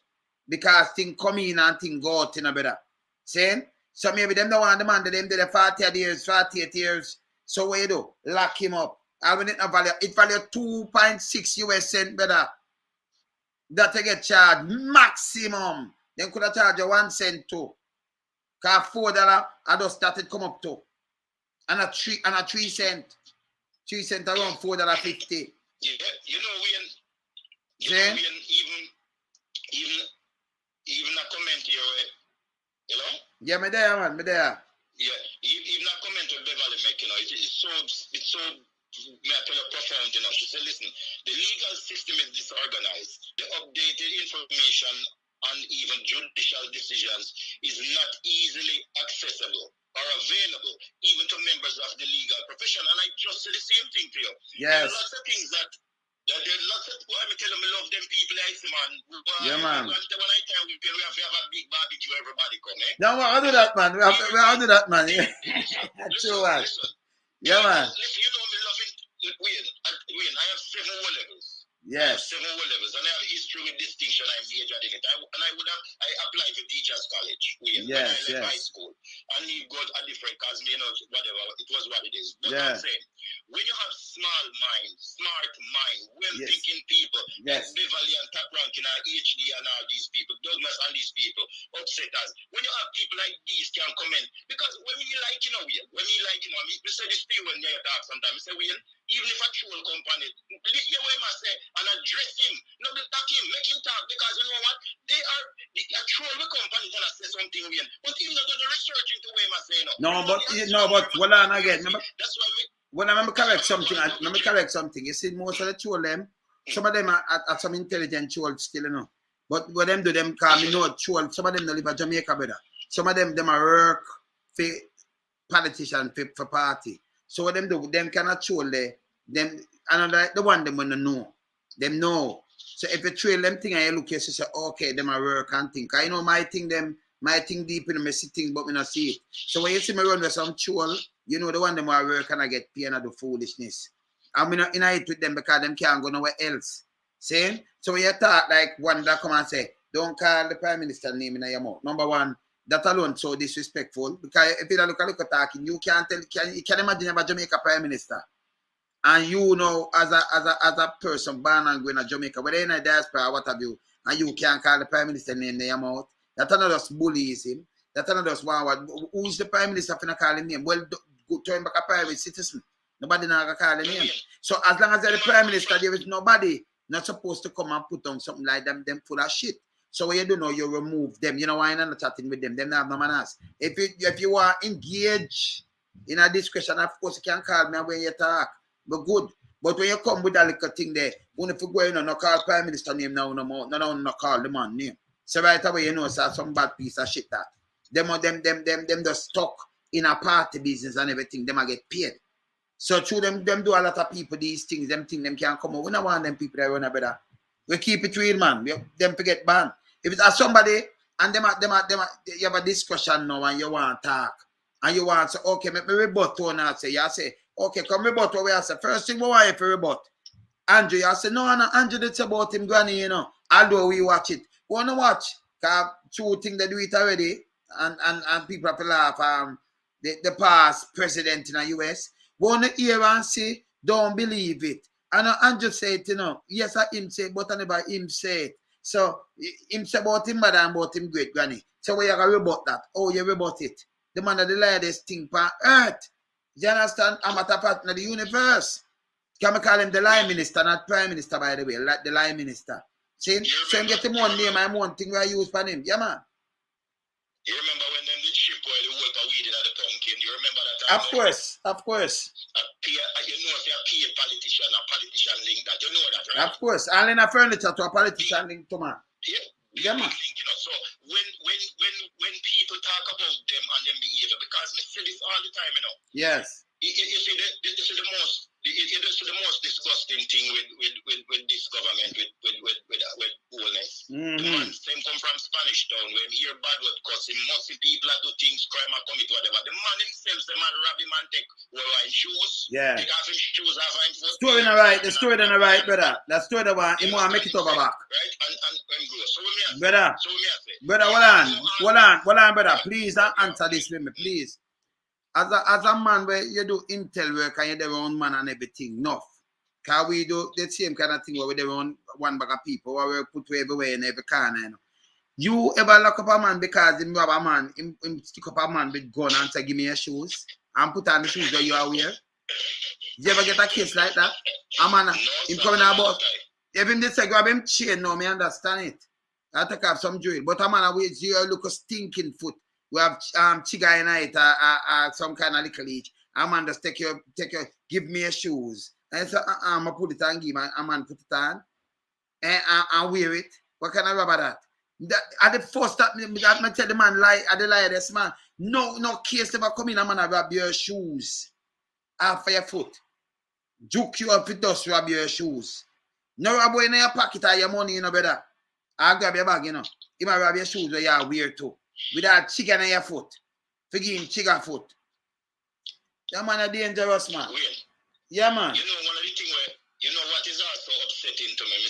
Speaker 1: Because thing come in and thing go out in a better. Saying? So maybe them don't want the man that them did 40 years, 48 years. So what you do? Lock him up. I will not value. It value 2.6 US cent better. That they get charged maximum. Then could have charged you 1 cent too. Because $4 I just started come up to. And a 3 cent. 3 cent around $4.50.
Speaker 7: Yeah, you know when even a comment here, you know?
Speaker 1: Yeah, me there, man, me there.
Speaker 7: Yeah, even a comment with Beverly make, you know, it's so may I tell you profound, you know. She said, listen, the legal system is disorganized. The updated information and even judicial decisions is not easily accessible or available even to members of the legal profession. And I just say the same thing to you.
Speaker 1: Yes.
Speaker 7: There are lots of things that there are lots of people, I tell them I love them people I see, man.
Speaker 1: Yeah, man.
Speaker 7: When I tell we have to have a big barbecue, everybody come, eh?
Speaker 1: No, we'll do that, man. We'll do that, man. Yeah.
Speaker 7: Listen.
Speaker 1: Yeah, man.
Speaker 7: Listen, you know me loving Wayne, I have 7 O-levels.
Speaker 1: Yes.
Speaker 7: 7 O-levels, and I have history with distinction. I majored in it. I applied for teachers college when I left high school. And you got a different cause, you know, whatever, it was what it is. But I'm saying, when you have smart mind, well-thinking people, like Beverly and Top Ranking and HD and all these people, Douglas and these people, upsetters, when you have people like these can come in, because when you like, you know, we say this thing when they talk sometimes, we say, even if a troll company, you way must say, and address him, not attack him, make him talk, because you know what, a troll will company tell us say something weird, but even though the research into way must say,
Speaker 1: but hold on again, remember?
Speaker 7: That's why
Speaker 1: when I remember correct something, you see most of the troll them, some of them are some intelligent trolls still, you know. But what them do, them call me no troll, some of them don't live in Jamaica better. Some of them are work for politician for party. So what them do, them cannot troll them another the one them wanna know. Them know. So if you trail them thing and you look, you say, okay, them are work and think. I know my thing deep in the thing, but me not see it. So when you see me run with some troll, you know the one them are work and I get paid and do foolishness. I'm not in it with them because them can't go nowhere else. See? So when you talk like one that come and say, don't call the Prime Minister name in your mouth. Number one, that alone so disrespectful. Because if you look at talking, you can't tell, you can imagine about Jamaica Prime Minister. And you know, as a person born and going to Jamaica, whether in a diaspora, what have you, and you can't call the Prime Minister name in your mouth, that another just bullies him. That another just who's the Prime Minister for not calling name? Well, go turn back a private citizen. Nobody not call the name. So as long as they're the Prime Minister, there is nobody not supposed to come and put on something like them full of shit. So what you do now, you remove them. You know why I'm not chatting with them? Them have no manners. If you are engaged in a discussion, of course you can call me when you talk. But good. But when you come with that little thing there, when if you go in and not call Prime Minister name now, no call the man name. So right away, you know, so some bad piece of shit that. Them just stuck in a party business and everything, them get paid. So through them do a lot of people these things, them can't come out. We don't want them people that run a better. We keep it real, man. Them forget ban. If it's somebody and you have a discussion now and you want to talk and you want to say, okay, make me rebut to and say, you say, okay, come rebut what we say. First thing we want you to rebut. Andrew, you say, no, Andrew did say about him granny, you know. Although we watch it. We want to watch. Because two things they do it already and people have to laugh. The past president in the US. We want to hear and say, don't believe it. And Andrew said, you know, yes, I him say, but I never him say it. So, him say about him mother and about him great granny. So, we are going to rebut that. Oh, you rebut it. The man of the latest thing on earth. You understand? I'm at a part of the universe. Can we call him the lie minister, not prime minister, by the way, like the lie minister. See? So, him get him one name and one thing I use for him. Yeah, man.
Speaker 7: You remember when them did ship oil, the water weed in the pumpkin? You remember that
Speaker 1: Of course.
Speaker 7: You know, if you're a politician link that, you know that, right?
Speaker 1: Of course. All in a furniture to a politician link to man.
Speaker 7: Yeah, man. You know, so when people talk about them and them behavior, because we see this all the time, you know.
Speaker 1: Yes.
Speaker 7: You see, this is the most disgusting thing with this government, with wholeness. The man same come from Spanish town, when he hear bad word cuss, he must see people that do things, crime and commit whatever. The man himself, the man rob him and take shoes. Yeah. Take off his shoes, have him foot.
Speaker 1: Story not right, the story not right, brother. That story the one, he want to make it over back.
Speaker 7: Right, and go. So we may
Speaker 1: brother, hold on, brother. Please answer this with me, please. As a man where you do intel work and you do your own man and everything, enough. Because we do the same kind of thing where we do one bag of people where we put everywhere in every corner. You know. You ever lock up a man because him rob a man, him stick up a man with gun and say, give me your shoes and put on the shoes that you are wearing? Did you ever get a case like that? A man, him coming about, if him just say grab him chain, no, me understand it. I take off some drill. But a man with you look a stinking foot. We have chiga in it, some kind of little each. A man just take your, give me your shoes. And so I put it on, give a man put it on and wear it. What kind of rubber that? At the first that me tell the man lie, at the lie this man. No case ever come in a man and rub your shoes off your foot. Juke you up with dust, rub your shoes. No rub in your pocket or your money, you know, brother. I'll grab your bag, you know. You might rub your shoes where you wear too. Without chicken on your foot. Forgive him, chicken foot. That man a dangerous man. Yeah, man.
Speaker 7: You know, one of the things where, you know what is also upsetting to me? Me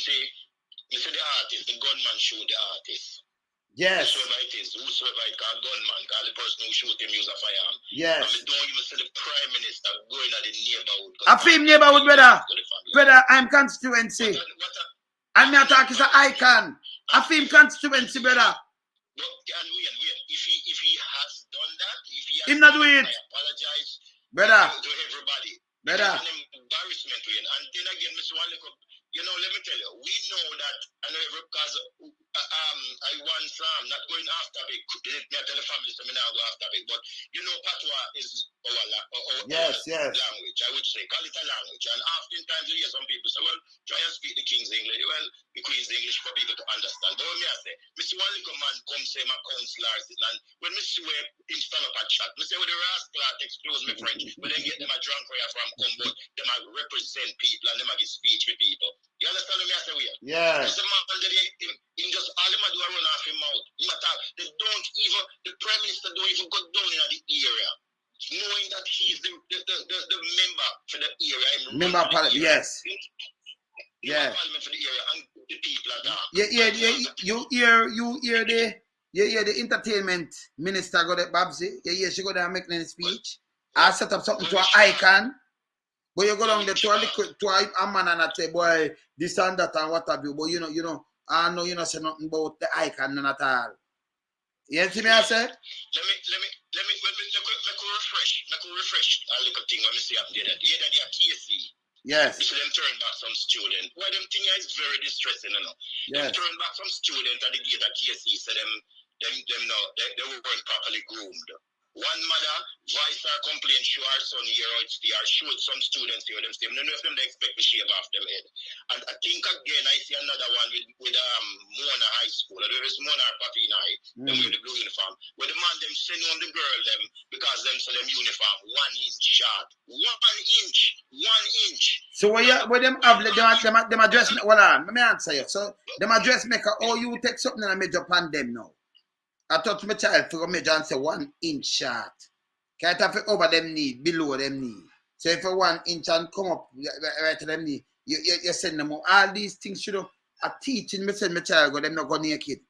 Speaker 7: say the artist, the gunman shoot the artist.
Speaker 1: Yes.
Speaker 7: Whosoever it called gunman, called the person who shoot him use a firearm.
Speaker 1: Yes.
Speaker 7: And me don't even see the Prime Minister going at the neighborhood.
Speaker 1: I feel neighborhood, brother. Brother, I'm constituency. I'm not talking to icon. I feel constituency, brother.
Speaker 7: But if he has done that, if he has
Speaker 1: him not do it.
Speaker 7: I apologize,
Speaker 1: brother,
Speaker 7: to everybody.
Speaker 1: Brother,
Speaker 7: it's an embarrassment, and then again, Mr. Wanlick, you know, let me tell you, we know that. I know because I once not going after big. Me tell the family, so me now go after big. But you know, Patois is our
Speaker 1: yes.
Speaker 7: language. I would say, call it a language. And oftentimes you hear some people say, well, try and speak the King's English. Well, the Queen's English for people to understand. But when me I say, Mr. Wanlick man come say my counselor, and when Mr. Webb him stand up at chat, me say with the rascal excuse me French, but then get them a drunk where from Combo, them a represent people and them a give speech with people. You understand what me I say?
Speaker 1: Yeah.
Speaker 7: Because the man in just all them a do a run off him out. They don't even, the Prime Minister don't even go down in the area, knowing that he's the member for the area.
Speaker 1: Member of Parliament, yes. Yeah.
Speaker 7: Parliament for the area and the people are there.
Speaker 1: You hear the entertainment minister go there, Babsy. You hear she go there and make a speech. I set up something to an icon. But you go down there to a man and I say, boy, this and that and what have you. But you know, I know you not say nothing about the icon none at all. You see me I say?
Speaker 7: Let me refresh a little thing when I see up there. Yeah, that they are TSC.
Speaker 1: Yes.
Speaker 7: You see them turn back some student. Well, them thing is very distressing, you know.
Speaker 1: Yes.
Speaker 7: Them turn back some student at the gate at TSC, so them now they weren't properly groomed. One mother voiced her complaint, show her son here or they are showed some students here, them still. None of them they expect to shave off them head. And I think again I see another one with Mona High School. There is Mona Papina High, them with the blue uniform. Where the man them send on the girl them because them so them uniform 1 inch short. 1 inch.
Speaker 1: So where them have them address me, hold on, let me answer you. So them address maker, oh you take something and major upon them now. I thought my child for major and say 1 inch short. Can't have it over them knee, below them knee. So if you 1 inch and come up right to them knee, you send them out. All these things should are teaching. Me send my child go, them not go naked.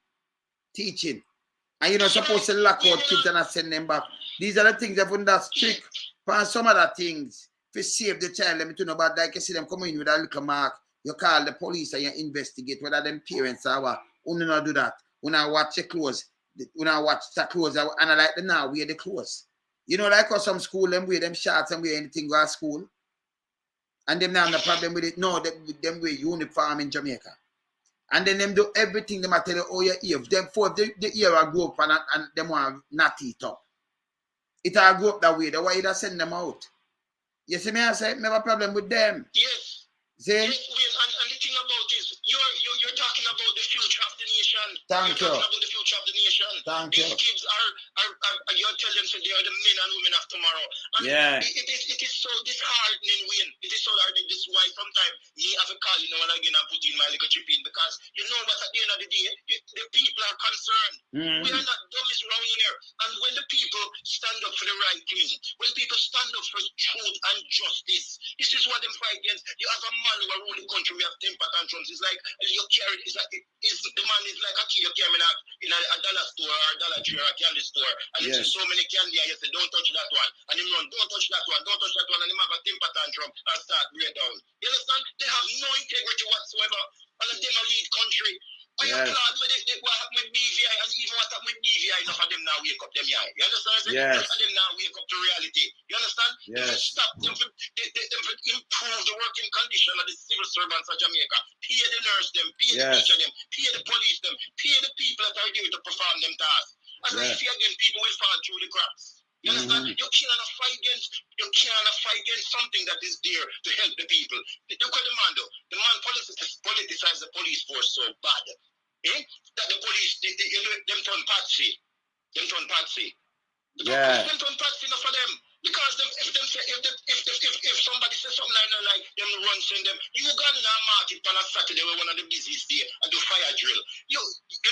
Speaker 1: Teaching. And you're not supposed to lock out kids and send them back. These are the things that when that's strict. For some other things, to save the child, let me tell you about that. You see them coming in with a little mark. You call the police and you investigate whether them parents are what. You not do that. When I watch your clothes. When I watch the clothes, and I like them now wear the clothes. You know, like how some school them wear them shorts and wear anything go to school. And them now have no problem with it. No, them wear uniform in Jamaica. And then them do everything them I tell you, oh yeah, if them for the ear I grow up and them want not eat up. It all go up that way. That's why you send them out. You see me, I say, I have a problem with them.
Speaker 7: Yes.
Speaker 1: See?
Speaker 7: Yes, and the thing about is, you're talking about the future of the nation.
Speaker 1: Thank you.
Speaker 7: You're talking about the future of the nation.
Speaker 1: Thank
Speaker 7: These
Speaker 1: you.
Speaker 7: kids are you're telling them so they are the men and women of tomorrow. And
Speaker 1: Yeah.
Speaker 7: it is so disheartening, Wayne. It is so disheartening. This is why sometimes me have a call, and again I put in my little chip in, because you know what, at the end of the day, the people are concerned. We are not dummies around here. And when the people stand up for the right thing, when people stand up for truth and justice, this is what them fight against. You have a man who are ruling the country, we have temper tantrums. It's like you carry, the man is like a kid you carry in a dollar store or a dollar tree or a candy store, and you see so many candy and you say, don't touch that one. And him run, don't touch that one, don't touch that one, and him have a temper tantrum and start break down. You understand? They have no integrity whatsoever. And them a lead country. Are you glad with what happened with BVI, and even what happened with BVI, enough of them now wake up them eye. You understand?
Speaker 1: Yes.
Speaker 7: Enough of them now wake up to reality. You understand?
Speaker 1: Yes.
Speaker 7: Them stop them for improve the working condition of the civil servants of Jamaica. Pay the nurse them, pay the teacher them, pay the police them, pay the people that are there to perform them tasks. And I see again, people will fall through the cracks. You understand? You cannot fight against something that is there to help the people. Look at the man though. The man politicizes the police force so bad. That the police, them turn patsy. The police, them turn patsy enough for them. Because if somebody says something like them run send them, you go in a market on a Saturday where one of the busiest day and do fire drill. You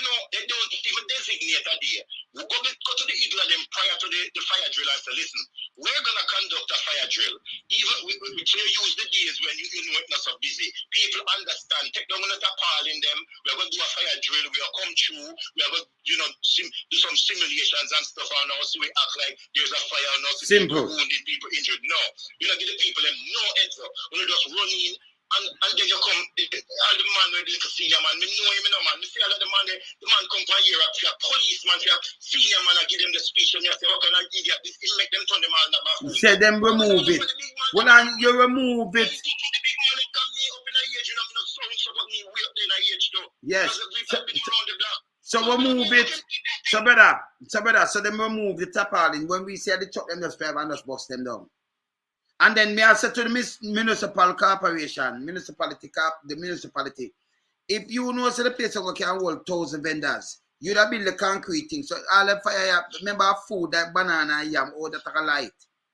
Speaker 7: know, they don't even designate a day. We go to the eagle of them prior to the fire drill and say, listen, we're gonna conduct a fire drill. Even we use the days when you know it's not so busy. People understand. Take down the tarpaulin them. We're gonna do a fire drill. We'll come through. We're gonna do some simulations and stuff, and now so we act like there's a fire and now so people wounded, people injured. No, you don't give the people them no heads up. When you just run in and then you come, all the man with the senior man, me know him, man. Me see all of the man come from Europe, for a policeman, for a senior man, I give them the speech, and you say, what kind of idiot this is, make them turn them all in the back.
Speaker 1: Say them remove it. Well, and you remove it. Yes. So remove it. So brother, so them remove the tarpaulin. When we say the chuck them just 5 and just bust them down. And then me I said to the municipal corporation, the municipality, if you know so the place can hold 1,000 vendors, you'd have built the concrete thing. So all the fire, remember food like banana, yam, or that I light.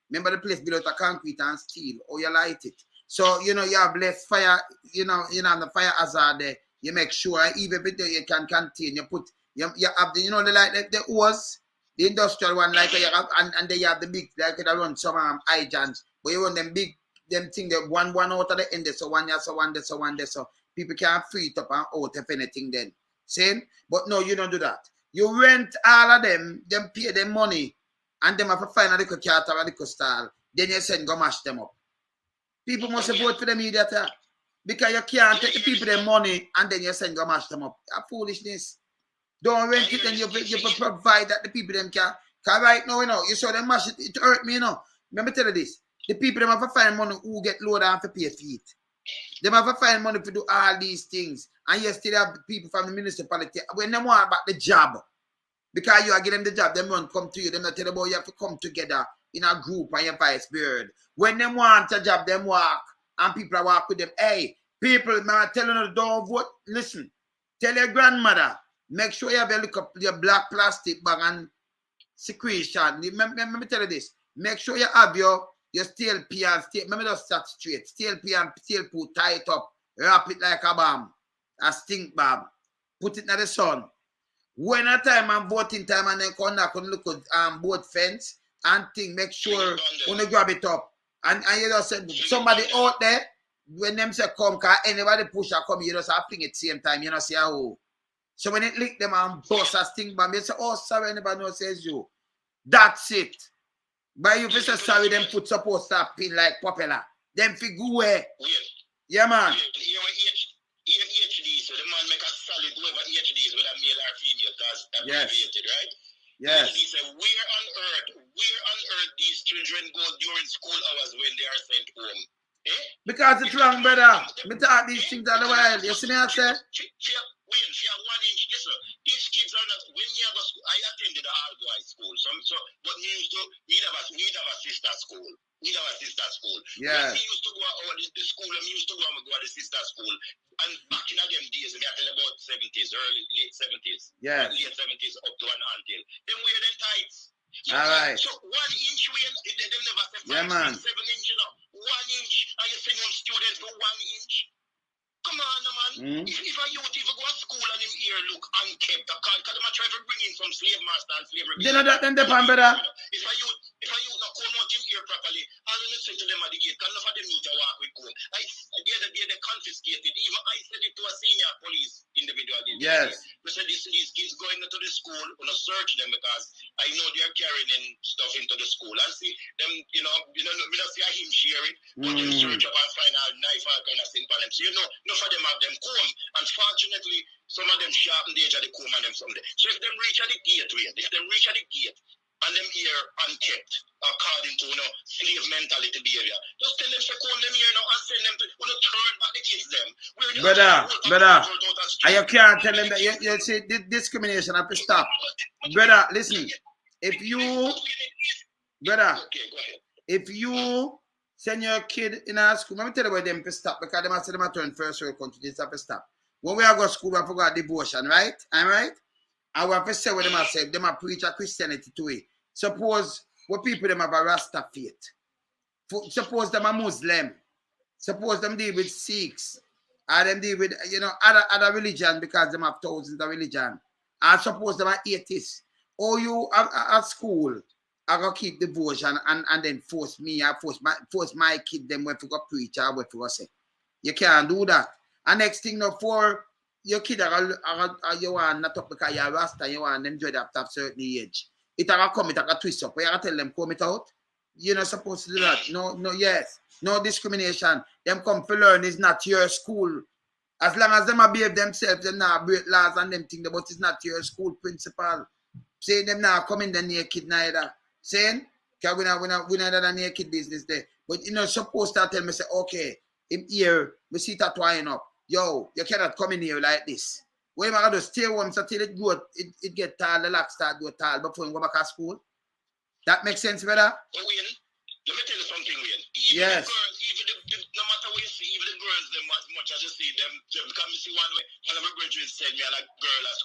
Speaker 1: Remember the place built a concrete and steel, or you light it. So you have less fire, the fire hazard there. You make sure even if you can contain, you put you have the the hose, the industrial one like you have, and they have the big like that run some hydrants. But you want them big, them thing that one out of the end, so one there, so one there, so one there, so people can't free it up and out if anything then. Same? But no, you don't do that. You rent all of them pay them money, and them have to find a little cat or a little stall. Then you send go mash them up. People must vote for them immediately. Because you can't take the people their money and then you send go mash them up. That's foolishness. Don't rent it and you provide that the people them can. Because right now, you saw them mash it, it hurt me, Let me tell you this. The people them have to find money who get loaded and to pay feet. They have to find money to do all these things. And you still have people from the municipality when they want about the job. Because you are giving them the job, them won't come to you. Them not tell about you have to come together in a group and your vice bird. When they want a job, them walk. And people walk with them. Hey, people, man, telling you don't vote. Listen, tell your grandmother, make sure you have your black plastic bag and secretion. Let me tell you this. Make sure you have your steel pea and steel. Let me just start straight. Steel pea and steel put, tie it up, wrap it like a bomb, a stink bomb. Put it in the sun. When a time I'm voting time and then come back and look at both fence and thing, make sure when you grab it up. And you just said somebody out there, when them say come, because anybody push or come, you just have to fling it same time, see how. So when it lick them and bust a stink bomb, you say, oh, sorry, anybody knows says you. That's it. But you say sorry, them put supposed to pin like popular. Them figure away. Yeah, man.
Speaker 7: HD, so the man make a solid whoever HD is, whether male or female, because abbreviated, right?
Speaker 1: Yes.
Speaker 7: He said, where on earth these children go during school hours when they are sent home?
Speaker 1: Because it's wrong, brother. Me talk these things all the while. You see me, I say?
Speaker 7: Wait, for 1 inch, listen, these kids are not, when you go school, I attended a all-boys school, but me have sister school. We have a sister school.
Speaker 1: Yeah.
Speaker 7: When we used to go out the school, and we used to go and go to the sister school. And back in them days, we are talking about 70s, late 70s.
Speaker 1: Yes.
Speaker 7: Late 70s up to and until. Them wear them tights. So,
Speaker 1: all right.
Speaker 7: So 1 inch they never say 5,
Speaker 1: yeah, man.
Speaker 7: 6, 7 inch, you know. 1 inch, and you send one student for 1 inch. Come on, man. If a youth even go to school and him ear look unkept, because they might try to bring in some slave master and slavery.
Speaker 1: They know that then depend better.
Speaker 7: If a youth not come out him ear properly, all you say to them at the gate, because enough of them youth to walk with home. The other day they confiscated. Even I said it to a senior police individual.
Speaker 1: Yes.
Speaker 7: I said these kids going into the school, we're gonna search them because I know they are carrying in stuff into the school. And see them, we don't see him sharing, but them search up and find a knife or kind of thing for them. So enough of them have them comb. Unfortunately, some of them sharpen the edge of the comb and them someday. So if them reach at the gate, and them here unkept, according to slave mentality behavior, just tell them to comb them here now and send them to turn back the kids them.
Speaker 1: Brother, and you can't tell them that you see discrimination have to stop. Brother, listen, if you send your kid in a school, let me tell you why them to stop, because they must say them turn first world country, this have to stop. When we are go to school, we have got devotion, right? Am I right? And we have to say what them have said, them have preach a Christianity to it. Suppose what people them have a Rasta faith. Suppose them a Muslim. Suppose them deal with Sikhs. Or them deal with other religion, because them have thousands of religion. And suppose them are atheists. Or you at school, I go keep devotion and then force my kid them where to go preach or where to go say. You can't do that. And next thing for your kid you want not up because you're Rasta, you want them to after a certain age. It will come, it will twist up. You have to tell them come it out. You're not supposed to do that. No discrimination. Them come to learn is not your school. As long as them behave themselves, them not break laws and them things, but it's not your school principal. Saying them not come in the naked neither. Saying, because we not the naked business there. But supposed to tell me, say, okay, in here, we see that twine up. Yo, you cannot come in here like this. What am I going to stay home until it go, it get tall, the lock start go tall before you go back to school? That makes sense, brother?
Speaker 7: Wayne, let me tell you something, Wayne.
Speaker 1: Yes.
Speaker 7: No matter what you see, even the girls, them as much as you see them come you see one way, one of my graduates said me and a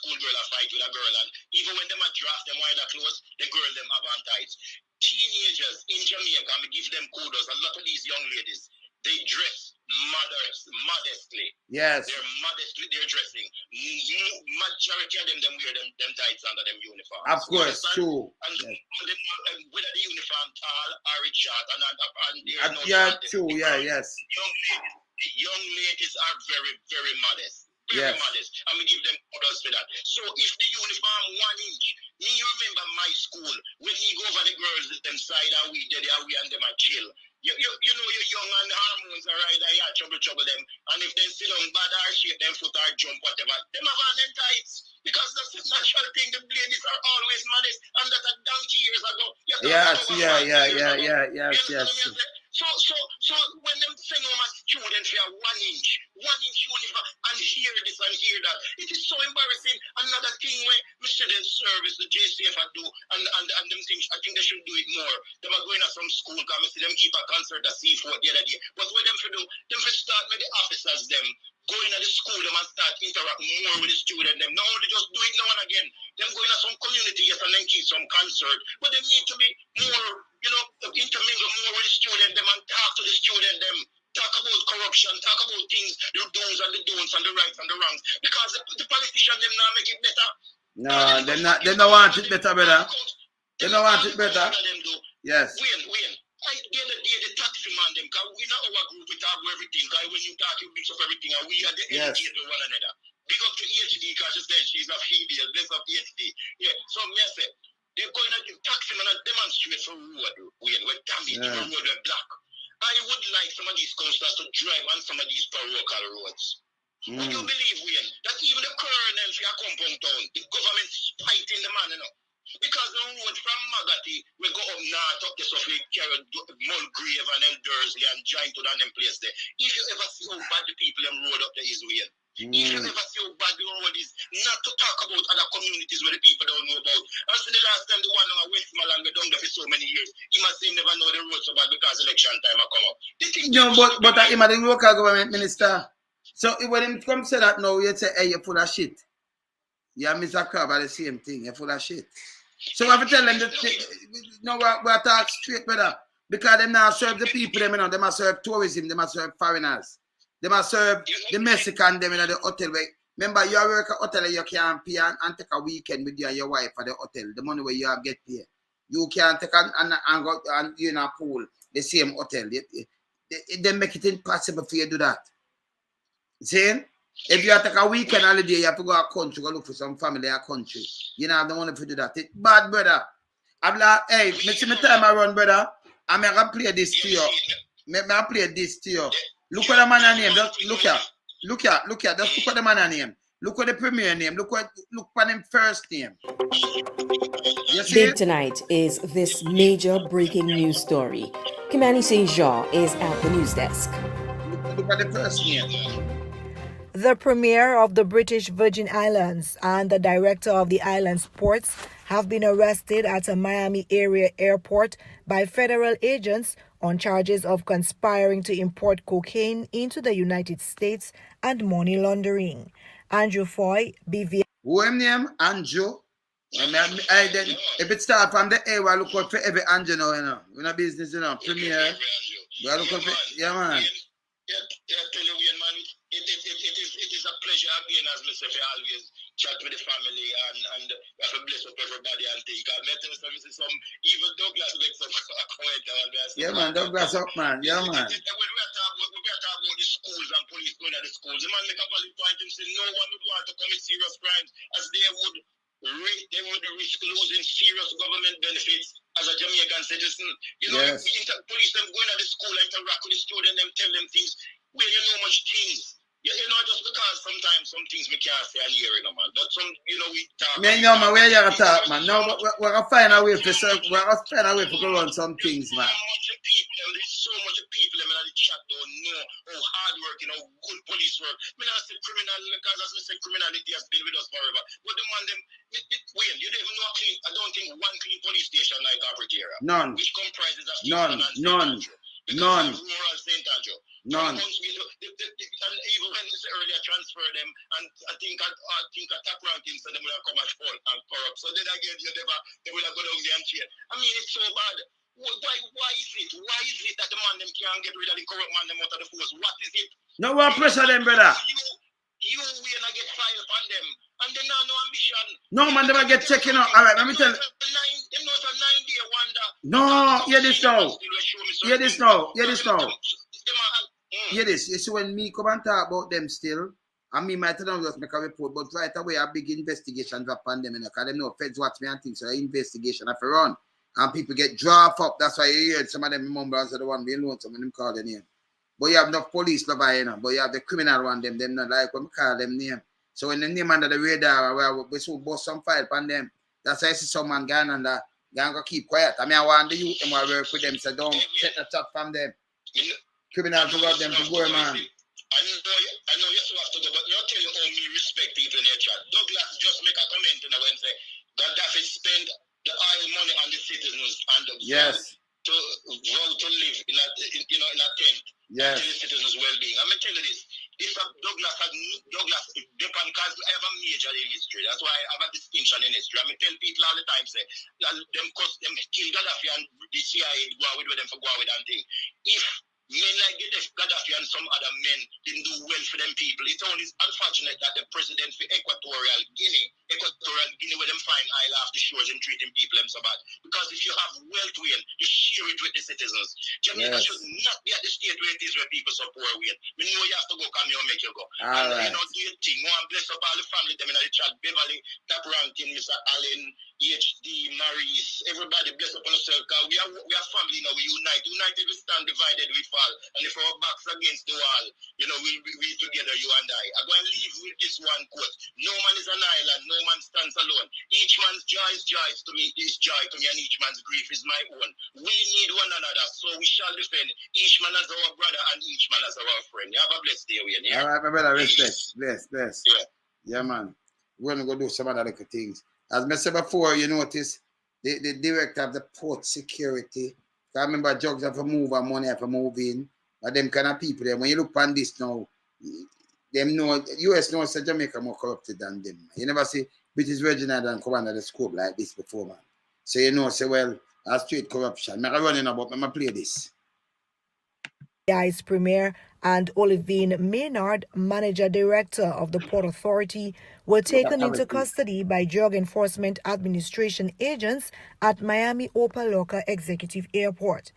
Speaker 7: school girl, a fight with a girl, and even when them a draft them wider clothes, the girl them have on tights. Teenagers in Jamaica, I give them kudos. A lot of these young ladies, they dress modestly.
Speaker 1: Yes.
Speaker 7: They're dressing. Majority of them wear them tights under them uniforms.
Speaker 1: Of course, true.
Speaker 7: And whether the uniform tall or it's short,
Speaker 1: true, yes.
Speaker 7: Young ladies are very, very modest. Very modest. And we give them orders for that. So if the uniform 1 inch, me remember my school, when you go over the girls them side and we and them are chill. You know you're young and hormones are right there, trouble them. And if they sit on bad or shake them foot or jump, whatever, them have on them tights. Because that's a natural thing. The ladies are always modest. And that a donkey years ago. Yes. So when them send home a student for 1 inch uniform and hear this and hear that, it is so embarrassing. Another thing where Mr. the service, the JCF do, and them things, I think they should do it more. Them are going to some school, because I see them keep a concert at C4 the other day. But what them for do, them for start with the officers, them going to the school, them and start interact more with the student, them. No, they just do it now and again. Them going to some community, yes, and then keep some concert. But they need to be more, intermingle more with the student, them, and talk to the student, them. Talk about corruption, talk about things, the do's and the don'ts and the rights and the wrongs. Because the politicians, them now make it better.
Speaker 1: No, they don't want it better, brother. They don't want it better. Yes.
Speaker 7: Wayne. The other day, the taxi man, them, because we not our group, we talk about everything. Because when you talk, you mix up everything, and we are the educate with one another. Big up to HD, because she said she's a female, bless up HD. Yeah, so me say, they're going to give taxi man and demonstrate for road, Wayne, where damage, the road were black. I would like some of these coasters to drive on some of these parochial roads. Would you believe, Wayne, that even the colonel for your compound town, the government's fighting the man, Because the road from Magati will go up north up the Suffolk, carry Mulgrave and Eldersley and join to that place there. If you ever see how bad the people them road up there is, Wayne, If you ever feel bad, the road is not to talk about other communities where the people don't know about. I see the last time the one I went from Malanga down there for so many years, he must say never know the road so bad because election time I come up.
Speaker 1: No, but him the local government minister. So when him come say that now, you say, hey, you're full of shit. Yeah, Mr. Crab are the same thing. You're full of shit. So I have to tell them that no, we're talk straight, brother. Because they now serve the people, them, you know, they must serve tourism, they must serve foreigners. They must serve the Mexican them in the hotel. Remember, you work at hotel, you can't pay and take a weekend with you and your wife at the hotel. The money where you have get paid. You can't take and go and you in a pool, the same hotel. They make it impossible for you to do that. See? If you take a weekend holiday, you have to go to a country, go look for some family in a country. You know, I don't want to do that. It's bad, brother. I'm like, hey, me see my time I run, brother. I'm going to play this to you. I play this to you. Look what the man name. Just look here. Look here. Look here. Just look what the man name. Look what the premier name. Look for him first name. You see?
Speaker 3: Big tonight is this major breaking news story. Kimani St. Jean is at the news desk.
Speaker 1: Look at the first name.
Speaker 4: The Premier of the British Virgin Islands and the Director of the island's ports have been arrested at a Miami area airport by federal agents on charges of conspiring to import cocaine into the United States and money laundering. Andrew Fashie, BVI.
Speaker 1: Who him name? Andrew. If it start from the A, we look out for every Andrew now, you know. We're not business, you know. Premier. We look out for, yeah, man.
Speaker 7: It is a pleasure again, as Mr. F always chat with the family and have a bless up everybody and think. I met some even Douglas makes some comment.
Speaker 1: Yeah, man, Douglas up, man. Yeah, man.
Speaker 7: When we are talking about the schools and police going at the schools, the man make a valid point and say no one would want to commit serious crimes as they would risk losing serious government benefits as a Jamaican citizen. You know, yes. Police them going at the school and interact with the student, them tell them things where you know much things. You know, just because sometimes some things we can't say and hear, you know, man. But some, you know, we talk.
Speaker 1: Man, no, man, where you gonna talk, man? No, but we're gonna find a way for go run some things, man.
Speaker 7: There's so much people in the chat don't know how hard work, you know, good police work. I mean, I say criminal because as I said, criminality has been with us forever. But the man them, wait, you don't even know a clean. I don't think one clean police station like Africa.
Speaker 1: None.
Speaker 7: Which comprises of
Speaker 1: None.
Speaker 7: Rural St. Andrew.
Speaker 1: None.
Speaker 7: And even when it's earlier transfer them, and I think a top ranking, so they will have come at fall and corrupt. So then again, they will have go down there and cheer. I mean, it's so bad. Why is it? Why is it that the man them can't get rid of the corrupt man them out of the force? What is it?
Speaker 1: No one pressure them, brother.
Speaker 7: You will not get filed on them. And they have no ambition.
Speaker 1: No, man, they will get checking out. All right, let me tell you.
Speaker 7: Them not a 9-day wonder.
Speaker 1: No, hear this now. Hear this now. Hear this now. Hear this. You see, when me come and talk about them still, I mean, my tell just make a report, but right away, a big investigation upon them, because they know feds watch me and things, so the investigation have to run. And people get draft up. That's why you hear some of them members are the one being known, some of them call their name. But you have enough police lover, you know, but you have the criminal one, them not like when we call them name. So when the name under the radar, we should bust some file upon them. That's why I see someone going and going to keep quiet. I mean, I want the youth them to work with them, so don't take the top from them. Criminal to rob them to go, man.
Speaker 7: I know you have to go, but you're telling how me respect people in your chat. Douglas just make a comment in the Wednesday. Gaddafi spend the oil money on the citizens and the
Speaker 1: yes.
Speaker 7: to vote to live in a tent.
Speaker 1: Yes.
Speaker 7: To the citizens' well-being. I'm gonna tell you this. If Douglas because I have a major in history. That's why I have a distinction in history. I tell people all the time, say, them kill Gaddafi and the CIA go with them for go with and thing. If men like Gaddafi and some other men didn't do well for them people, it's only unfortunate that the president for Equatorial Guinea, where them find oil off the shores and treating people them so bad. Because if you have wealth, you share it with the citizens. Jamaica should not be at the state where it is where people so poor. We know you have to go come here and make you go.
Speaker 1: All right.
Speaker 7: You know, do your thing. One bless up all the family, them in the chat. Beverly, Top Ranking, Mr. Allen, HD, Maurice, everybody bless up on yourself. Because we are family now. We unite. United we stand, divided we fall. And if our backs against the wall, you know, we together, you and I. I'm going to leave with this one quote. No man is an island. No man stands alone. Each man man's joy is joy to me, is joy to me, and each man's grief is my own. We need one another, so we shall defend each man as our brother and each man as our friend. You have a blessed day, Wayne. Yeah?
Speaker 1: All right, my brother, respect. Bless.
Speaker 7: Yeah.
Speaker 1: Yeah, man. We're going to go do some other little things. As I said before, you notice the director of the port security. I remember jugs have to move and money have to move in. But them kind of people, when you look on this now, them know, US knows that Jamaica more corrupted than them. You never see British Virgin Islands come under the scope like this before, man. So you know, say, well, that's straight corruption. I'm running about, I'm going to play this.
Speaker 4: BVI's Premier and Oleane Maynard, Manager Director of the Port Authority, were taken into custody by Drug Enforcement Administration agents at Miami Opa-locka Executive Airport.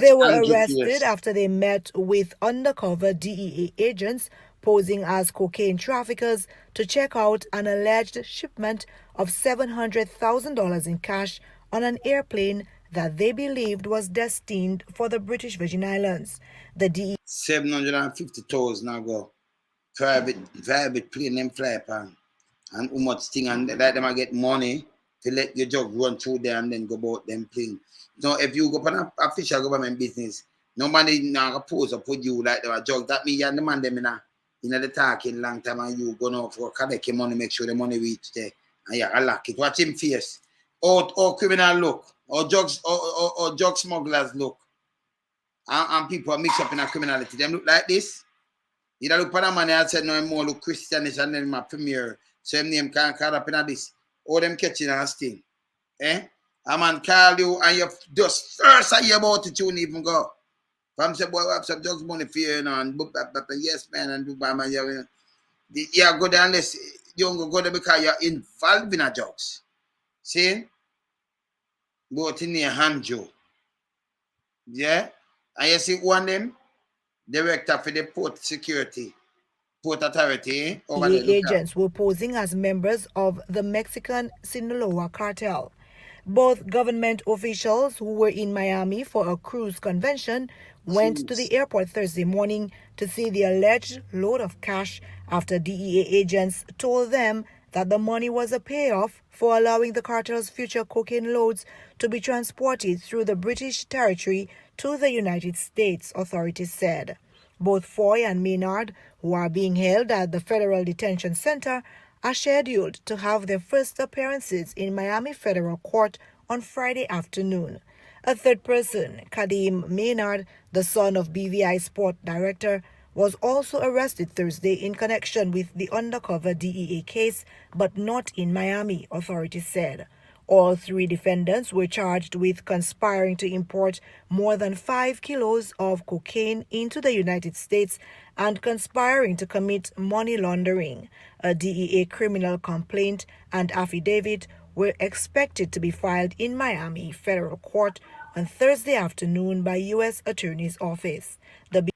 Speaker 4: They were arrested after they met with undercover DEA agents posing as cocaine traffickers to check out an alleged shipment of $700,000 in cash on an airplane that they believed was destined for the British Virgin Islands. The DEA
Speaker 1: 750,000 ago. Private plane them fly upon. And how much thing and let them get money to let your jug run through there and then go about them plane. So if you go on an official government business, nobody now pose up with you like a jug. That means you demand them in the talking long time and you go now for collect your money, make sure the money reach there. And you lock it. Watch him face. Or criminal look. Or drug smugglers look. And people are mixed up in a criminality. Them look like this. You don't look for that man and said no more look Christianish and then my premier. So him name can't call up in this. All them catching and sting. A man call you and you just first I hear about it, you won't even go. From say, boy, we have some drugs money for you, and yes, man, and do by my yeah, go there unless you don't go there because you're involved in a drugs. See? Go in your hand, Joe. Yeah? And you see one of them, director for the port security. Port Authority.
Speaker 4: The agents were posing as members of the Mexican Sinaloa cartel. Both government officials who were in Miami for a cruise convention went to the airport Thursday morning to see the alleged load of cash after DEA agents told them that the money was a payoff for allowing the cartel's future cocaine loads to be transported through the British territory to the United States, authorities said. Both Foy and Maynard, who are being held at the Federal Detention Center, are scheduled to have their first appearances in Miami Federal Court on Friday afternoon. A third person, Kadeem Maynard, the son of BVI Sport Director, was also arrested Thursday in connection with the undercover DEA case, but not in Miami, authorities said. All three defendants were charged with conspiring to import more than 5 kilos of cocaine into the United States and conspiring to commit money laundering. A DEA criminal complaint and affidavit were expected to be filed in Miami Federal Court on Thursday afternoon by U.S. Attorney's Office. The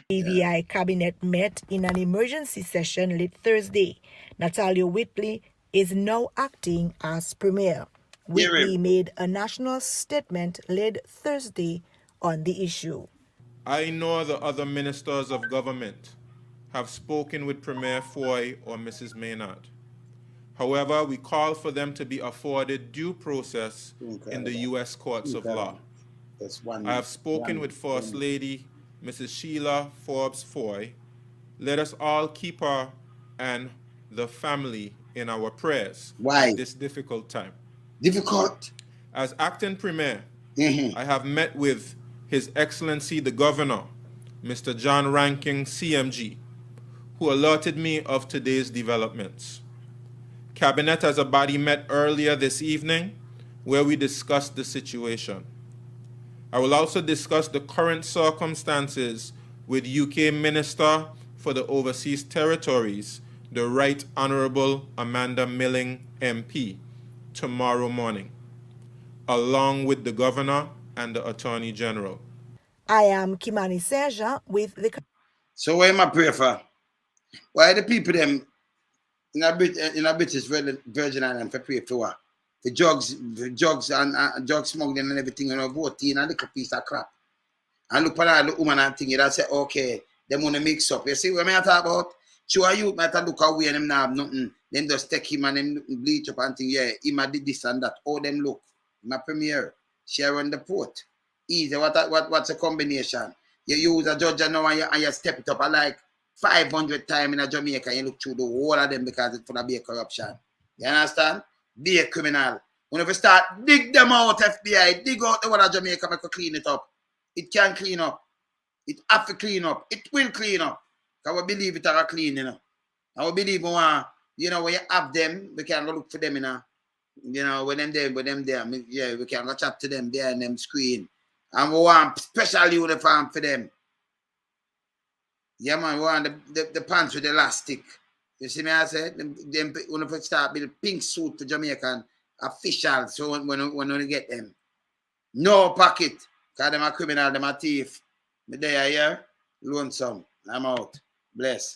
Speaker 4: BVI cabinet met in an emergency session late Thursday. Natalia Whitley is now acting as Premier. Whitley made a national statement late Thursday on the issue.
Speaker 5: I know the other ministers of government have spoken with Premier Foy or Mrs. Maynard. However, we call for them to be afforded due process in the U.S. courts of law. I have spoken with First Lady Mrs. Sheila Forbes Foy. Let us all keep her and the family in our prayers at this difficult time.
Speaker 1: Difficult?
Speaker 5: As acting Premier, I have met with His Excellency the Governor, Mr. John Ranking, CMG, who alerted me of today's developments. Cabinet as a body met earlier this evening where we discussed the situation. I will also discuss the current circumstances with UK Minister for the Overseas Territories, the Right Honourable Amanda Milling MP, tomorrow morning, along with the Governor and the Attorney General.
Speaker 4: I am Kimani Seja with the...
Speaker 1: So what am I pray for? Why the people them in a British Virgin Islands for pray for what? The drugs and drug smuggling and everything, and voting and a piece of crap. And look at the woman and thing, you say, okay, they want to mix up. You see what I talk about? Sure, you might look away and them now have nothing. Them just take him and them bleach up and think, yeah, him a did this and that. All them look. My premier, share on the port. Easy. What's a combination? You use a judge now and you step it up like 500 times in a Jamaica and you look through the whole of them because it's going to be a corruption. You understand? Be a criminal. When you start, dig them out, FBI, dig out the one of Jamaica, make you clean it up. It can clean up. It have to clean up. It will clean up. Because we believe it are clean, you know. And we believe when you have them, we can go look for them, you know. You know, when them there, yeah, we can go chat to them there and them screen. And we want special uniform for them. Yeah, man, we want the pants with elastic. You see me, I said? Them when we start build pink suit to Jamaican officials, so when we get them. No pocket. Because them are criminal, them are thief. Me there, yeah? Lonesome. I'm out. Bless.